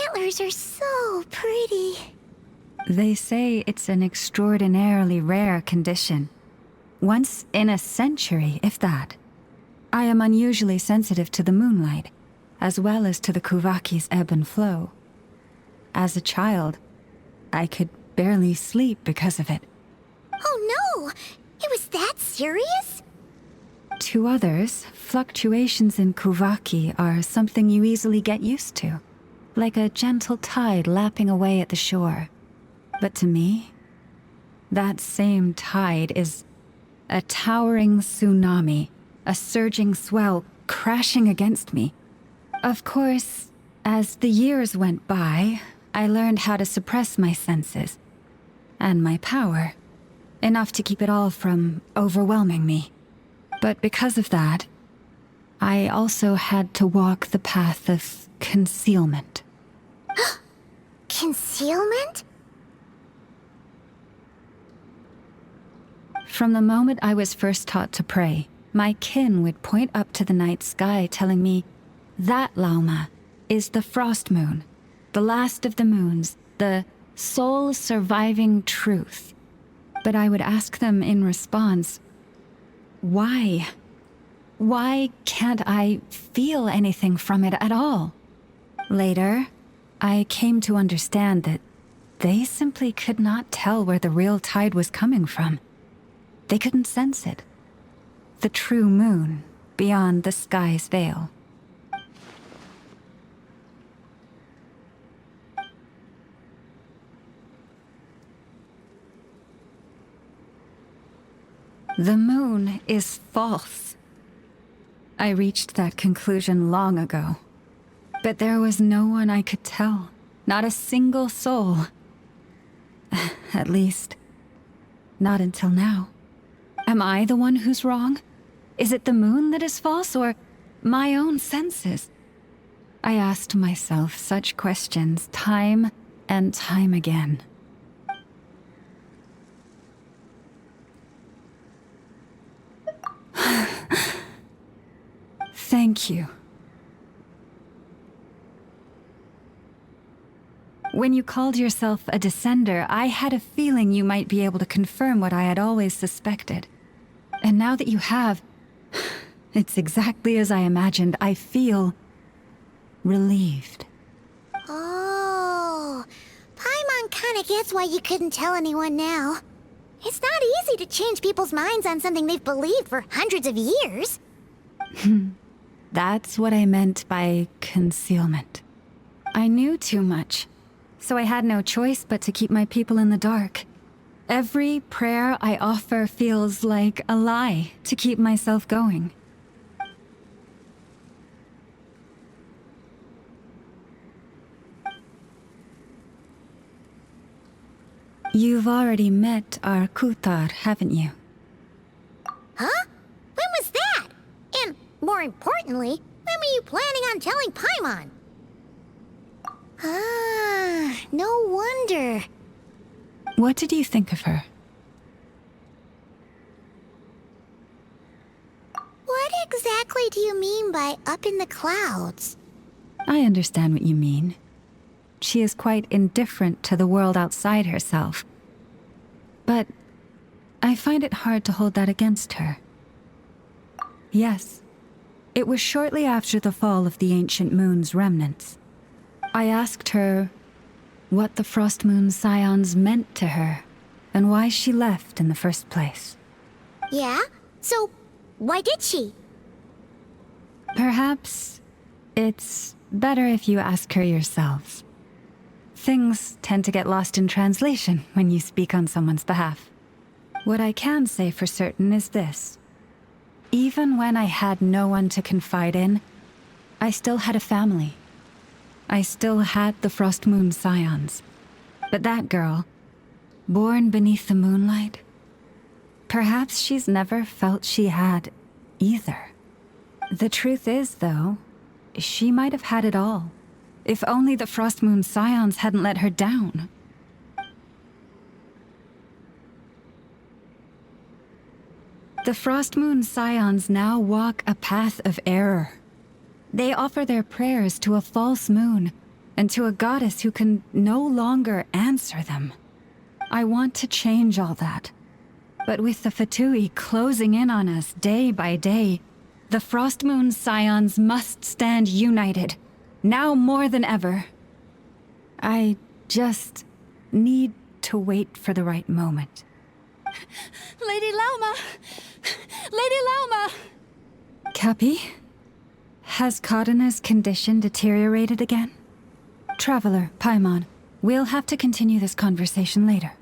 Antlers are so pretty. They say it's an extraordinarily rare condition. Once in a century, if that. I am unusually sensitive to the moonlight, as well as to the Kuvaki's ebb and flow. As a child, I could barely sleep because of it. Oh no! It was that serious? To others, fluctuations in Kuvaki are something you easily get used to. Like a gentle tide lapping away at the shore. But to me, that same tide is a towering tsunami, a surging swell crashing against me. Of course, as the years went by, I learned how to suppress my senses and my power, enough to keep it all from overwhelming me. But because of that, I also had to walk the path of concealment. Concealment? From the moment I was first taught to pray, my kin would point up to the night sky telling me, that Lauma is the frost moon, the last of the moons, the sole surviving truth. But I would ask them in response, why? Why can't I feel anything from it at all? Later, I came to understand that they simply could not tell where the real tide was coming from. They couldn't sense it. The true moon beyond the sky's veil. The moon is false. I reached that conclusion long ago. But there was no one I could tell. Not a single soul. At least, not until now. Am I the one who's wrong? Is it the moon that is false, or my own senses? I asked myself such questions time and time again. Thank you. When you called yourself a descender, I had a feeling you might be able to confirm what I had always suspected. And now that you have, it's exactly as I imagined. I feel relieved. Oh, Paimon kinda gets why you couldn't tell anyone now. It's not easy to change people's minds on something they've believed for hundreds of years. That's what I meant by concealment. I knew too much, so I had no choice but to keep my people in the dark. Every prayer I offer feels like a lie to keep myself going. You've already met our Kutar, haven't you? Huh? When was that? And, more importantly, when were you planning on telling Paimon? Ah, no wonder. What did you think of her? What exactly do you mean by up in the clouds? I understand what you mean. She is quite indifferent to the world outside herself. But I find it hard to hold that against her. Yes, it was shortly after the fall of the ancient moon's remnants. I asked her what the Frost Moon Scions meant to her, and why she left in the first place. Yeah? So, why did she? Perhaps it's better if you ask her yourselves. Things tend to get lost in translation when you speak on someone's behalf. What I can say for certain is this. Even when I had no one to confide in, I still had a family. I still had the Frost Moon Scions. But that girl, born beneath the moonlight, perhaps she's never felt she had either. The truth is, though, she might have had it all. If only the Frost Moon Scions hadn't let her down. The Frost Moon Scions now walk a path of error. They offer their prayers to a false moon, and to a goddess who can no longer answer them. I want to change all that. But with the Fatui closing in on us day by day, the Frost Moon Scions must stand united, now more than ever. I just need to wait for the right moment. Lady Lauma! Lady Lauma! Cappy? Has Kachina's condition deteriorated again? Traveler, Paimon, we'll have to continue this conversation later.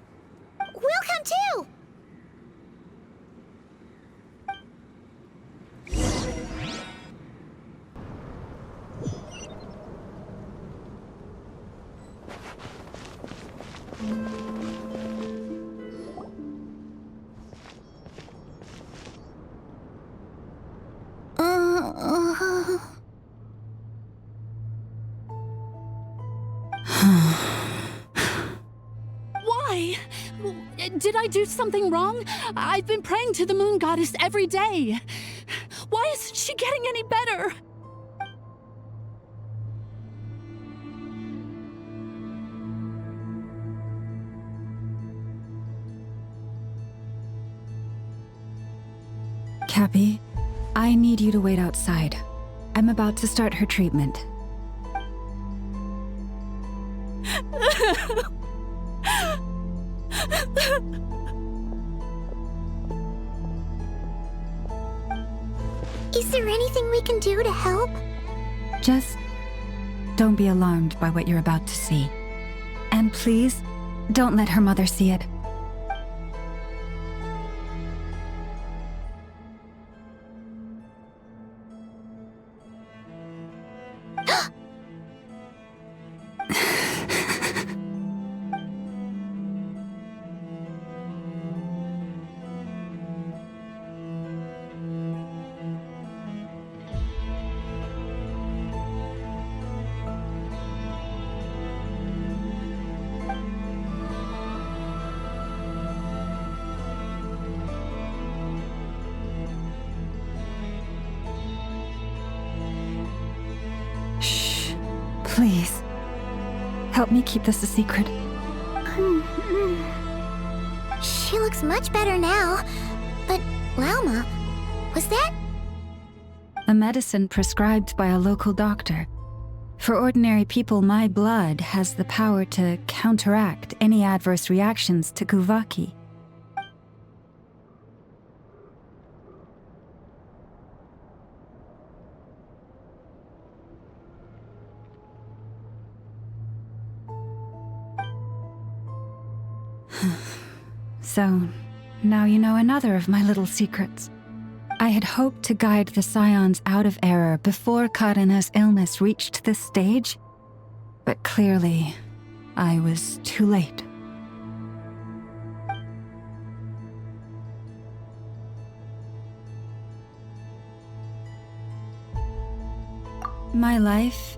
We'll come too! Why? Did I do something wrong? I've been praying to the moon goddess every day. Why isn't she getting any better? Cappy, I need you to wait outside. I'm about to start her treatment. Is there anything we can do to help? Just don't be alarmed by what you're about to see. And please, don't let her mother see it. Please, help me keep this a secret. She looks much better now. But, Lauma, was that? A medicine prescribed by a local doctor. For ordinary people, my blood has the power to counteract any adverse reactions to Kuvaki. So, now you know another of my little secrets. I had hoped to guide the Scions out of error before Karina's illness reached this stage, but clearly, I was too late. My life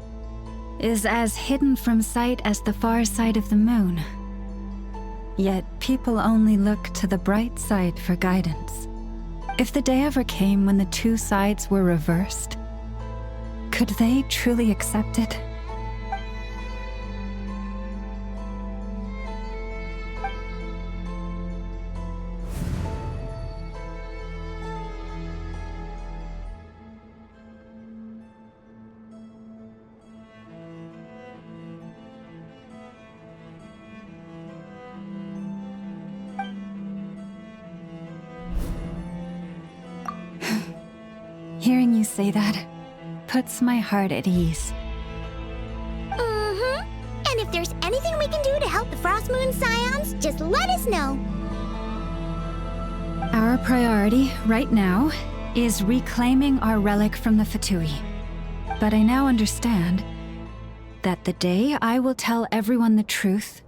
is as hidden from sight as the far side of the moon. Yet people only look to the bright side for guidance. If the day ever came when the two sides were reversed, could they truly accept it? Hearing you say that puts my heart at ease. And if there's anything we can do to help the Frost Moon Scions, just let us know. Our priority right now is reclaiming our relic from the Fatui. But I now understand that the day I will tell everyone the truth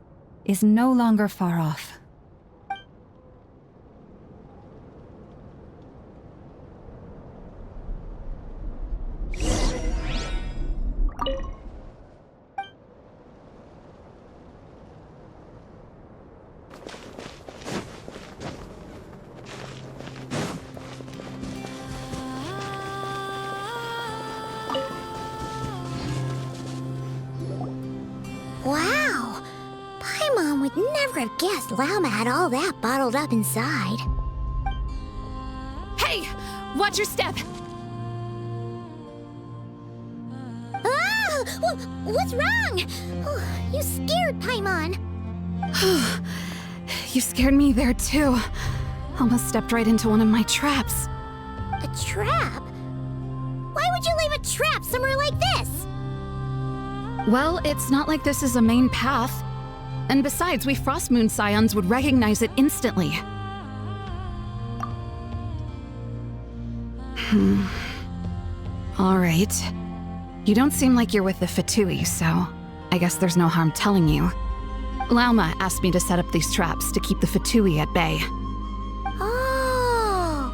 is no longer far off. Wow! Paimon would never have guessed Lauma had all that bottled up inside. Hey! Watch your step! Ah! What's wrong? Oh, you scared Paimon. You scared me there too. Almost stepped right into one of my traps. A trap? Why would you leave a trap somewhere like this? Well, it's not like this is a main path. And besides, we Frost Moon Scions would recognize it instantly. Alright. You don't seem like you're with the Fatui, so I guess there's no harm telling you. Lauma asked me to set up these traps to keep the Fatui at bay. Oh!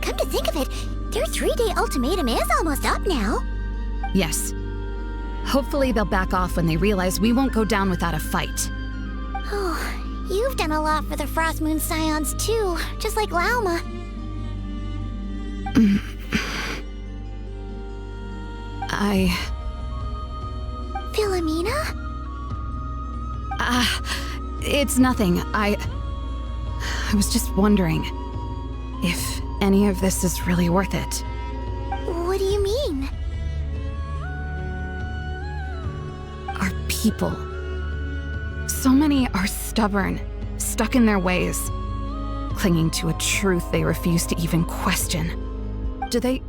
Come to think of it, their 3-day ultimatum is almost up now. Yes. Hopefully they'll back off when they realize we won't go down without a fight. Oh, You've done a lot for the Frost Moon Scions too, just like Lauma. Philomena? It's nothing. I was just wondering if any of this is really worth it. What do you mean? Our people. So many are stubborn, stuck in their ways, clinging to a truth they refuse to even question. Do they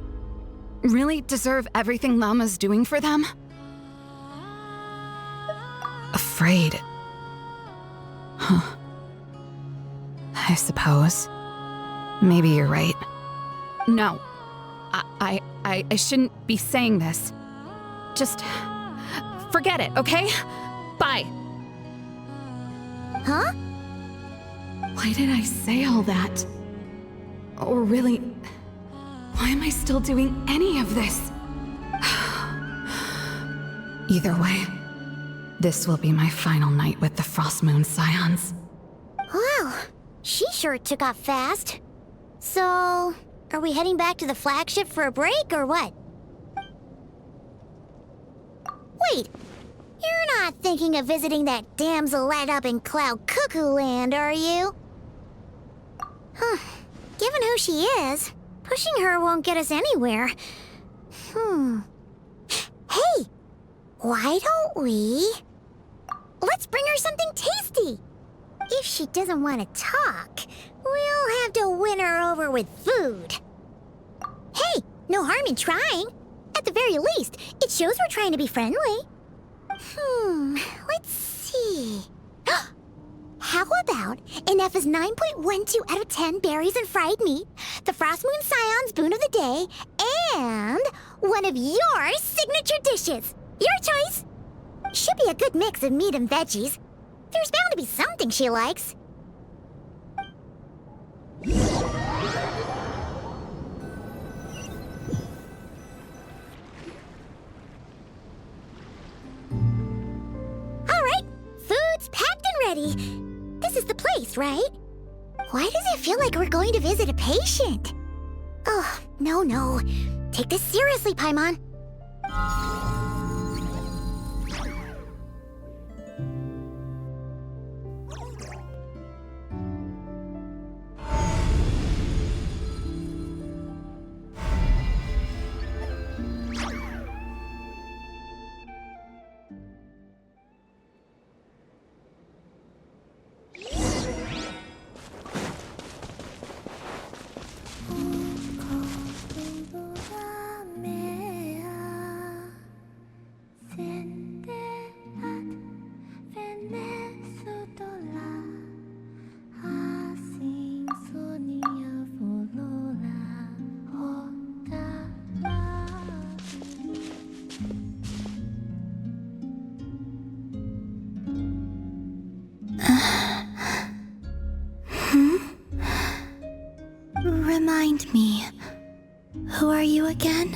really deserve everything Lauma's doing for them? Afraid. Huh. I suppose. Maybe you're right. No. I shouldn't be saying this. Just forget it, okay? Bye. Huh? Why did I say all that? Or really, why am I still doing any of this? Either way, this will be my final night with the Frost Moon Scions. Wow, she sure took off fast. So, are we heading back to the flagship for a break or what? Wait, you're not thinking of visiting that damsel light up in Cloud Cuckoo Land, are you? Huh. Given who she is, pushing her won't get us anywhere. Hey! Why don't we... Let's bring her something tasty! If she doesn't want to talk, we'll have to win her over with food. Hey, no harm in trying. At the very least, it shows we're trying to be friendly. Let's see. How about Ineffa's 9.12 out of 10 berries and fried meat, the Frost Moon Scion's boon of the day, and one of your signature dishes? Your choice. Should be a good mix of meat and veggies. There's bound to be something she likes. Alright, food's packed and ready. This is the place, right? Why does it feel like we're going to visit a patient? Oh, no. Take this seriously, Paimon. Remind me, who are you again?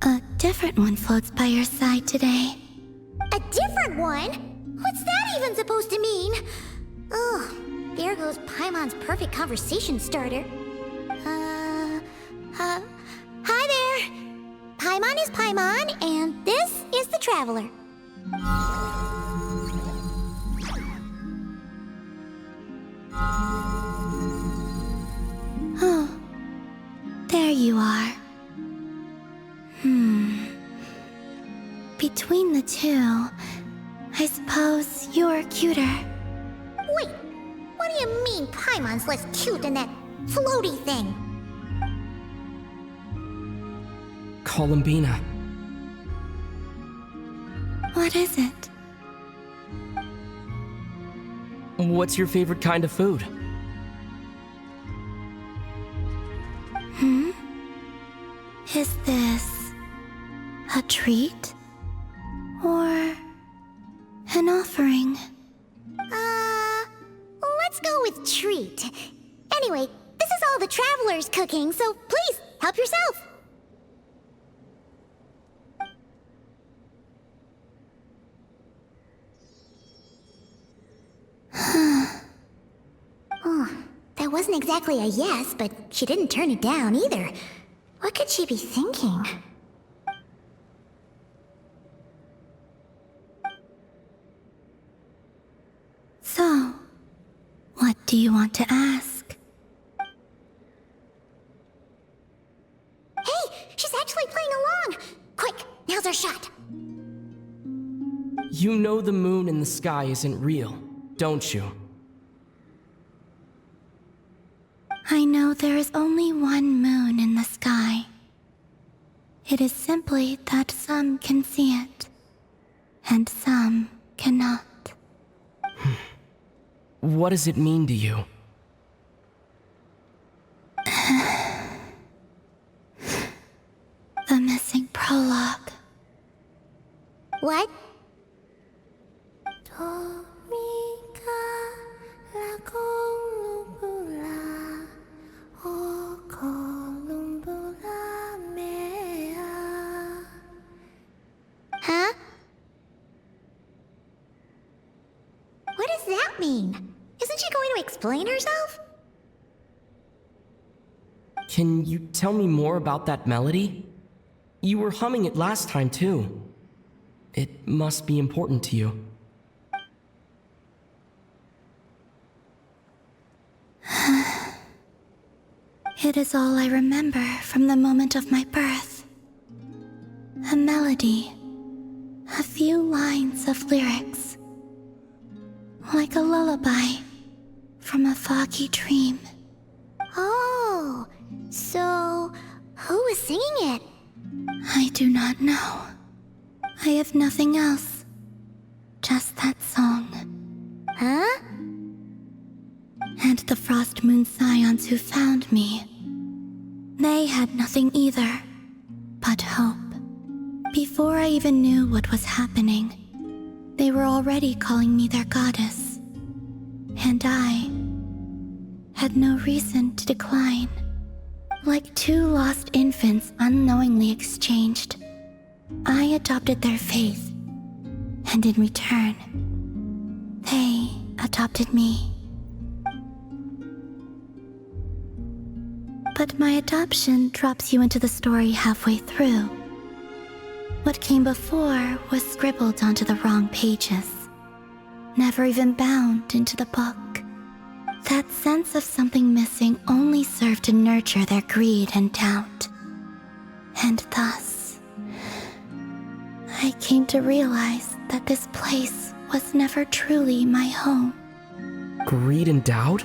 A different one floats by your side today. A different one? What's that even supposed to mean? Oh, there goes Paimon's perfect conversation starter. Hi there. Paimon is Paimon, and this is the Traveler. Oh, there you are. Between the two, I suppose you're cuter. Wait, what do you mean Paimon's less cute than that floaty thing? Columbina. What is it? What's your favorite kind of food? Is this a treat? Or an offering? Let's go with treat. Anyway, this is all the Traveler's cooking, so please, help yourself. That wasn't exactly a yes, but she didn't turn it down either. What could she be thinking? So, what do you want to ask? Hey, she's actually playing along! Quick, now's our shot. You know the moon in the sky isn't real, don't you? I know there is only one moon in the sky. It is simply that some can see it, and some cannot. What does it mean to you? The missing prologue. What? Huh? What does that mean? Isn't she going to explain herself? Can you tell me more about that melody? You were humming it last time, too. It must be important to you. It is all I remember from the moment of my birth. A melody. A few lines of lyrics. Like a lullaby from a foggy dream. Oh, so who was singing it? I do not know. I have nothing else. Just that song. Huh? And the Frost Moon Scions who found me. They had nothing either, but hope. Before I even knew what was happening, they were already calling me their goddess. And I had no reason to decline. Like two lost infants unknowingly exchanged, I adopted their faith. And in return, they adopted me. But my adoption drops you into the story halfway through. What came before was scribbled onto the wrong pages, never even bound into the book. That sense of something missing only served to nurture their greed and doubt. And thus, I came to realize that this place was never truly my home. Greed and doubt?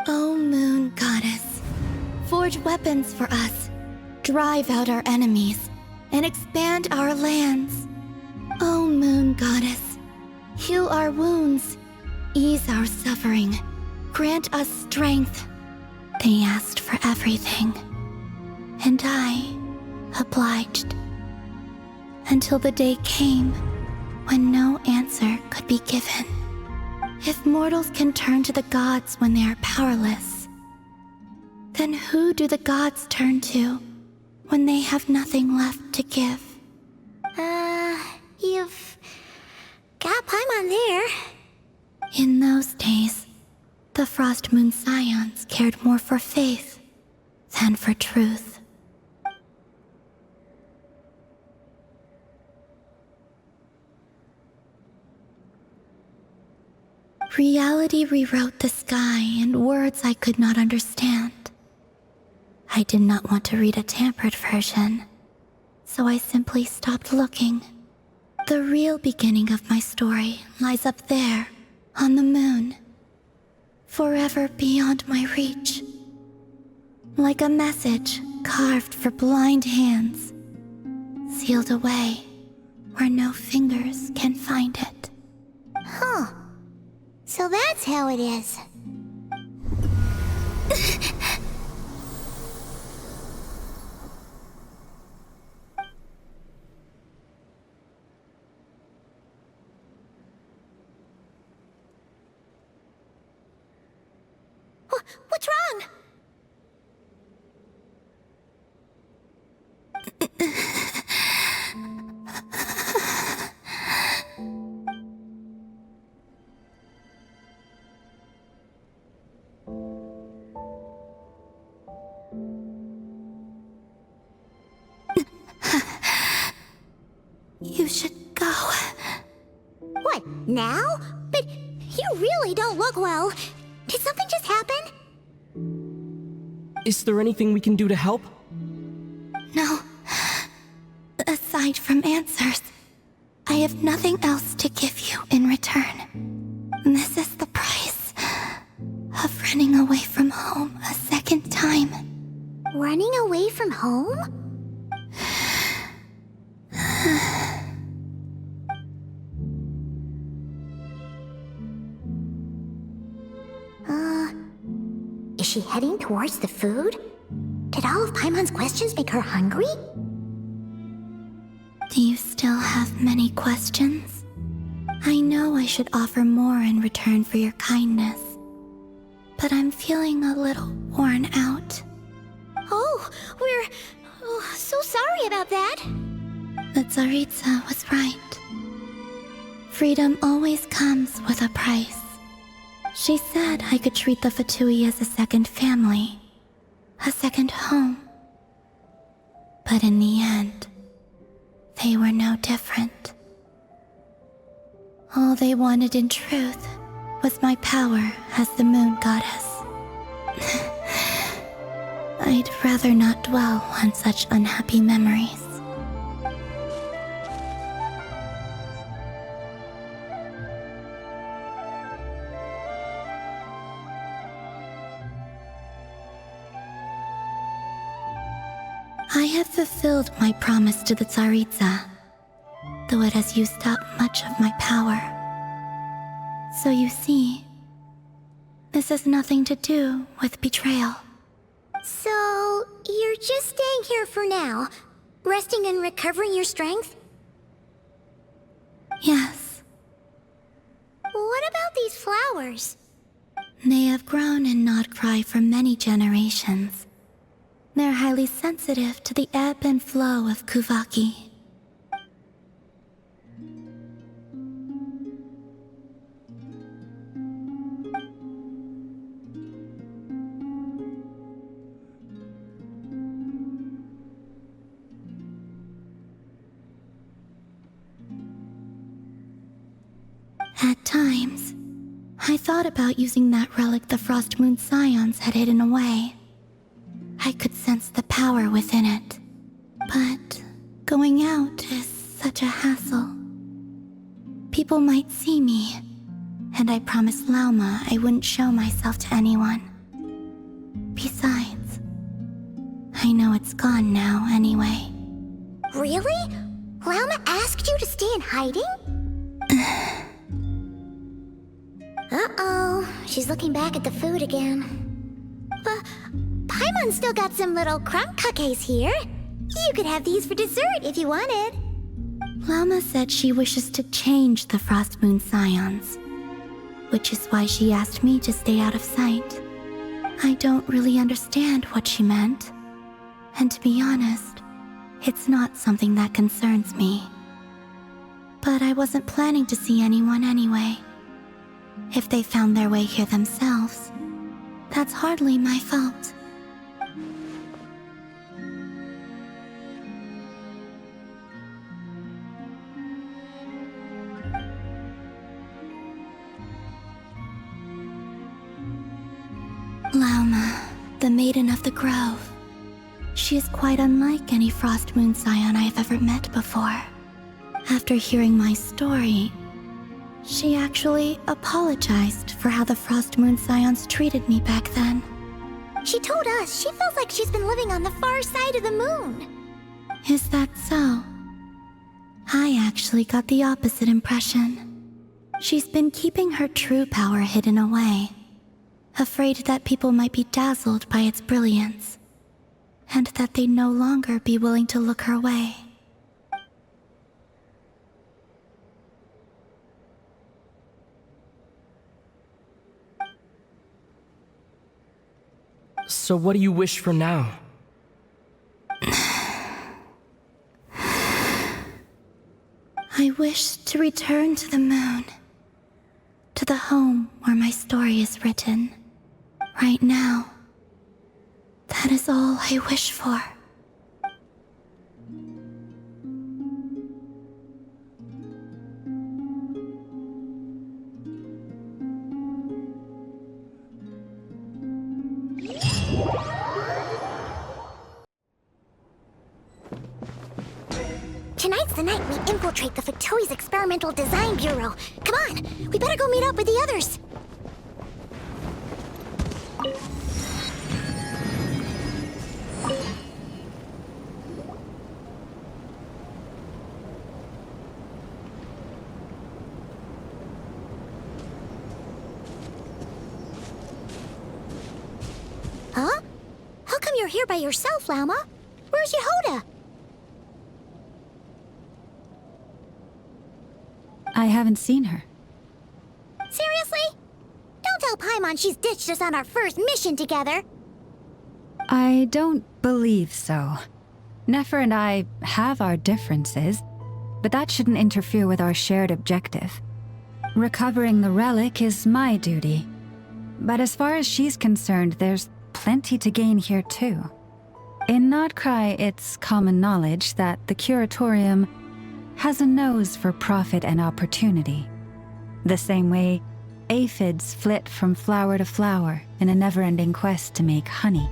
O Moon Goddess, forge weapons for us, drive out our enemies, and expand our lands. O Moon Goddess, heal our wounds, ease our suffering, grant us strength. They asked for everything, and I obliged. Until the day came when no answer could be given. If mortals can turn to the gods when they are powerless, then who do the gods turn to when they have nothing left to give? You've got Paimon there. In those days, the Frost Moon Scions cared more for faith than for truth. Reality rewrote the sky in words I could not understand. I did not want to read a tampered version, so I simply stopped looking. The real beginning of my story lies up there, on the moon, forever beyond my reach. Like a message carved for blind hands, sealed away where no fingers can find it. Huh. So that's how it is. What's wrong? You should go. What, now? But you really don't look well. Did something just happen? Is there anything we can do to help? No. Aside from answers, I have nothing else to give you in return. This is the price of running away from home a second time. Running away from home? Is she heading towards the food? Did all of Paimon's questions make her hungry? Do you still have many questions? I know I should offer more in return for your kindness, but I'm feeling a little worn out. Oh, we're so sorry about that. The Tsaritsa was right. Freedom always comes with a price. She said I could treat the Fatui as a second family, a second home. But in the end, they were no different. All they wanted in truth was my power as the moon goddess. I'd rather not dwell on such unhappy memories. I have fulfilled my promise to the Tsaritsa, though it has used up much of my power. So you see, this has nothing to do with betrayal. So, you're just staying here for now, resting and recovering your strength? Yes. What about these flowers? They have grown in Nodcry for many generations. They're highly sensitive to the ebb and flow of Kuvaki. At times, I thought about using that relic the Frost Moon Scions had hidden away. I could sense the power within it. But going out is such a hassle. People might see me, and I promised Lauma I wouldn't show myself to anyone. Besides, I know it's gone now anyway. Really? Lauma asked you to stay in hiding? Uh-oh, she's looking back at the food again. Paimon still got some little crumb cookies here. You could have these for dessert if you wanted. Lauma said she wishes to change the Frost Moon Scions, which is why she asked me to stay out of sight. I don't really understand what she meant, and to be honest, it's not something that concerns me. But I wasn't planning to see anyone anyway. If they found their way here themselves, that's hardly my fault. Lauma, the Maiden of the Grove. She is quite unlike any Frost Moon Scion I have ever met before. After hearing my story, she actually apologized for how the Frost Moon Scions treated me back then. She told us she feels like she's been living on the far side of the moon. Is that so? I actually got the opposite impression. She's been keeping her true power hidden away, afraid that people might be dazzled by its brilliance, and that they'd no longer be willing to look her way. So what do you wish for now? I wish to return to the moon, to the home where my story is written. Right now, that is all I wish for. Tonight we infiltrate the Fatui's Experimental Design Bureau. Come on, we better go meet up with the others. Huh? How come you're here by yourself, Lauma? Where's Jahoda? I haven't seen her. Seriously? Don't tell Paimon she's ditched us on our first mission together. I don't believe so. Nefer and I have our differences, but that shouldn't interfere with our shared objective. Recovering the relic is my duty. But as far as she's concerned, there's plenty to gain here too. In Nodcry, it's common knowledge that the Curatorium has a nose for profit and opportunity. The same way aphids flit from flower to flower in a never-ending quest to make honey.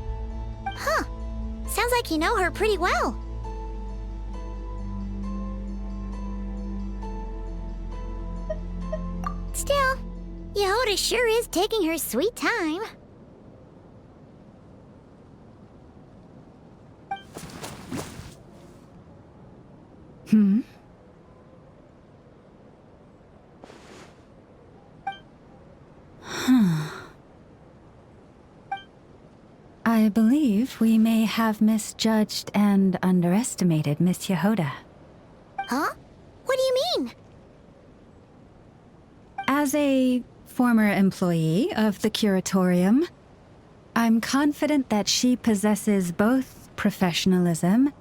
Huh. Sounds like you know her pretty well. Still, Jahoda sure is taking her sweet time. I believe we may have misjudged and underestimated Miss Jahoda. Huh? What do you mean? As a former employee of the Curatorium, I'm confident that she possesses both professionalism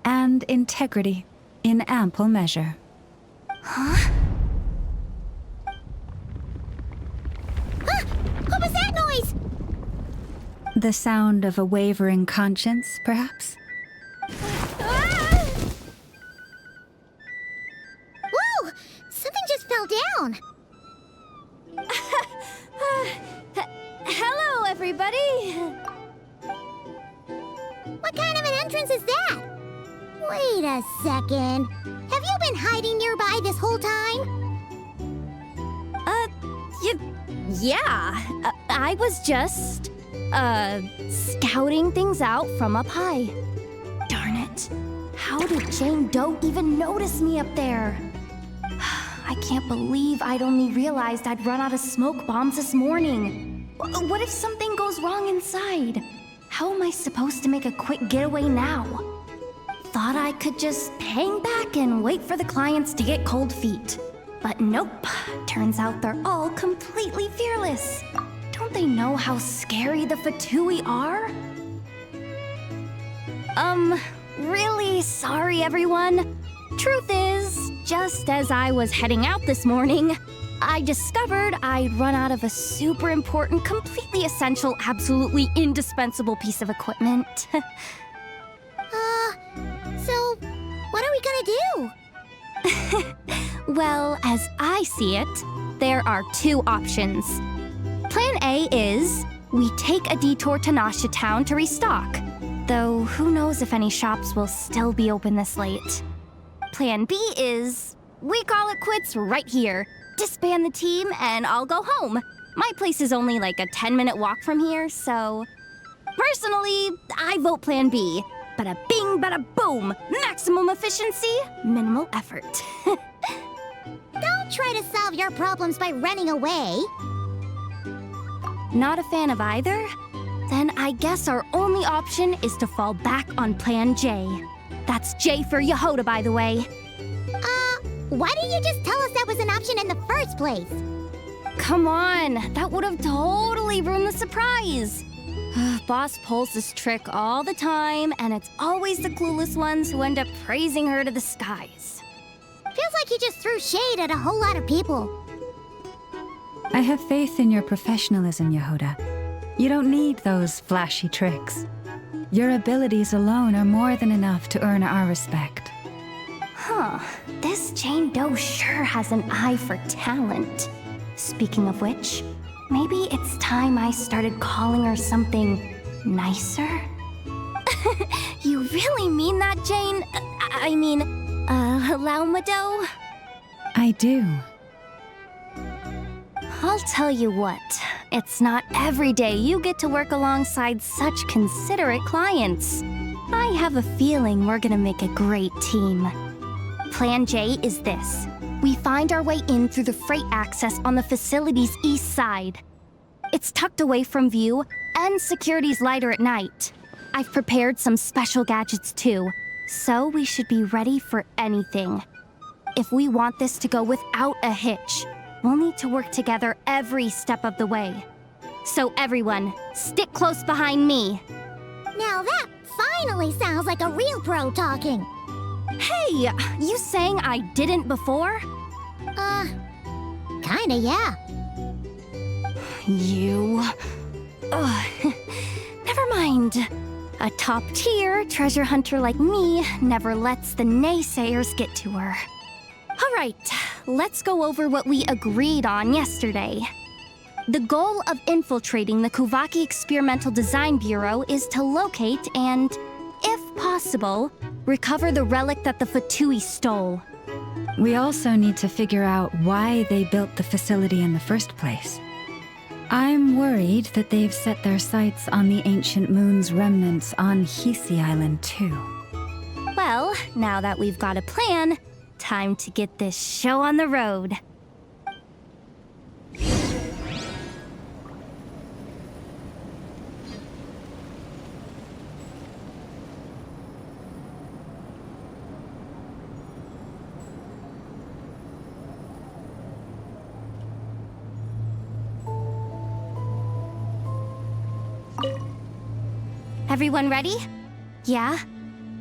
and integrity in ample measure. Huh? Ah! What was that noise? The sound of a wavering conscience, perhaps? Ah! Whoa! Something just fell down. Hello, everybody! What kind of an entrance is that? Wait a second. Have you been hiding nearby this whole time? Yeah. I was just, scouting things out from up high. Darn it. How did Jane Doe even notice me up there? I can't believe I'd only realized I'd run out of smoke bombs this morning. What if something goes wrong inside? How am I supposed to make a quick getaway now? Thought I could just hang back and wait for the clients to get cold feet. But nope. Turns out they're all completely fearless. Don't they know how scary the Fatui are? Really sorry, everyone. Truth is, just as I was heading out this morning, I discovered I'd run out of a super important, completely essential, absolutely indispensable piece of equipment. So, what are we gonna do? Well, as I see it, there are two options. Plan A is we take a detour to Nasha Town to restock, though who knows if any shops will still be open this late. Plan B is we call it quits right here, disband the team, and I'll go home. My place is only like a 10-minute walk from here, so... Personally, I vote Plan B. Bada bing, bada boom! Maximum efficiency, minimal effort. Don't try to solve your problems by running away. Not a fan of either? Then I guess our only option is to fall back on Plan J. That's J for Jahoda, by the way. Why didn't you just tell us that was an option in the first place? Come on, that would have totally ruined the surprise. Boss pulls this trick all the time, and it's always the clueless ones who end up praising her to the skies. Feels like you just threw shade at a whole lot of people. I have faith in your professionalism, Jahoda. You don't need those flashy tricks. Your abilities alone are more than enough to earn our respect. Huh, this Jane Doe sure has an eye for talent. Speaking of which, maybe it's time I started calling her something nicer? You really mean that, Jane? Lauma dough? I do. I'll tell you what, it's not every day you get to work alongside such considerate clients. I have a feeling we're gonna make a great team. Plan J is this. We find our way in through the freight access on the facility's east side. It's tucked away from view, and security's lighter at night. I've prepared some special gadgets too, so we should be ready for anything. If we want this to go without a hitch, we'll need to work together every step of the way. So everyone, stick close behind me. Now that finally sounds like a real pro talking. Hey, you saying I didn't before? Kinda, yeah. You... Ugh. Never mind. A top-tier treasure hunter like me never lets the naysayers get to her. All right, let's go over what we agreed on yesterday. The goal of infiltrating the Kuvaki Experimental Design Bureau is to locate and, if possible, recover the relic that the Fatui stole. We also need to figure out why they built the facility in the first place. I'm worried that they've set their sights on the ancient moon's remnants on Hisi Island too. Well, now that we've got a plan, time to get this show on the road. Everyone ready? Yeah?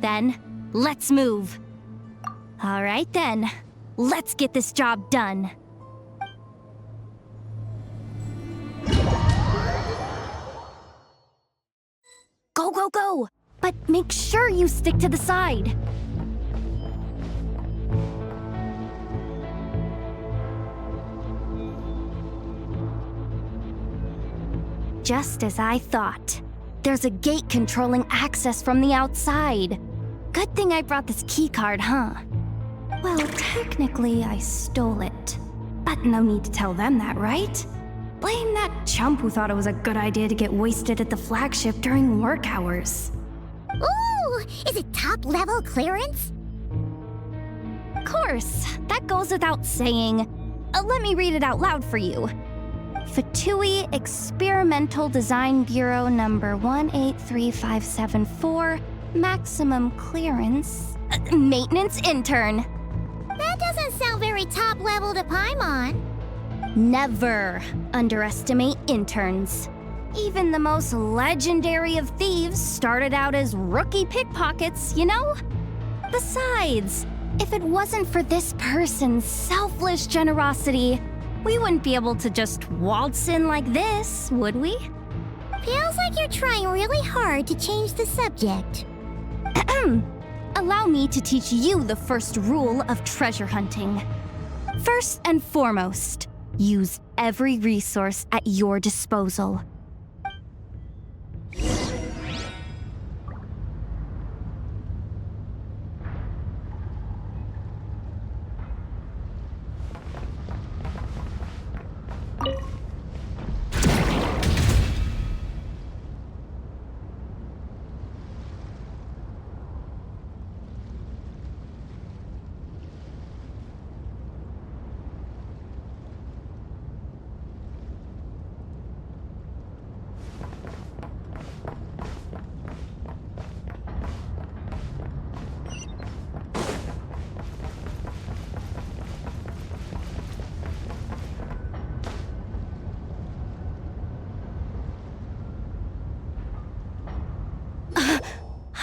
Then, let's move. All right then, let's get this job done. Go, go, go! But make sure you stick to the side. Just as I thought. There's a gate controlling access from the outside. Good thing I brought this keycard, huh? Well, technically, I stole it. But no need to tell them that, right? Blame that chump who thought it was a good idea to get wasted at the flagship during work hours. Ooh, is it top-level clearance? Of course, that goes without saying. Let me read it out loud for you. Fatui Experimental Design Bureau number 183574, maximum clearance, maintenance intern. That doesn't sound very top-level to Paimon. Never underestimate interns. Even the most legendary of thieves started out as rookie pickpockets, you know? Besides, if it wasn't for this person's selfless generosity, we wouldn't be able to just waltz in like this, would we? Feels like you're trying really hard to change the subject. Allow me to teach you the first rule of treasure hunting. First and foremost, use every resource at your disposal.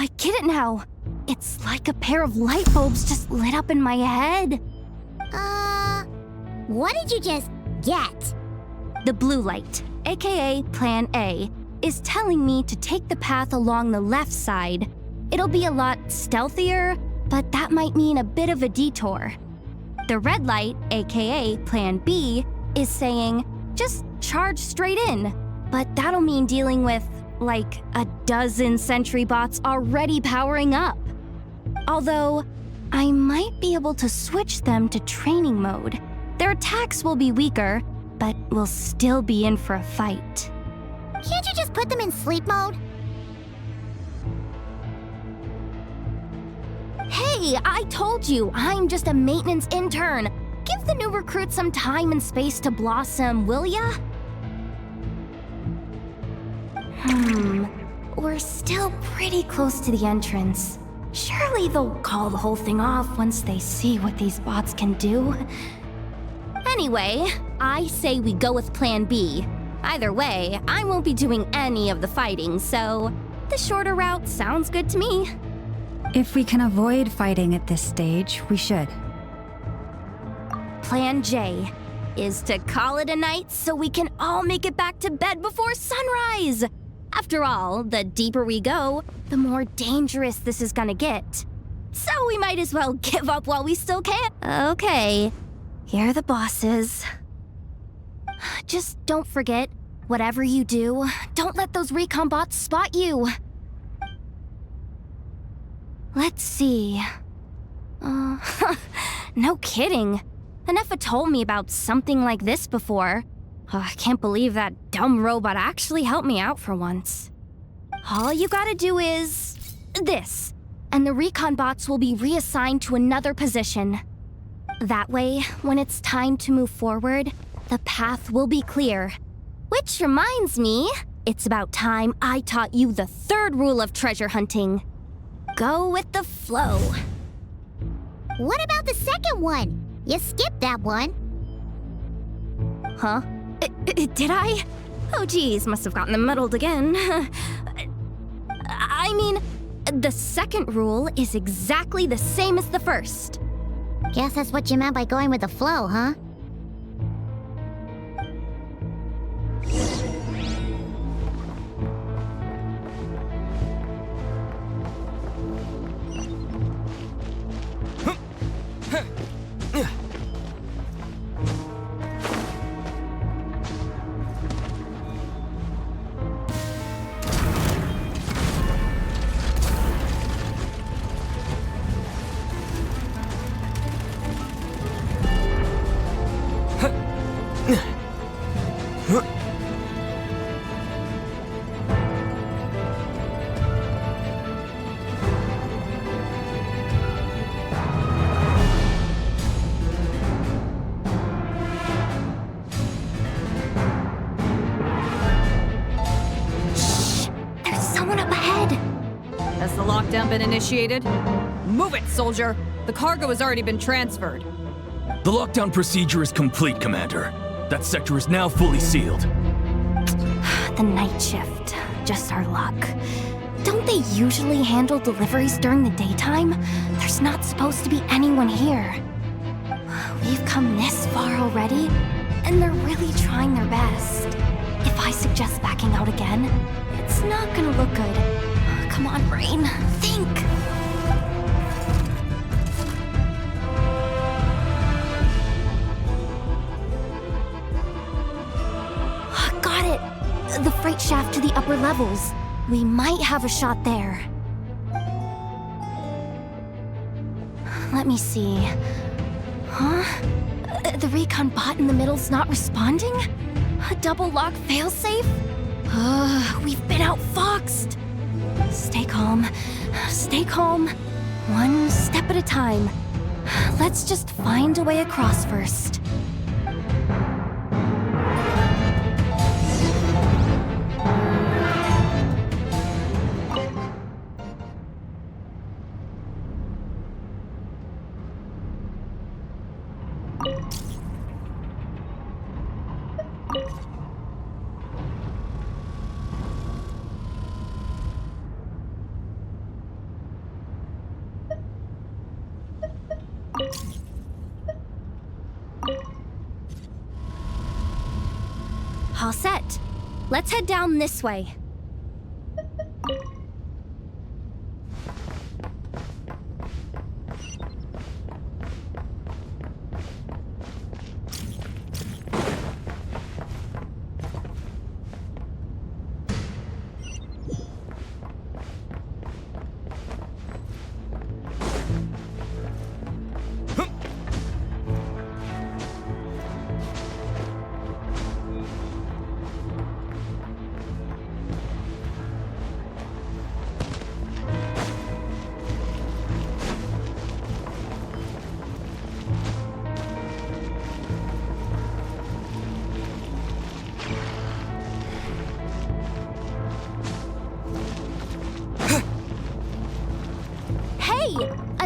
I get it now. It's like a pair of light bulbs just lit up in my head. What did you just get? The blue light, aka Plan A, is telling me to take the path along the left side. It'll be a lot stealthier, but that might mean a bit of a detour. The red light, aka Plan B, is saying, just charge straight in. But that'll mean dealing with, like, a dozen sentry bots already powering up. Although, I might be able to switch them to training mode. Their attacks will be weaker, but we'll still be in for a fight. Can't you just put them in sleep mode? Hey, I told you, I'm just a maintenance intern. Give the new recruits some time and space to blossom, will ya? We're still pretty close to the entrance. Surely they'll call the whole thing off once they see what these bots can do. Anyway, I say we go with Plan B. Either way, I won't be doing any of the fighting, so the shorter route sounds good to me. If we can avoid fighting at this stage, we should. Plan J is to call it a night so we can all make it back to bed before sunrise. After all, the deeper we go, the more dangerous this is gonna get. So we might as well give up while we still can. Okay, here are the bosses. Just don't forget, whatever you do, don't let those recon bots spot you. Let's see. No kidding. Ineffa told me about something like this before. I can't believe that dumb robot actually helped me out for once. All you gotta do is this, and the recon bots will be reassigned to another position. That way, when it's time to move forward, the path will be clear. Which reminds me, it's about time I taught you the third rule of treasure hunting. Go with the flow. What about the second one? You skipped that one. Huh? Did I? Oh geez, must have gotten them muddled again. I mean, the second rule is exactly the same as the first. Guess that's what you meant by going with the flow, huh? Been initiated? Move it, soldier! The cargo has already been transferred. The lockdown procedure is complete, Commander. That sector is now fully sealed. The night shift. Just our luck. Don't they usually handle deliveries during the daytime? There's not supposed to be anyone here. We've come this far already, and they're really trying their best. If I suggest backing out again, it's not gonna look good. Come on, Rain. Think! Got it! The freight shaft to the upper levels. We might have a shot there. Let me see. Huh? The recon bot in the middle's not responding? A double lock failsafe? We've been outfoxed! Stay calm. Stay calm. One step at a time. Let's just find a way across first. All set. Let's head down this way.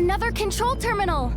Another control terminal!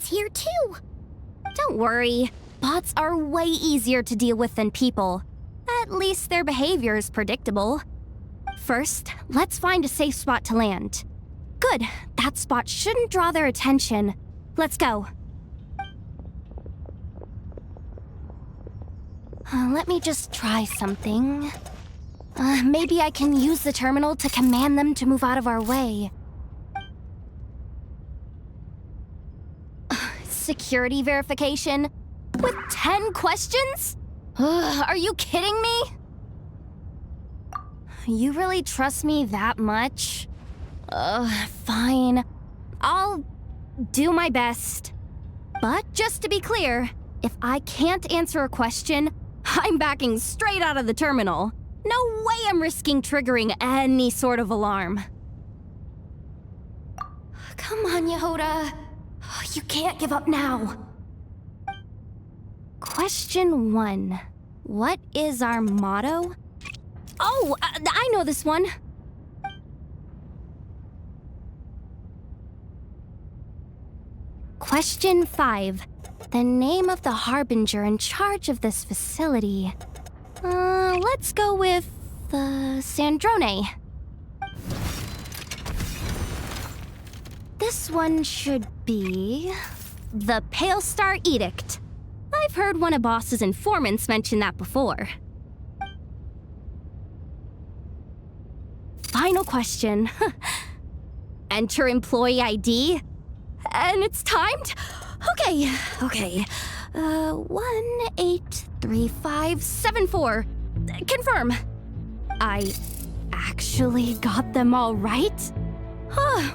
Here too. Don't worry. Bots are way easier to deal with than people. At least their behavior is predictable. First, let's find a safe spot to land. Good. That spot shouldn't draw their attention. Let's go. Let me just try something. Maybe I can use the terminal to command them to move out of our way. Security verification? With 10 questions? Are you kidding me? You really trust me that much? Fine. I'll do my best. But just to be clear, if I can't answer a question, I'm backing straight out of the terminal. No way I'm risking triggering any sort of alarm. Come on, Jahoda. You can't give up now. Question 1. What is our motto? Oh, I know this one. Question 5. The name of the harbinger in charge of this facility. Let's go with Sandrone. This one should be the Pale Star Edict. I've heard one of Boss's informants mention that before. Final question. Enter employee ID. And it's timed? Okay. 183574. Confirm. I actually got them all right?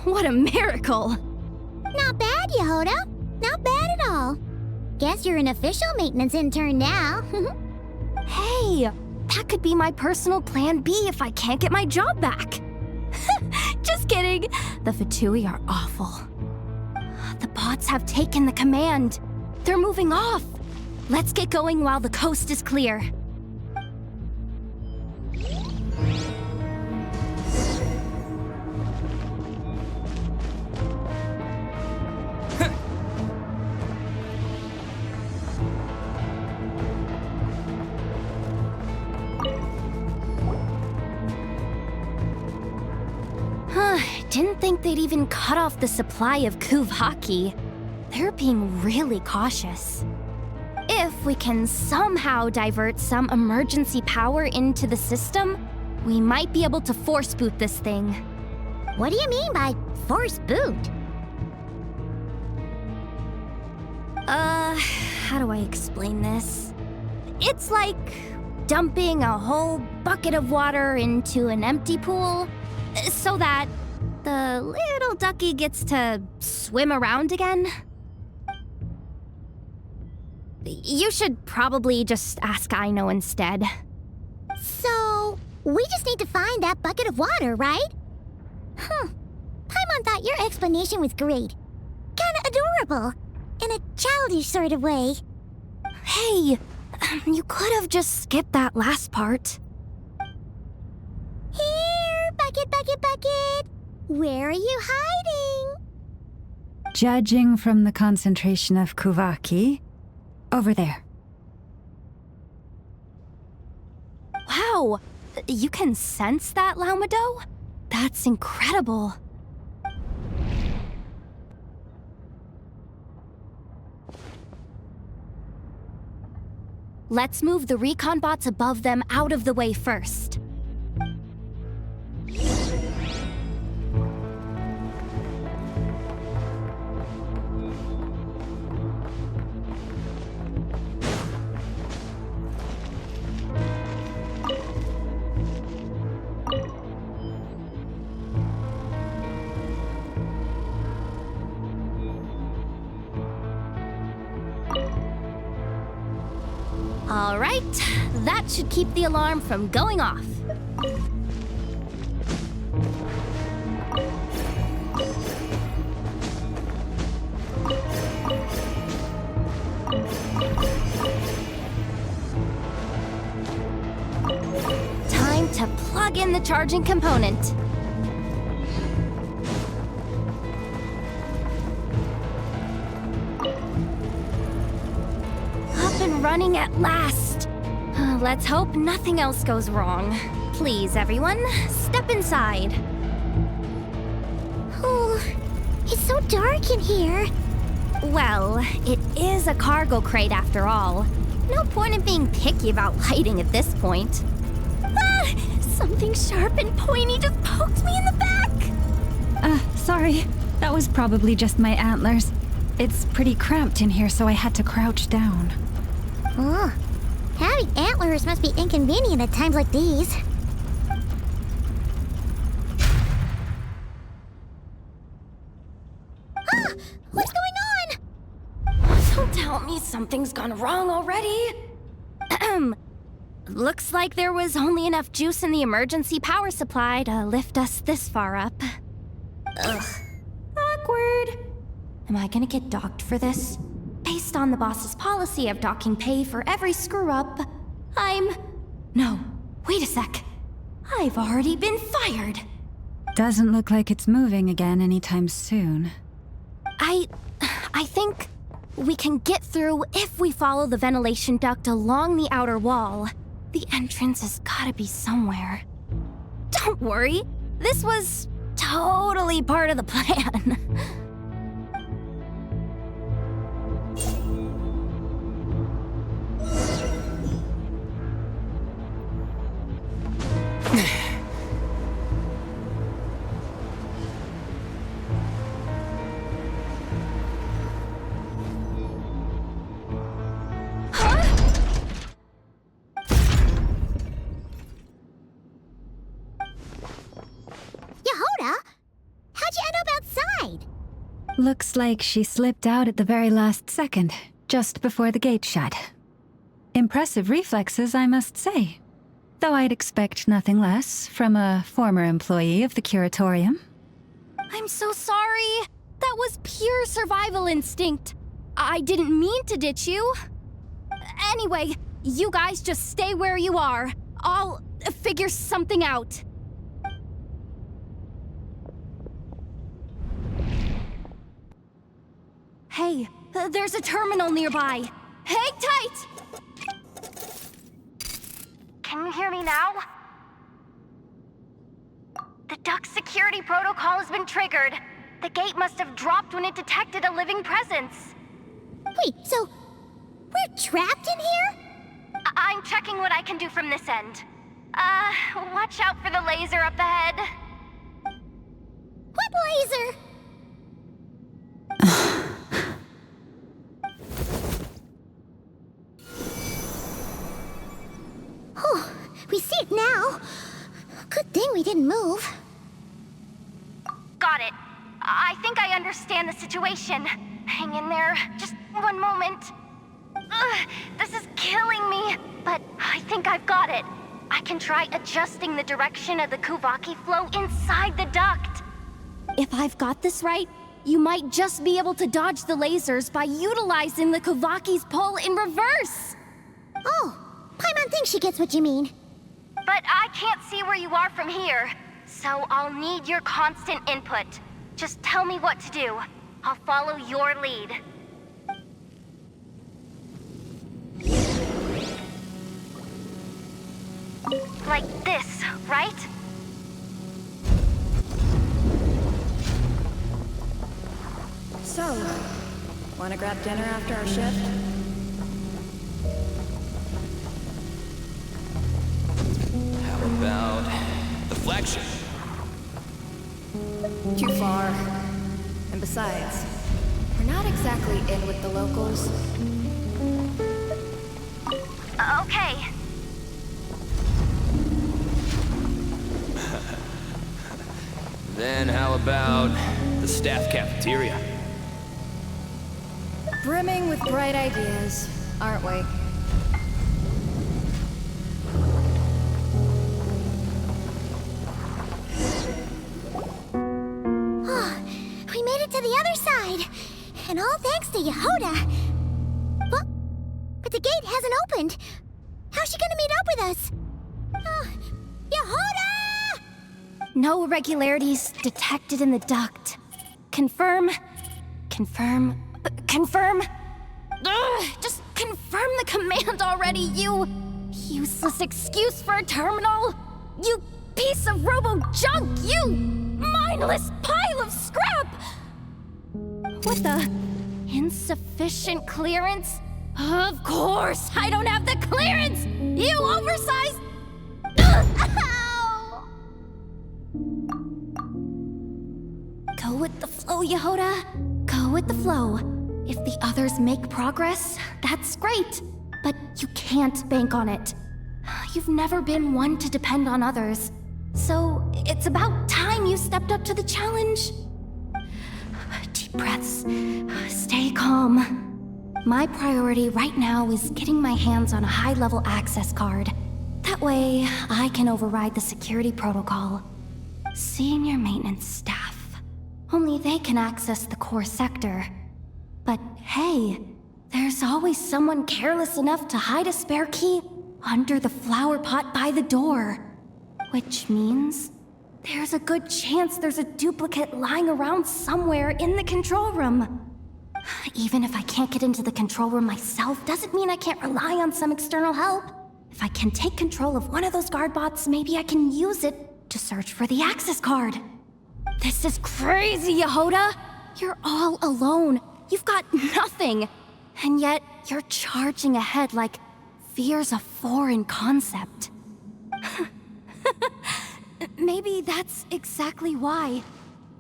What a miracle! Not bad, Jahoda. Not bad at all. Guess you're an official maintenance intern now. Hey, that could be my personal plan B if I can't get my job back. Just kidding. The Fatui are awful. The bots have taken the command. They're moving off. Let's get going while the coast is clear. Didn't think they'd even cut off the supply of Kuvaki. They're being really cautious. If we can somehow divert some emergency power into the system, we might be able to force boot this thing. What do you mean by force boot? How do I explain this? It's like dumping a whole bucket of water into an empty pool, so that the little ducky gets to swim around again. You should probably just ask Aino instead. So, we just need to find that bucket of water, right? Paimon thought your explanation was great. Kinda adorable. In a childish sort of way. Hey, you could have just skipped that last part. Here, bucket, bucket, bucket. Where are you hiding? Judging from the concentration of Kuvaki, over there. Wow, you can sense that, Laumado? That's incredible. Let's move the recon bots above them out of the way first. All right, that should keep the alarm from going off. Time to plug in the charging component. Up and running at last. Let's hope nothing else goes wrong. Please, everyone, step inside. Oh, it's so dark in here. Well, it is a cargo crate after all. No point in being picky about lighting at this point. Ah! Something sharp and pointy just poked me in the back! Sorry. That was probably just my antlers. It's pretty cramped in here, so I had to crouch down. Oh, having antlers must be inconvenient at times like these. Ah! What's going on? Don't tell me something's gone wrong already. Looks like there was only enough juice in the emergency power supply to lift us this far up. Ugh. Awkward. Am I gonna get docked for this? Based on the boss's policy of docking pay for every screw-up, No, wait a sec. I've already been fired. Doesn't look like it's moving again anytime soon. I think we can get through if we follow the ventilation duct along the outer wall. The entrance has gotta be somewhere. Don't worry, this was totally part of the plan. Jahoda? How'd you end up outside? Looks like she slipped out at the very last second, just before the gate shut. Impressive reflexes, I must say. Though I'd expect nothing less from a former employee of the curatorium. I'm so sorry. That was pure survival instinct. I didn't mean to ditch you. Anyway, you guys just stay where you are. I'll figure something out. Hey, there's a terminal nearby. Hang tight! Can you hear me now? The duct security protocol has been triggered. The gate must have dropped when it detected a living presence. Wait, so we're trapped in here? I'm checking what I can do from this end. Watch out for the laser up ahead. What laser? Oh, we see it now. Good thing we didn't move. Got it. I think I understand the situation. Hang in there. Just one moment. This is killing me, but I think I've got it. I can try adjusting the direction of the Kuvaki flow inside the duct. If I've got this right, you might just be able to dodge the lasers by utilizing the Kuvaki's pull in reverse. Oh, Paimon thinks she gets what you mean. But I can't see where you are from here, so I'll need your constant input. Just tell me what to do. I'll follow your lead. Like this, right? So, wanna grab dinner after our shift? How about the flagship? Too far. And besides, we're not exactly in with the locals. Okay. Then how about the staff cafeteria? Brimming with bright ideas, aren't we? All thanks to Jahoda. But the gate hasn't opened. How's she gonna meet up with us? Jahoda! No irregularities detected in the duct. Confirm. Ugh, just confirm the command already, you useless excuse for a terminal. You piece of robo-junk, you mindless pile of scrap! What the? Insufficient clearance? Of course, I don't have the clearance! You oversized... Ow! Go with the flow, Jahoda. Go with the flow. If the others make progress, that's great. But you can't bank on it. You've never been one to depend on others. So it's about time you stepped up to the challenge. Deep breaths. Stay calm. My priority right now is getting my hands on a high-level access card. That way, I can override the security protocol. Senior maintenance staff. Only they can access the core sector. But hey, there's always someone careless enough to hide a spare key under the flower pot by the door. Which means there's a good chance there's a duplicate lying around somewhere in the control room. Even if I can't get into the control room myself, doesn't mean I can't rely on some external help. If I can take control of one of those guard bots, maybe I can use it to search for the access card. This is crazy, Jahoda! You're all alone. You've got nothing. And yet, you're charging ahead like fear's a foreign concept. Maybe that's exactly why.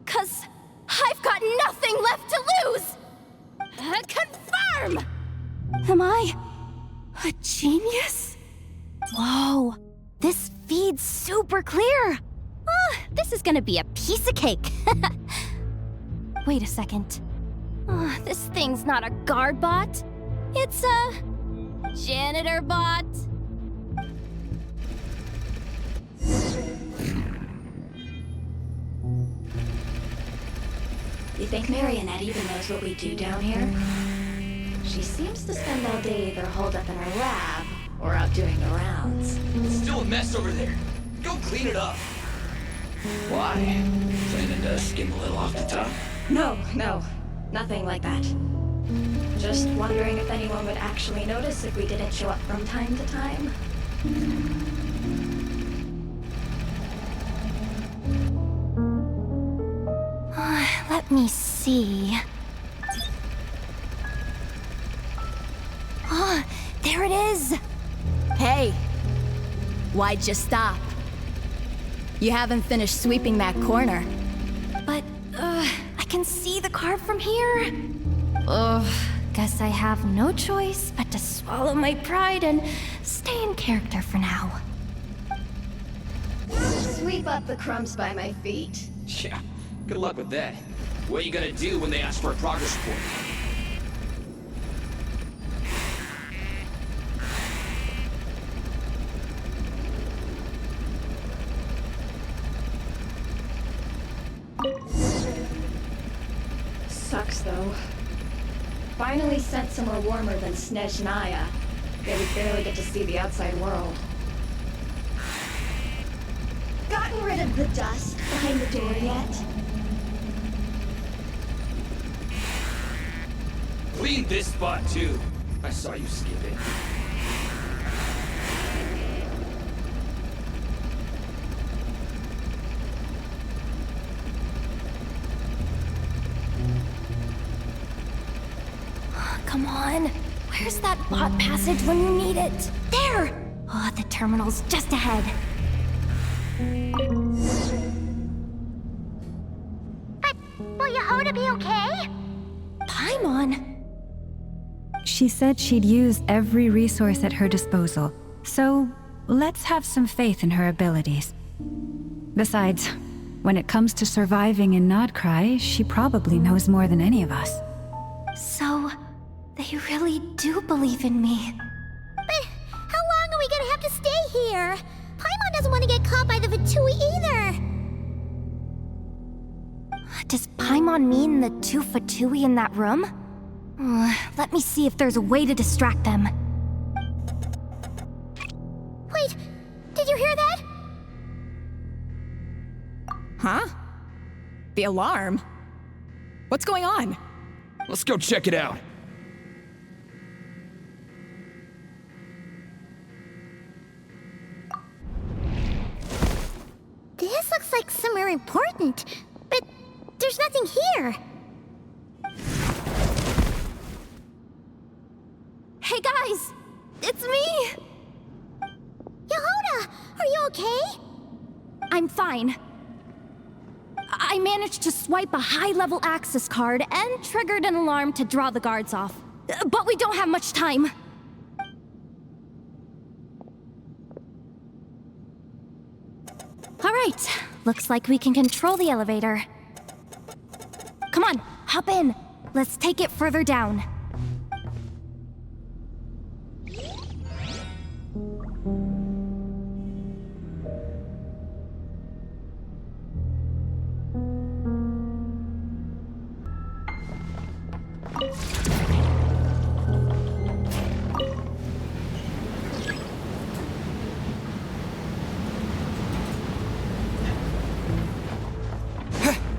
'Cause I've got nothing left to lose! Confirm! Am I a genius? Whoa, this feed's super clear. This is gonna be a piece of cake. Wait a second. This thing's not a guard bot. It's a janitor bot. You think Marionette even knows what we do down here? She seems to spend all day either holed up in her lab or out doing the rounds. It's still a mess over there. Go clean it up. Why? Planning to skim a little off the top? No, nothing like that. Just wondering if anyone would actually notice if we didn't show up from time to time. Let me see. There it is! Hey! Why'd you stop? You haven't finished sweeping that corner. But, I can see the card from here. Guess I have no choice but to swallow my pride and stay in character for now. Sweep up the crumbs by my feet. Yeah, good luck with that. What are you gonna do when they ask for a progress report? Sucks though. Finally sent somewhere warmer than Snezhnaya. They would barely get to see the outside world. Gotten rid of the dust behind the door yet? Clean this spot too. I saw you skip it. Come on. Where's that bot passage when you need it? There! The terminal's just ahead. But will Jahoda be okay? Paimon? She said she'd use every resource at her disposal, so let's have some faith in her abilities. Besides, when it comes to surviving in Nodcry, she probably knows more than any of us. So, they really do believe in me. But how long are we gonna have to stay here? Paimon doesn't want to get caught by the Fatui either. Does Paimon mean the two Fatui in that room? Let me see if there's a way to distract them. Wait, did you hear that? Huh? The alarm? What's going on? Let's go check it out. This looks like somewhere important, but there's nothing here. Hey guys! It's me! Jahoda, are you okay? I'm fine. I managed to swipe a high-level access card and triggered an alarm to draw the guards off. But we don't have much time. All right, looks like we can control the elevator. Come on, hop in. Let's take it further down.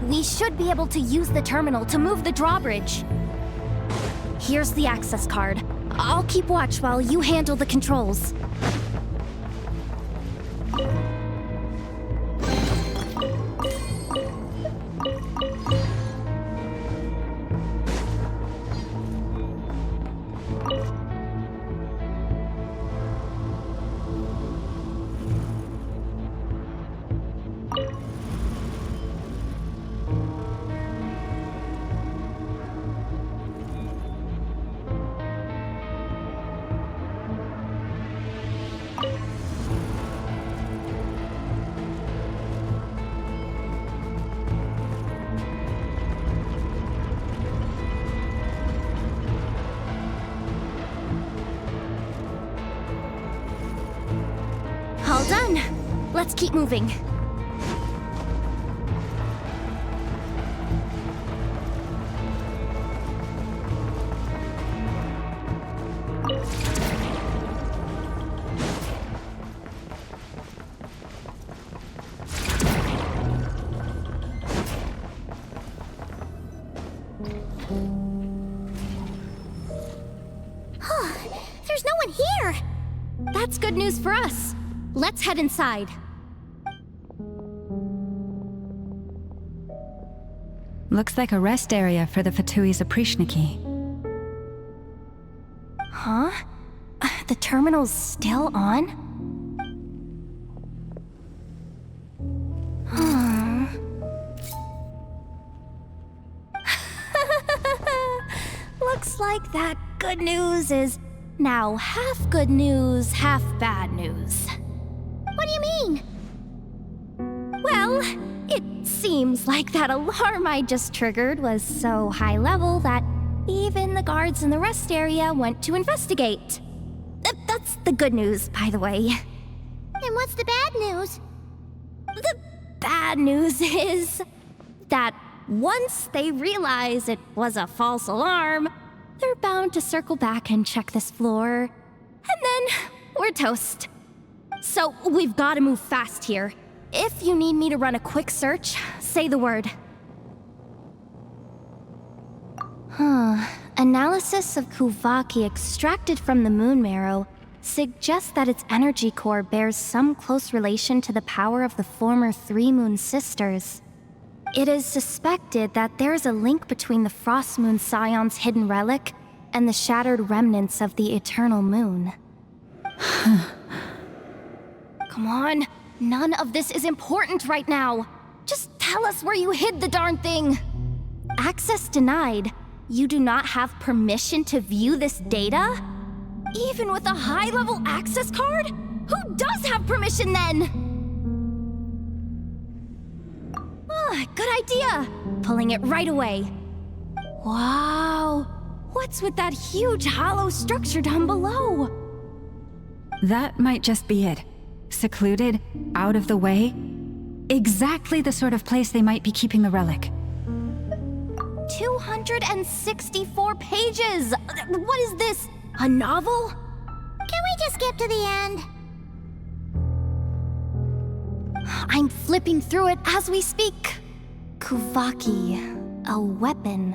We should be able to use the terminal to move the drawbridge. Here's the access card. I'll keep watch while you handle the controls. All done. Let's keep moving. There's no one here! That's good news for us. Let's head inside. Looks like a rest area for the Fatui's Oprishniki. Huh? The terminal's still on? Looks like that good news is now half good news, half bad news. What do you mean? Well, it seems like that alarm I just triggered was so high level that even the guards in the rest area went to investigate. That's the good news, by the way. And what's the bad news? The bad news is that once they realize it was a false alarm, they're bound to circle back and check this floor. And then we're toast. So we've got to move fast here. If you need me to run a quick search, say the word. Analysis of Kuvaki extracted from the moon marrow suggests that its energy core bears some close relation to the power of the former Three Moon Sisters. It is suspected that there is a link between the Frost Moon Scion's hidden relic and the shattered remnants of the Eternal Moon. Come on, none of this is important right now. Just tell us where you hid the darn thing. Access denied. You do not have permission to view this data? Even with a high-level access card? Who does have permission then? Good idea. Pulling it right away. Wow. What's with that huge hollow structure down below? That might just be it. Secluded, out of the way. Exactly the sort of place they might be keeping the relic. 264 pages! What is this? A novel? Can we just skip to the end? I'm flipping through it as we speak. Kuvaki, a weapon.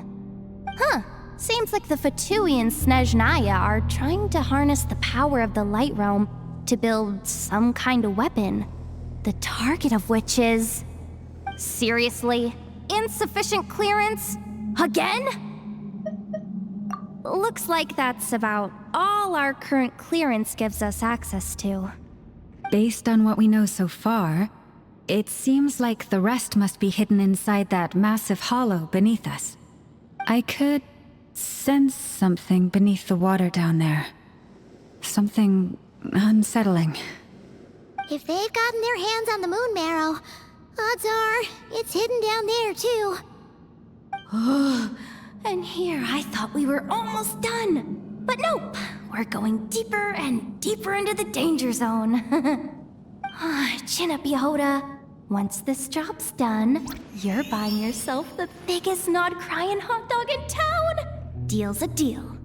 Huh, seems like the Fatui and Snezhnaya are trying to harness the power of the Light Realm to build some kind of weapon. The target of which is... Seriously? Insufficient clearance? Again? Looks like that's about all our current clearance gives us access to. Based on what we know so far, it seems like the rest must be hidden inside that massive hollow beneath us. I could sense something beneath the water down there. Something unsettling. If they've gotten their hands on the moon marrow, odds are it's hidden down there too. And here I thought we were almost done. But nope, we're going deeper and deeper into the danger zone. Chin up, Jahoda. Once this job's done, you're buying yourself the biggest nod-crying hot dog in town. Deal's a deal.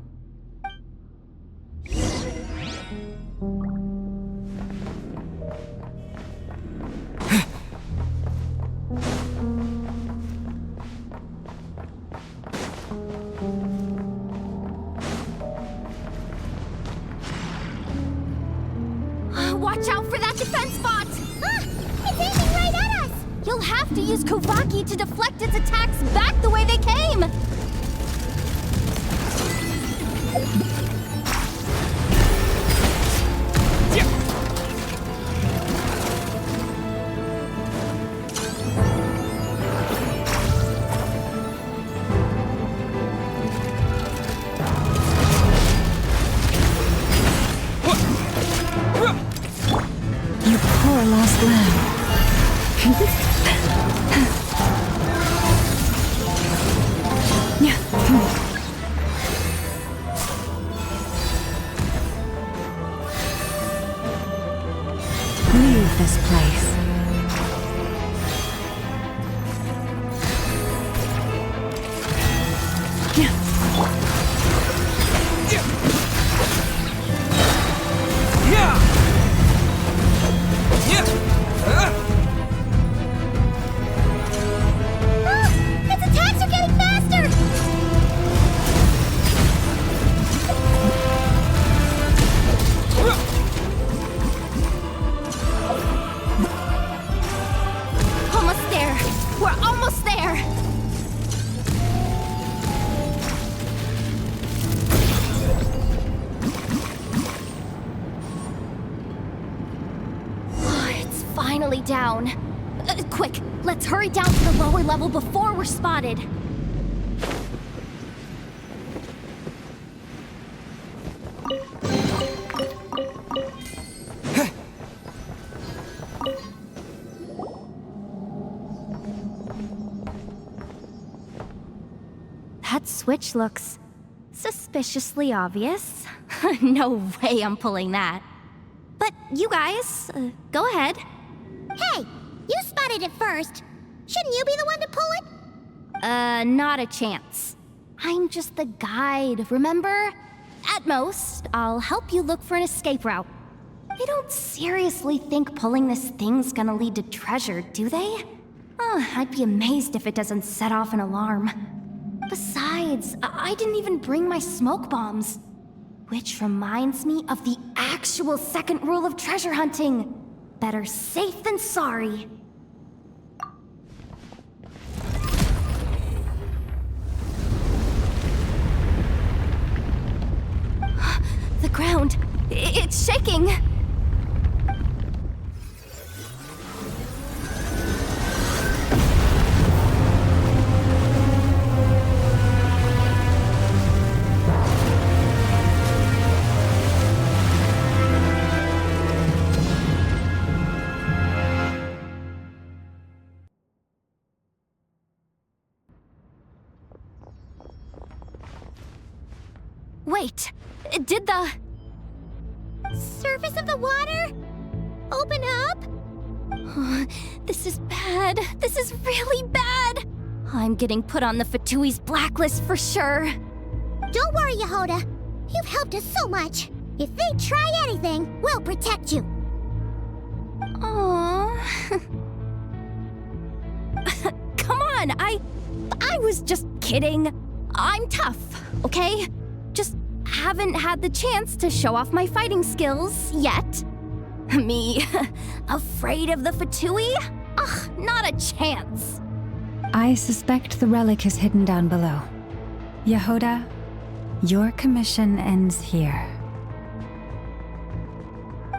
Watch out for that defense bot! It's aiming right at us! You'll have to use Kuvaki to deflect its attacks back the way they came! You poor lost lamb. Leave this place. Its attacks are getting faster! Almost there! We're almost there! It's finally down. Quick, let's hurry down to the lower level before we're spotted. That switch looks suspiciously obvious. No way I'm pulling that. But you guys, go ahead. Hey, you spotted it first. Shouldn't you be the one to pull it? Not a chance. I'm just the guide, remember? At most, I'll help you look for an escape route. They don't seriously think pulling this thing's gonna lead to treasure, do they? I'd be amazed if it doesn't set off an alarm. Besides, I didn't even bring my smoke bombs. Which reminds me of the actual second rule of treasure hunting. Better safe than sorry. The ground, it's shaking. Wait, did the surface of the water open up? This is bad. This is really bad. I'm getting put on the Fatui's blacklist for sure. Don't worry, Jahoda. You've helped us so much. If they try anything, we'll protect you. Aww. Come on, I was just kidding. I'm tough, okay? Just haven't had the chance to show off my fighting skills yet. Me, afraid of the Fatui? Ugh, not a chance. I suspect the relic is hidden down below. Jahoda, your commission ends here.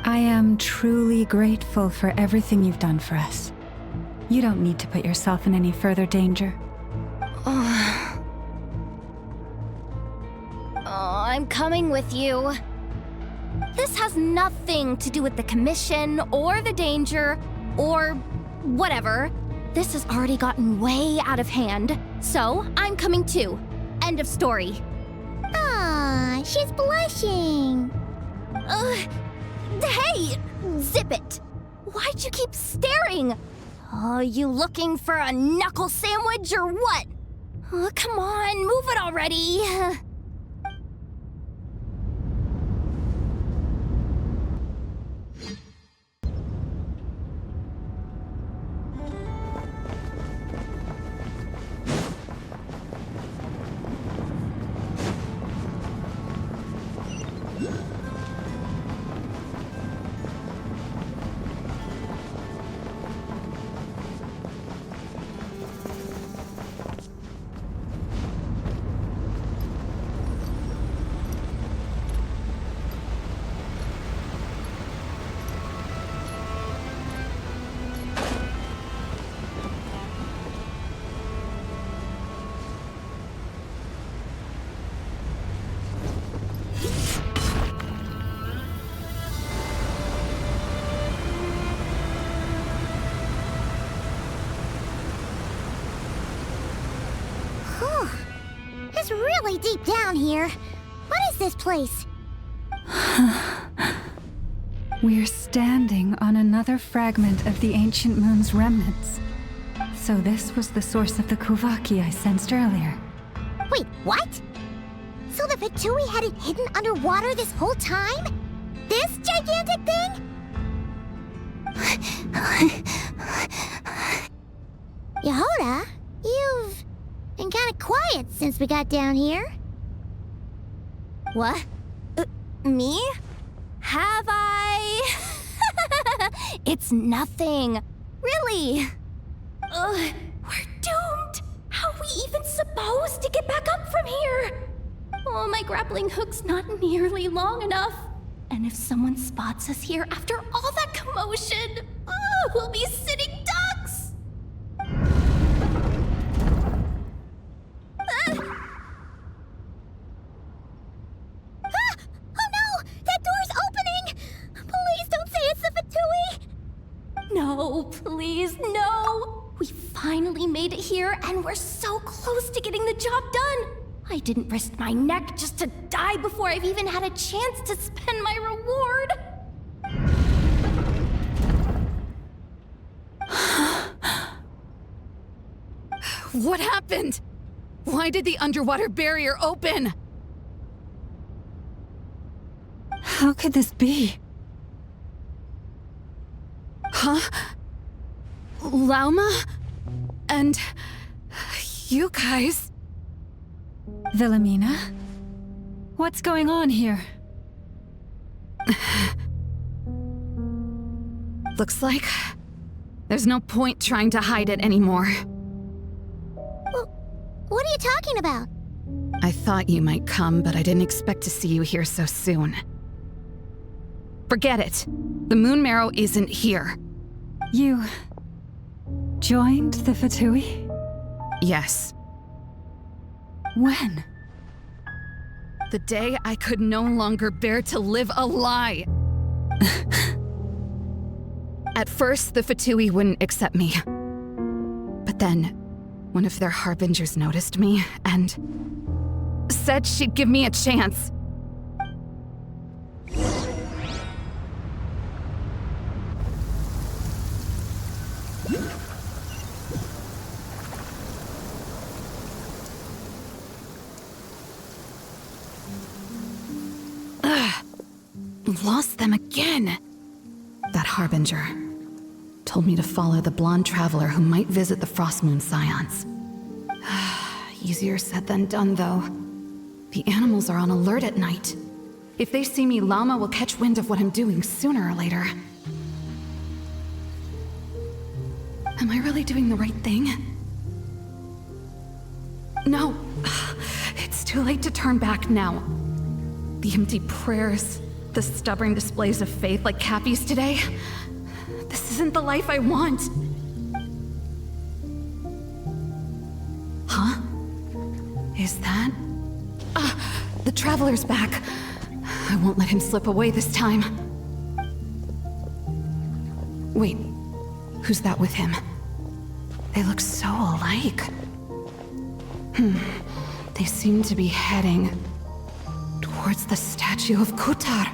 I am truly grateful for everything you've done for us. You don't need to put yourself in any further danger. I'm coming with you. This has nothing to do with the commission or the danger or whatever. This has already gotten way out of hand, so I'm coming too. End of story. Ah, she's blushing. Hey, zip it. Why'd you keep staring? Are you looking for a knuckle sandwich or what? Oh, come on, move it already. It's really deep down here. What is this place? We're standing on another fragment of the ancient moon's remnants. So this was the source of the Kuvaki I sensed earlier. Wait, what? So the Fatui had it hidden underwater this whole time? This gigantic thing? Jahoda, you've been kind of quiet since we got down here. What? Me? Have I? It's nothing. Really. We're doomed. How are we even supposed to get back up from here? Oh, my grappling hook's not nearly long enough. And if someone spots us here after all that commotion, we'll be sitting ducks. Oh no! That door's opening! Please don't say it's the Fatui! No, please, no! We finally made it here, and we're so close to getting the job done! I didn't risk my neck just to die before I've even had a chance to spend my reward! What happened? Why did the underwater barrier open? How could this be? Huh? Lauma? And you guys? Wilhelmina? What's going on here? Looks like there's no point trying to hide it anymore. What are you talking about? I thought you might come, but I didn't expect to see you here so soon. Forget it. The Moon Marrow isn't here. You joined the Fatui? Yes. When? The day I could no longer bear to live a lie. At first, the Fatui wouldn't accept me. But then, one of their harbingers noticed me and said she'd give me a chance. lost them again. That Harbinger told me to follow the blonde traveler who might visit the Frostmoon Scions. Easier said than done, though. The animals are on alert at night. If they see me, Lauma will catch wind of what I'm doing sooner or later. Am I really doing the right thing? No. It's too late to turn back now. The empty prayers, the stubborn displays of faith like Cappy's today. This isn't the life I want. Huh? Is that? The Traveler's back. I won't let him slip away this time. Wait, who's that with him? They look so alike. They seem to be heading towards the statue of Kutar.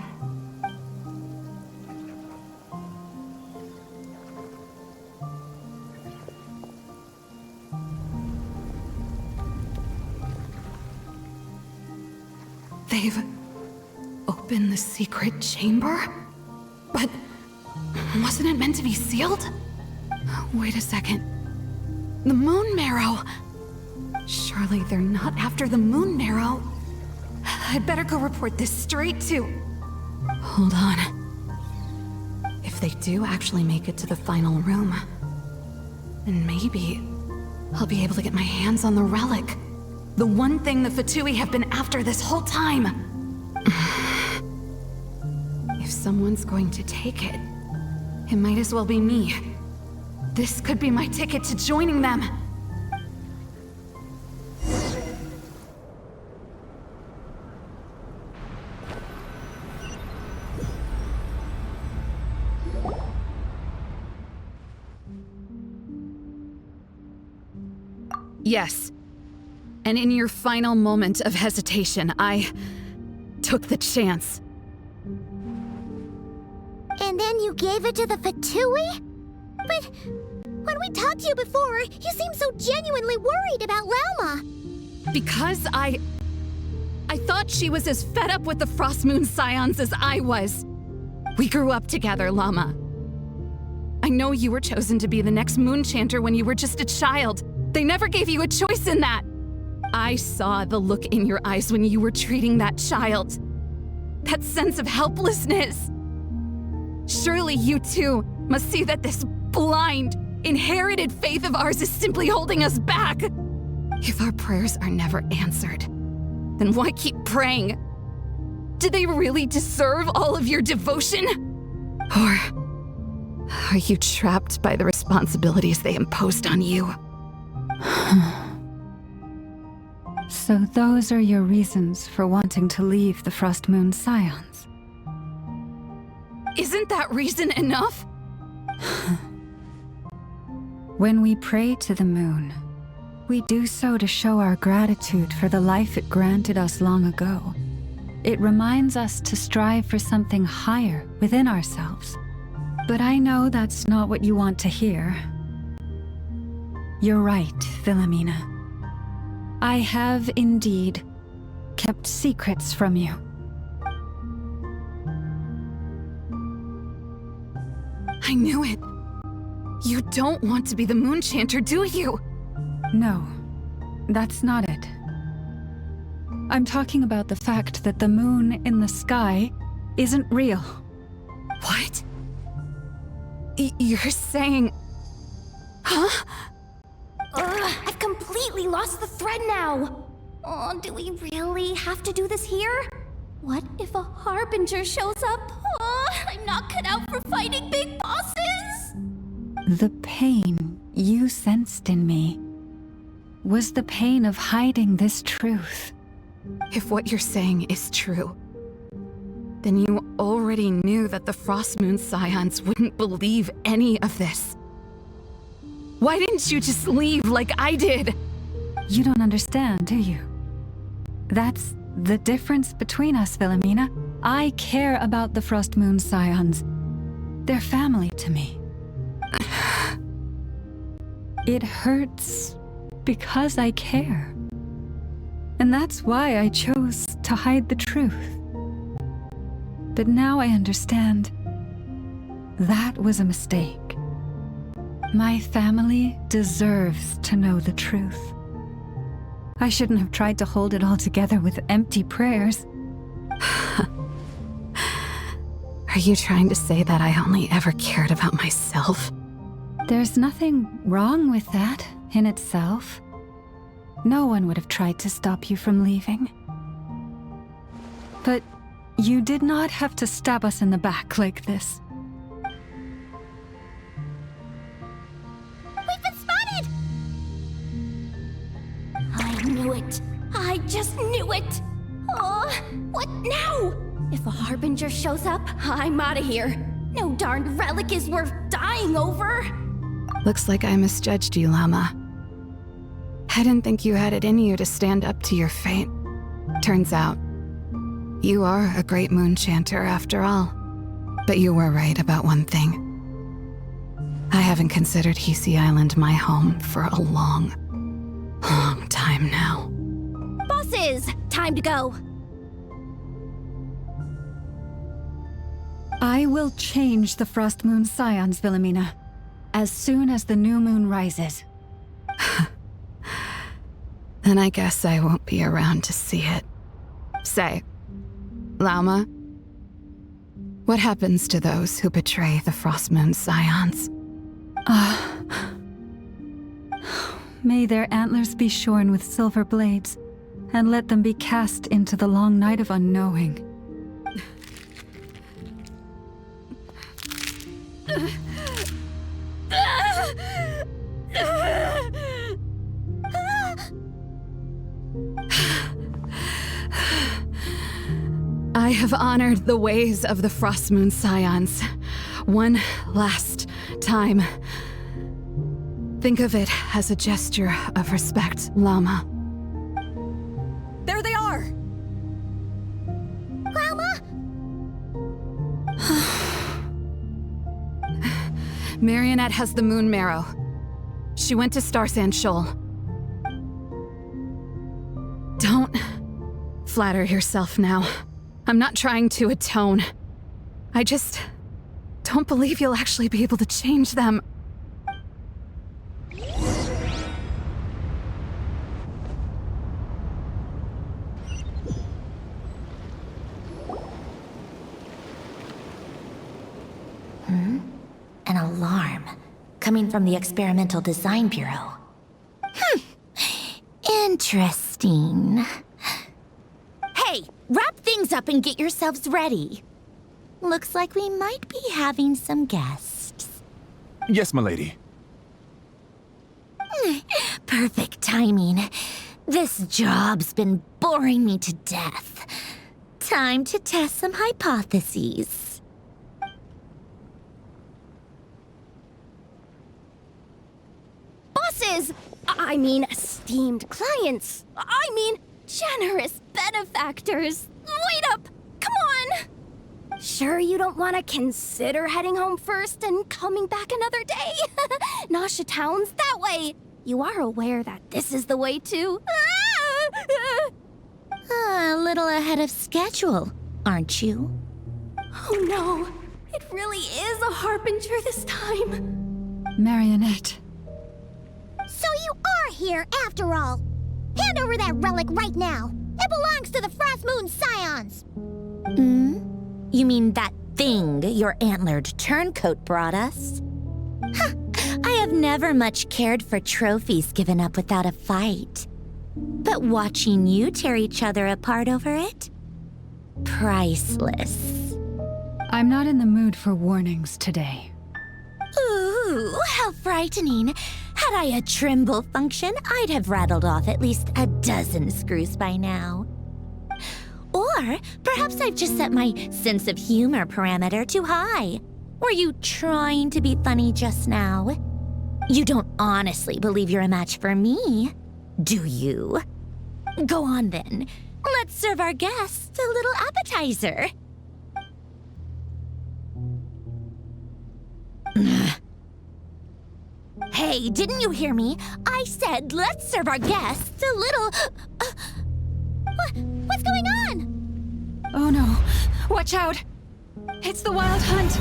They've opened the secret chamber? But wasn't it meant to be sealed? Wait a second. The Moon Marrow! Surely they're not after the Moon Marrow. I'd better go report this straight to... Hold on. If they do actually make it to the final room, then maybe I'll be able to get my hands on the relic. The one thing the Fatui have been after this whole time. If someone's going to take it, it might as well be me. This could be my ticket to joining them. Yes. And in your final moment of hesitation, I took the chance. And then you gave it to the Fatui? But when we talked to you before, you seemed so genuinely worried about Lauma. Because I thought she was as fed up with the Frostmoon Scions as I was. We grew up together, Lauma. I know you were chosen to be the next Moon Chanter when you were just a child. They never gave you a choice in that. I saw the look in your eyes when you were treating that child. That sense of helplessness. Surely you too must see that this blind, inherited faith of ours is simply holding us back. If our prayers are never answered, then why keep praying? Do they really deserve all of your devotion? Or are you trapped by the responsibilities they imposed on you? So those are your reasons for wanting to leave the Frostmoon Scions? Isn't that reason enough? When we pray to the moon, we do so to show our gratitude for the life it granted us long ago. It reminds us to strive for something higher within ourselves. But I know that's not what you want to hear. You're right, Philomena. I have indeed kept secrets from you. I knew it. You don't want to be the Moon Chanter, do you? No, that's not it. I'm talking about the fact that the moon in the sky isn't real. What? You're saying... Huh? I've completely lost the thread now. Oh, do we really have to do this here? What if a Harbinger shows up? Oh, I'm not cut out for fighting big bosses! The pain you sensed in me was the pain of hiding this truth. If what you're saying is true, then you already knew that the Frostmoon Scions wouldn't believe any of this. Why didn't you just leave like I did? You don't understand, do you? That's the difference between us, Philomena. I care about the Frostmoon Scions. They're family to me. It hurts because I care. And that's why I chose to hide the truth. But now I understand. That was a mistake. My family deserves to know the truth. I shouldn't have tried to hold it all together with empty prayers. Are you trying to say that I only ever cared about myself? There's nothing wrong with that in itself. No one would have tried to stop you from leaving. But you did not have to stab us in the back like this. We've been spotted! I knew it. I just knew it. What now? If a Harbinger shows up, I'm out of here. No darned relic is worth dying over. Looks like I misjudged you, Lauma. I didn't think you had it in you to stand up to your fate. Turns out, you are a great moon chanter after all. But you were right about one thing. I haven't considered Hisi Island my home for a long time now. Bosses, time to go. I will change the Frost Moon Scions, Wilhelmina, as soon as the new moon rises. Then I guess I won't be around to see it. Say, Lauma, what happens to those who betray the Frost Moon Scions? May their antlers be shorn with silver blades, and let them be cast into the long night of unknowing. I have honored the ways of the Frost Moon Scions one last time. Think of it as a gesture of respect, Lauma. There they are! Lauma? Marionette has the moon marrow. She went to Starsand Shoal. Don't flatter yourself now. I'm not trying to atone. I just don't believe you'll actually be able to change them. An alarm coming from the Experimental Design Bureau. Interesting. Hey, wrap things up and get yourselves ready. Looks like we might be having some guests. Yes, milady. Perfect timing. This job's been boring me to death. Time to test some hypotheses. Bosses! I mean, esteemed clients. I mean, generous benefactors. Wait up! Come on! Sure you don't want to consider heading home first and coming back another day? Nasha Town's that way. You are aware that this is the way too. A little ahead of schedule, aren't you? Oh no, it really is a Harbinger this time. Marionette. So you are here after all. Hand over that relic right now. It belongs to the Frost Moon Scions. You mean that thing your antlered turncoat brought us? I have never much cared for trophies given up without a fight. But watching you tear each other apart over it? Priceless. I'm not in the mood for warnings today. Ooh, how frightening. Had I a Trimble function, I'd have rattled off at least a dozen screws by now. Or perhaps I've just set my sense of humor parameter too high. Were you trying to be funny just now? You don't honestly believe you're a match for me, do you? Go on then. Let's serve our guests a little appetizer. Hey, didn't you hear me? I said let's serve our guests a little... What's going on? Oh no, watch out! It's the Wild Hunt!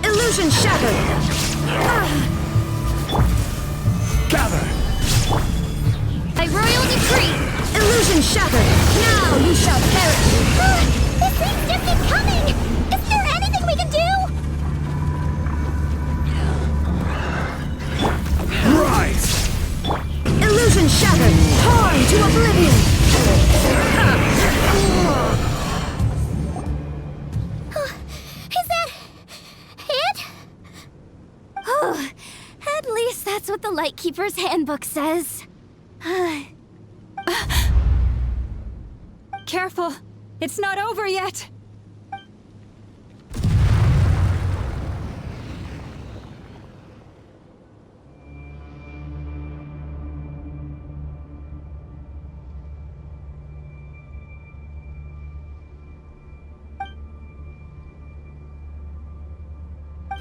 Illusion shattered! Gather! By royal decree! Illusion shattered! Now you shall perish! These things just keep coming! Is there anything we can do? Rise! Illusion shattered! Torn to oblivion! Is that it? Oh, at least that's what the Lightkeeper's Handbook says. Careful! It's not over yet!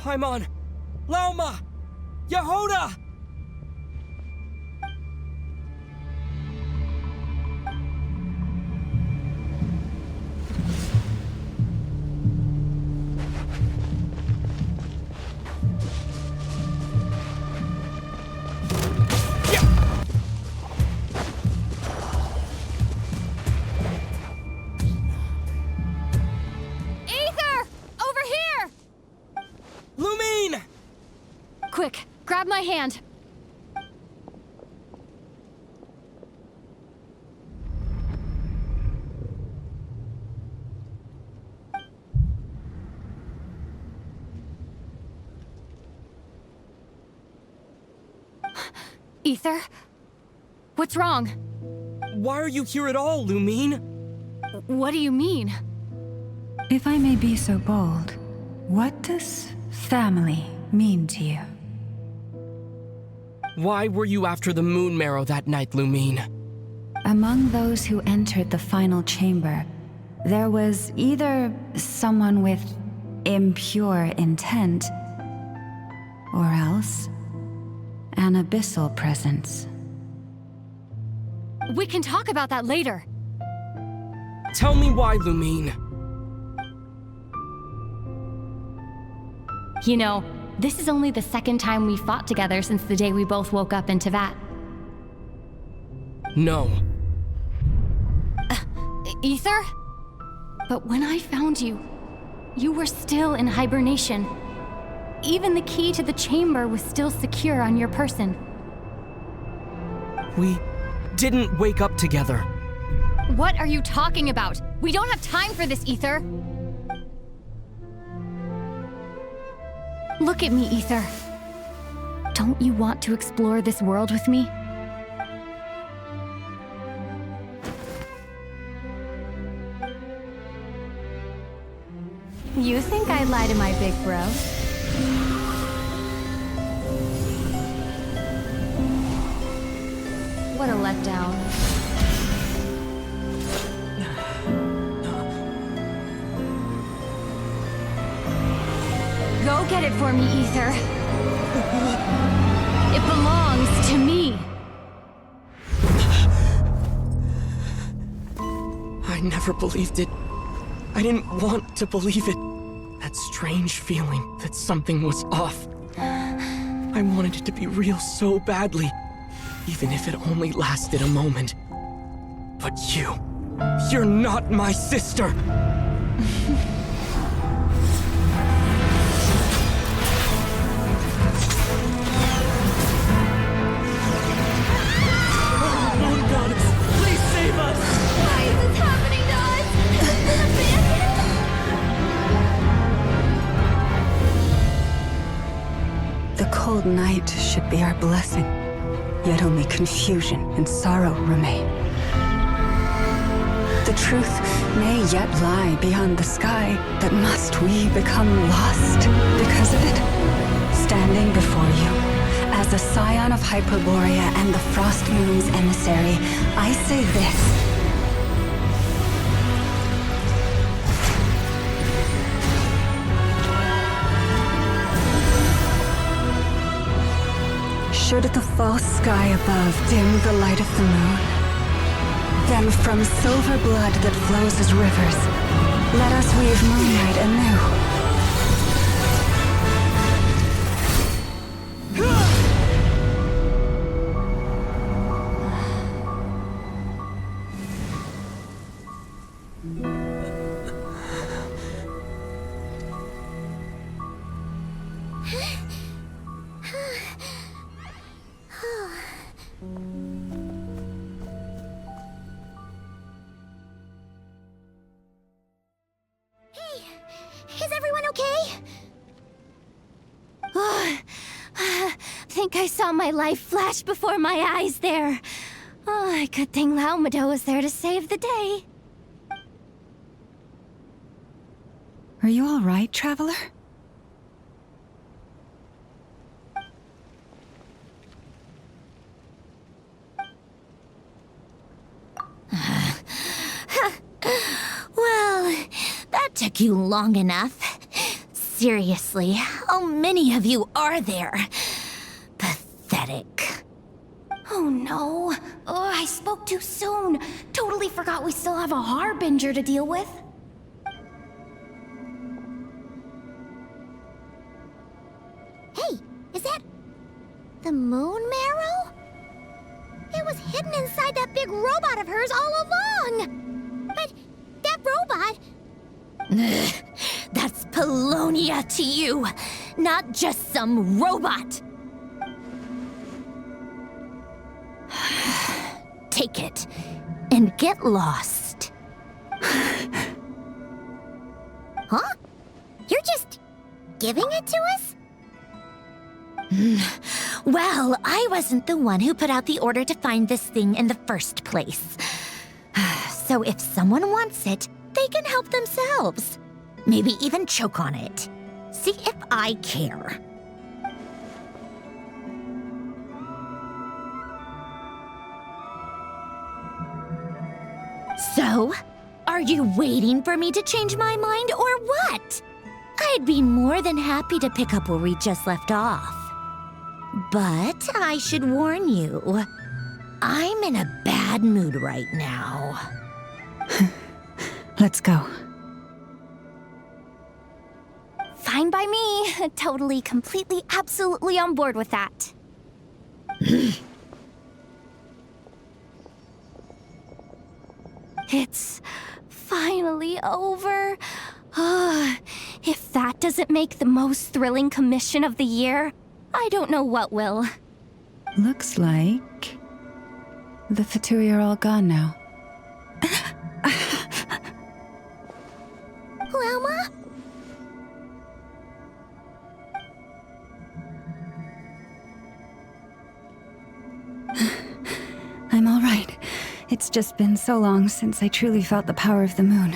Paimon! Lauma! Jahoda! Quick, grab my hand. Ether? What's wrong? Why are you here at all, Lumine? What do you mean? If I may be so bold, what does family mean to you? Why were you after the moon marrow that night, Lumine? Among those who entered the final chamber, there was either someone with impure intent, or else an abyssal presence. We can talk about that later. Tell me why, Lumine. You know, this is only the second time we fought together since the day we both woke up in Tevat. No. Ether? But when I found you, you were still in hibernation. Even the key to the chamber was still secure on your person. We didn't wake up together. What are you talking about? We don't have time for this, Ether. Look at me, Ether. Don't you want to explore this world with me? You think I'd lie to my big bro? What a letdown. Go get it for me, Ether. It belongs to me. I never believed it. I didn't want to believe it. That strange feeling that something was off. I wanted it to be real so badly, even if it only lasted a moment. But you're not my sister! The cold night should be our blessing, yet only confusion and sorrow remain. The truth may yet lie beyond the sky, but must we become lost because of it? Standing before you, as a scion of Hyperborea and the Frost Moon's emissary, I say this. Should the false sky above dim the light of the moon, then from silver blood that flows as rivers, let us weave moonlight anew. Is everyone okay? Think I saw my life flash before my eyes there. Oh, good thing Lauma was there to save the day. Are you all right, traveler? Well, that took you long enough. Seriously, how many of you are there? Pathetic. Oh no. Oh, I spoke too soon. Totally forgot we still have a harbinger to deal with. Hey, is that the moon marrow? It was hidden inside that big robot of hers all along. But that robot... That's Polonia to you, not just some robot. Take it and get lost. Huh? You're just giving it to us? Well, I wasn't the one who put out the order to find this thing in the first place. So if someone wants it, they can help themselves. Maybe even choke on it. See if I care. So, are you waiting for me to change my mind or what? I'd be more than happy to pick up where we just left off. But I should warn you, I'm in a bad mood right now. Let's go. Fine by me. Totally, completely, absolutely on board with that. It's finally over. If that doesn't make the most thrilling commission of the year, I don't know what will. Looks like the Fatui are all gone now. Lauma? I'm all right. It's just been so long since I truly felt the power of the moon.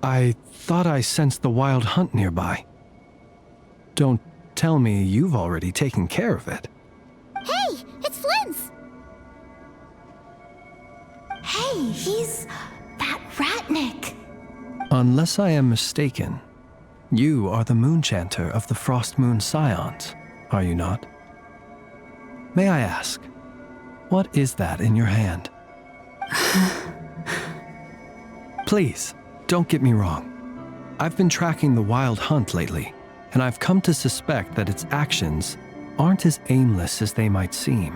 I thought I sensed the wild hunt nearby. Don't tell me you've already taken care of it. Hey, it's Flins! Hey, he's that Ratnik. Unless I am mistaken, you are the Moonchanter of the Frost Moon Scions, are you not? May I ask, what is that in your hand? Please, don't get me wrong. I've been tracking the wild hunt lately, and I've come to suspect that its actions aren't as aimless as they might seem.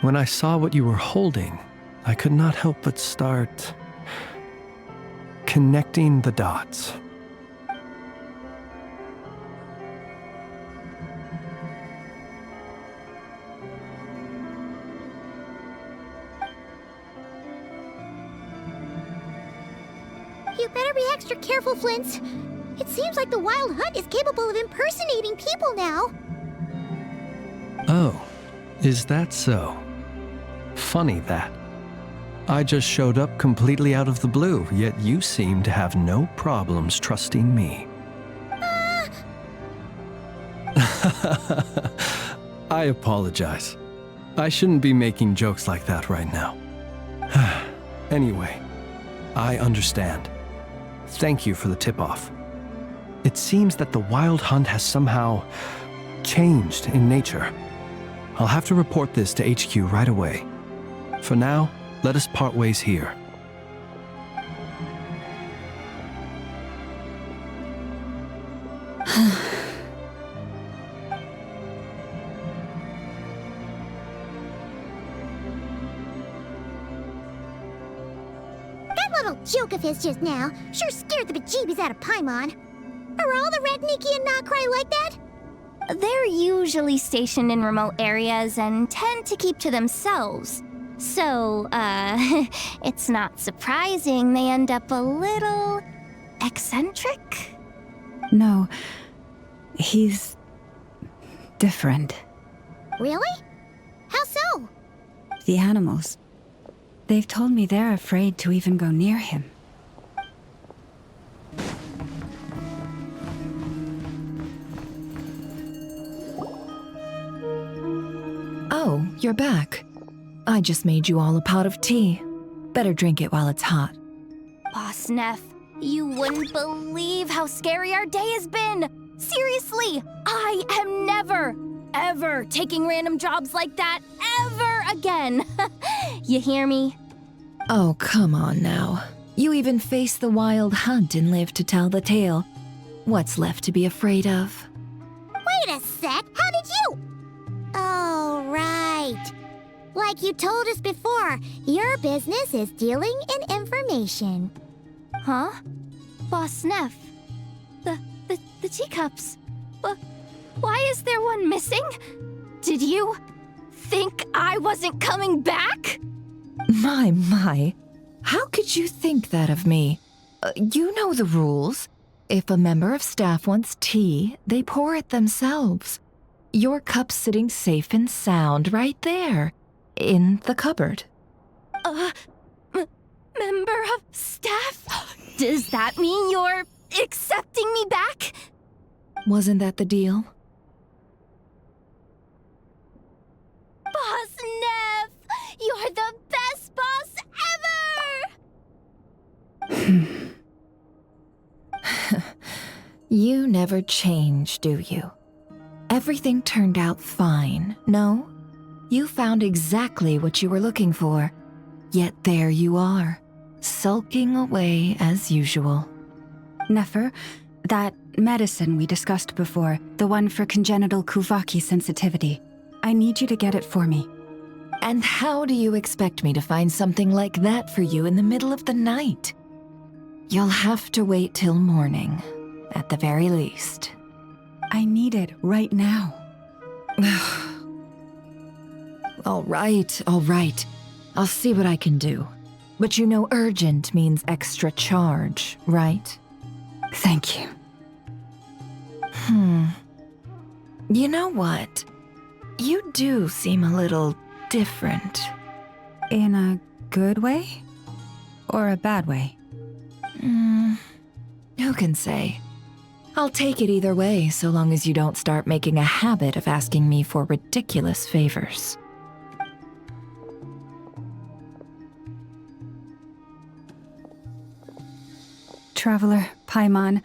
When I saw what you were holding, I could not help but start connecting the dots. You better be extra careful, Flins. It seems like the Wild Hunt is capable of impersonating people now. Oh, is that so? Funny that. I just showed up completely out of the blue, yet you seem to have no problems trusting me. I apologize. I shouldn't be making jokes like that right now. Anyway, I understand. Thank you for the tip-off. It seems that the Wild Hunt has somehow changed in nature. I'll have to report this to HQ right away. For now, let us part ways here. That little joke of his just now sure scared the bejeebies out of Paimon. Are all the Red Nikki and Nokrai like that? They're usually stationed in remote areas and tend to keep to themselves. So, it's not surprising they end up a little eccentric? No, he's different. Really? How so? The animals. They've told me they're afraid to even go near him. Oh, you're back. I just made you all a pot of tea. Better drink it while it's hot. Boss Neff, you wouldn't believe how scary our day has been! Seriously, I am never, ever taking random jobs like that ever again! You hear me? Oh, come on now. You even faced the wild hunt and lived to tell the tale. What's left to be afraid of? Wait a sec, how did you? Oh, right. Like you told us before, your business is dealing in information. Huh? Boss Neff, the teacups. Why is there one missing? Did you think I wasn't coming back? My. How could you think that of me? You know the rules. If a member of staff wants tea, they pour it themselves. Your cup's sitting safe and sound right there, in the cupboard. Member of staff? Does that mean you're accepting me back? Wasn't that the deal? Boss Neff! You're the best boss ever! You never change, do you? Everything turned out fine, no? You found exactly what you were looking for. Yet there you are, sulking away as usual. Nefer, that medicine we discussed before, the one for congenital Kuvaki sensitivity, I need you to get it for me. And how do you expect me to find something like that for you in the middle of the night? You'll have to wait till morning, at the very least. I need it right now. All right. I'll see what I can do. But you know urgent means extra charge, right? Thank you. You know what? You do seem a little different. In a good way? Or a bad way? Who can say? I'll take it either way, so long as you don't start making a habit of asking me for ridiculous favors. Traveler, Paimon,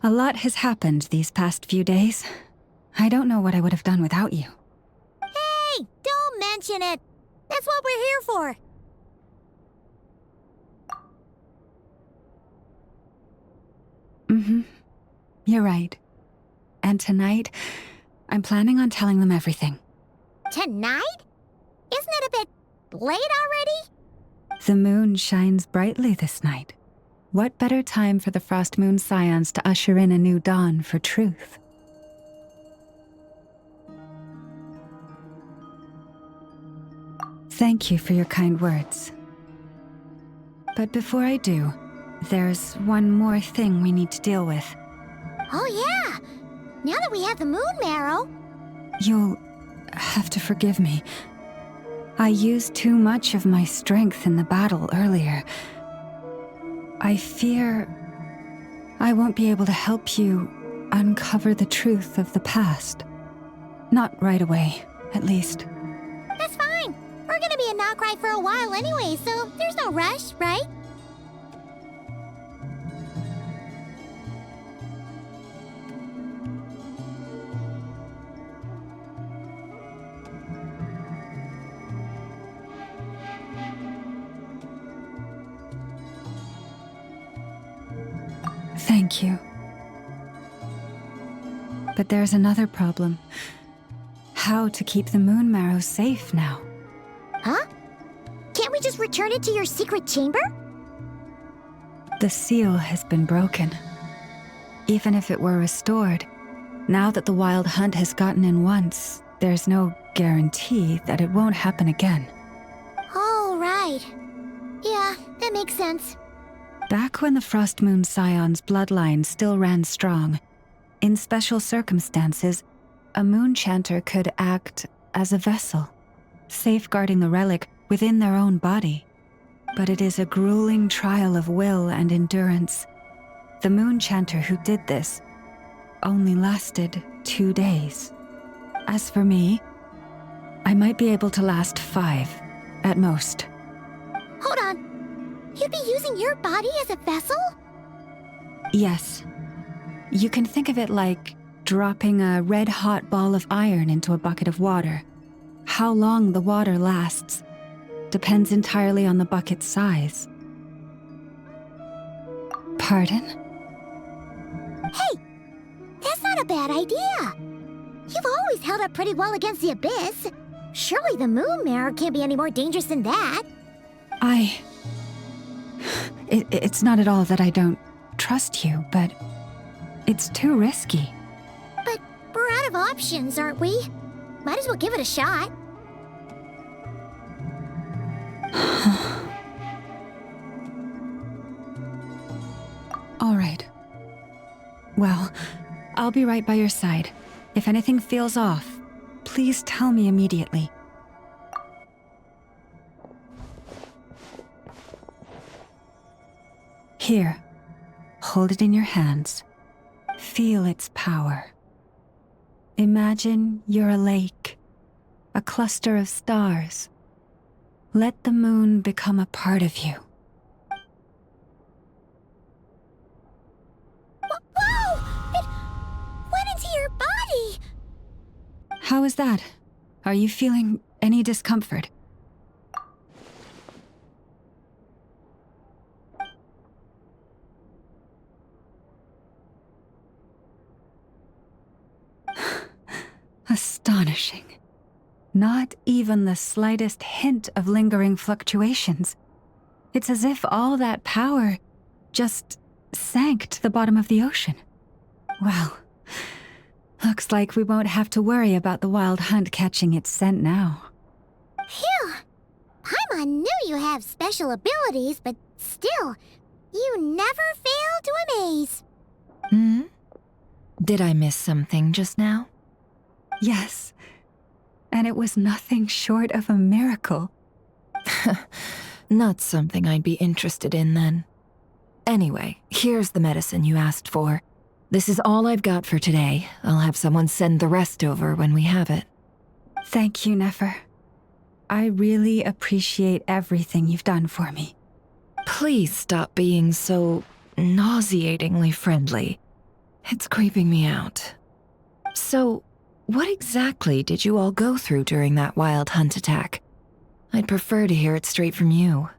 a lot has happened these past few days. I don't know what I would have done without you. Hey, don't mention it. That's what we're here for. You're right. And tonight, I'm planning on telling them everything. Tonight? Isn't it a bit late already? The moon shines brightly this night. What better time for the Frost Moon Scions to usher in a new dawn for truth? Thank you for your kind words. But before I do, there's one more thing we need to deal with. Oh yeah! Now that we have the moon marrow... You'll have to forgive me. I used too much of my strength in the battle earlier. I fear I won't be able to help you uncover the truth of the past. Not right away, at least. That's fine. We're gonna be in Nokrai for a while anyway, so there's no rush, right? Thank you. But there's another problem. How to keep the moon marrow safe now? Huh? Can't we just return it to your secret chamber? The seal has been broken. Even if it were restored, now that the wild hunt has gotten in once, there's no guarantee that it won't happen again. Oh, right. Yeah, that makes sense. Back when the Frost Moon Scion's bloodline still ran strong, in special circumstances, a moon chanter could act as a vessel, safeguarding the relic within their own body. But it is a grueling trial of will and endurance. The moon chanter who did this only lasted 2 days. As for me, I might be able to last 5, at most. Hold on. You'd be using your body as a vessel? Yes. You can think of it like dropping a red-hot ball of iron into a bucket of water. How long the water lasts depends entirely on the bucket's size. Pardon? Hey, that's not a bad idea. You've always held up pretty well against the abyss. Surely the moon mirror can't be any more dangerous than that. It's not at all that I don't trust you, but it's too risky. But we're out of options, aren't we? Might as well give it a shot. All right. Well, I'll be right by your side. If anything feels off, please tell me immediately. Here, hold it in your hands. Feel its power. Imagine you're a lake, a cluster of stars. Let the moon become a part of you. Whoa! It went into your body! How is that? Are you feeling any discomfort? Astonishing. Not even the slightest hint of lingering fluctuations. It's as if all that power just sank to the bottom of the ocean. Well, looks like we won't have to worry about the wild hunt catching its scent now. Phew! Paimon knew you have special abilities, but still, you never fail to amaze. Hmm? Did I miss something just now? Yes. And it was nothing short of a miracle. Not something I'd be interested in then. Anyway, here's the medicine you asked for. This is all I've got for today. I'll have someone send the rest over when we have it. Thank you, Nefer. I really appreciate everything you've done for me. Please stop being so nauseatingly friendly. It's creeping me out. So, what exactly did you all go through during that wild hunt attack? I'd prefer to hear it straight from you.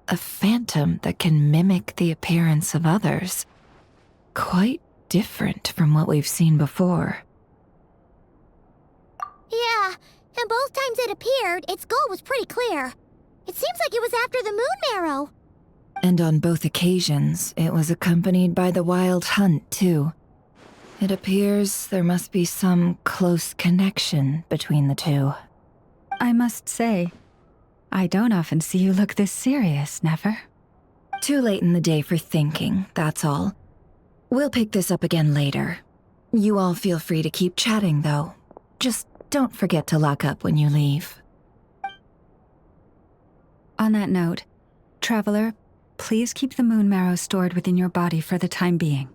A phantom that can mimic the appearance of others. Quite different from what we've seen before. Yeah, and both times it appeared, its goal was pretty clear. It seems like it was after the moon marrow. And on both occasions, it was accompanied by the wild hunt, too. It appears there must be some close connection between the two. I must say, I don't often see you look this serious, Nefer. Too late in the day for thinking, that's all. We'll pick this up again later. You all feel free to keep chatting, though. Just don't forget to lock up when you leave. On that note, Traveler, please keep the moon marrow stored within your body for the time being.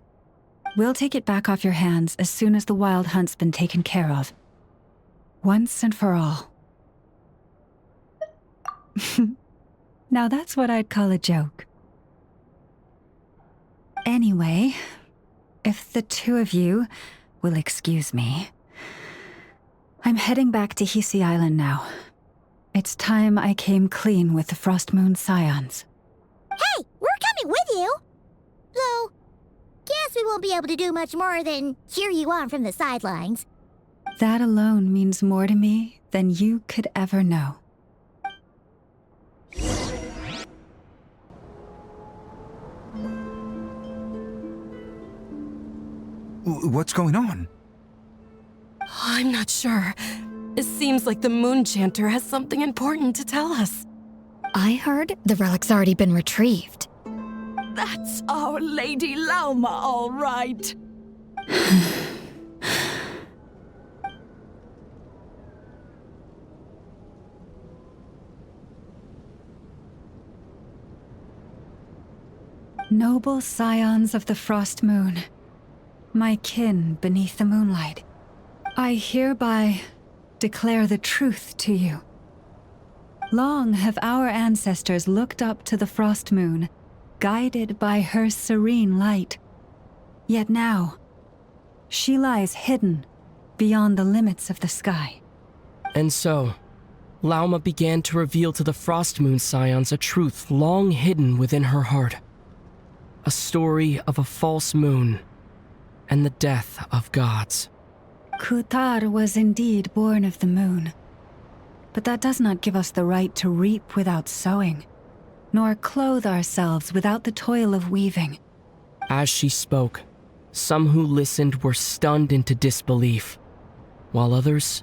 We'll take it back off your hands as soon as the wild hunt's been taken care of. Once and for all. Now that's what I'd call a joke. Anyway, if the two of you will excuse me. I'm heading back to Hisi Island now. It's time I came clean with the Frost Moon Scions. Hey, we're coming with you! Though, guess we won't be able to do much more than cheer you on from the sidelines. That alone means more to me than you could ever know. What's going on? I'm not sure. It seems like the Moon Chanter has something important to tell us. I heard the relic's already been retrieved. That's our Lady Lauma, all right. Noble scions of the Frost Moon, my kin beneath the moonlight, I hereby declare the truth to you. Long have our ancestors looked up to the Frost Moon, guided by her serene light. Yet now, she lies hidden beyond the limits of the sky. And so, Lauma began to reveal to the Frost Moon Scions a truth long hidden within her heart. A story of a false moon and the death of gods. Kutar was indeed born of the moon. But that does not give us the right to reap without sowing, nor clothe ourselves without the toil of weaving. As she spoke, some who listened were stunned into disbelief, while others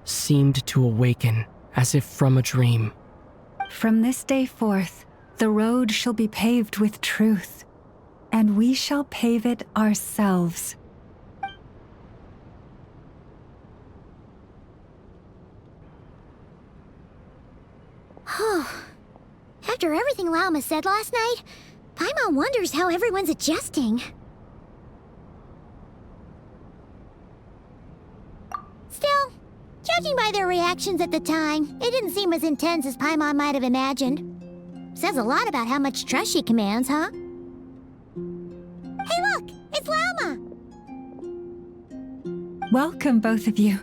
seemed to awaken as if from a dream. From this day forth, the road shall be paved with truth, and we shall pave it ourselves. After everything Lauma said last night, Paimon wonders how everyone's adjusting. Still, judging by their reactions at the time, it didn't seem as intense as Paimon might have imagined. Says a lot about how much trust she commands, huh? Hey look! It's Lauma! Welcome, both of you.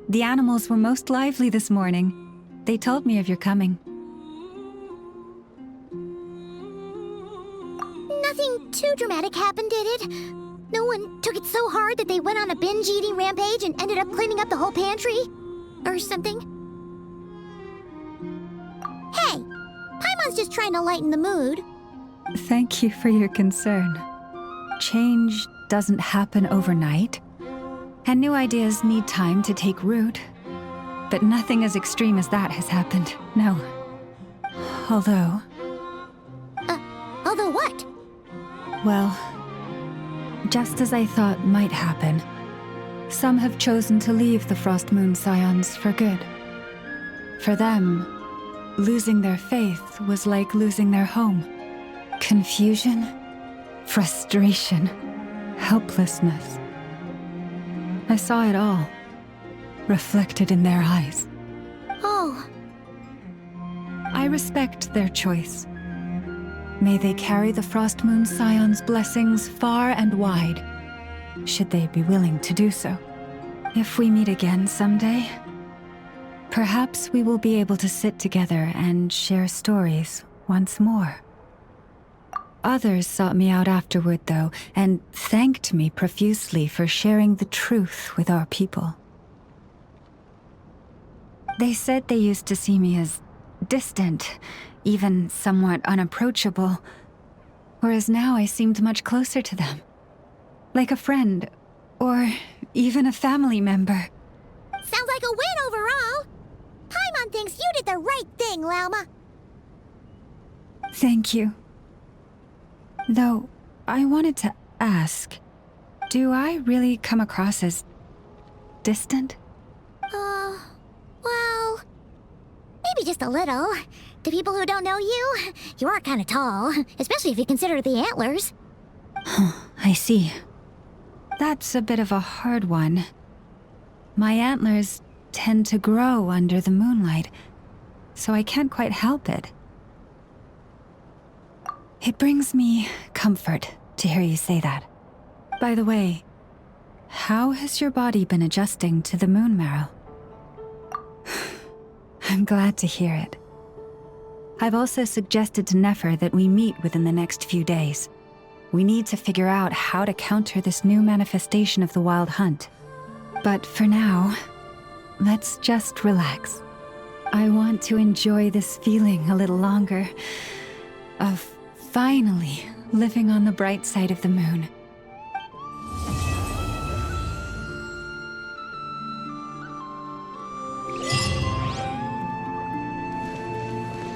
The animals were most lively this morning. They told me of your coming. Nothing too dramatic happened, did it? No one took it so hard that they went on a binge-eating rampage and ended up cleaning up the whole pantry? Or something? Hey! Paimon's just trying to lighten the mood. Thank you for your concern. Change doesn't happen overnight, and new ideas need time to take root. But nothing as extreme as that has happened, no. Although... Although what? Well, just as I thought might happen, some have chosen to leave the Frost Moon Scions for good. For them, losing their faith was like losing their home. Confusion, frustration, helplessness. I saw it all, reflected in their eyes. Oh. I respect their choice. May they carry the Frost Moon Scions' blessings far and wide, should they be willing to do so. If we meet again someday, perhaps we will be able to sit together and share stories once more. Others sought me out afterward, though, and thanked me profusely for sharing the truth with our people. They said they used to see me as distant, even somewhat unapproachable, whereas now I seemed much closer to them. Like a friend, or even a family member. Sounds like a win overall! Paimon thinks you did the right thing, Lauma. Thank you. Though, I wanted to ask, do I really come across as distant? Well, maybe just a little. To people who don't know you, you are kind of tall, especially if you consider the antlers. I see. That's a bit of a hard one. My antlers tend to grow under the moonlight, so I can't quite help it. It brings me comfort to hear you say that. By the way, How has your body been adjusting to the moon marrow? I'm glad to hear it. I've also suggested to Nefer that we meet within the next few days. We need to figure out how to counter this new manifestation of the Wild Hunt. But for now, let's just relax. I want to enjoy this feeling a little longer of finally living on the bright side of the moon.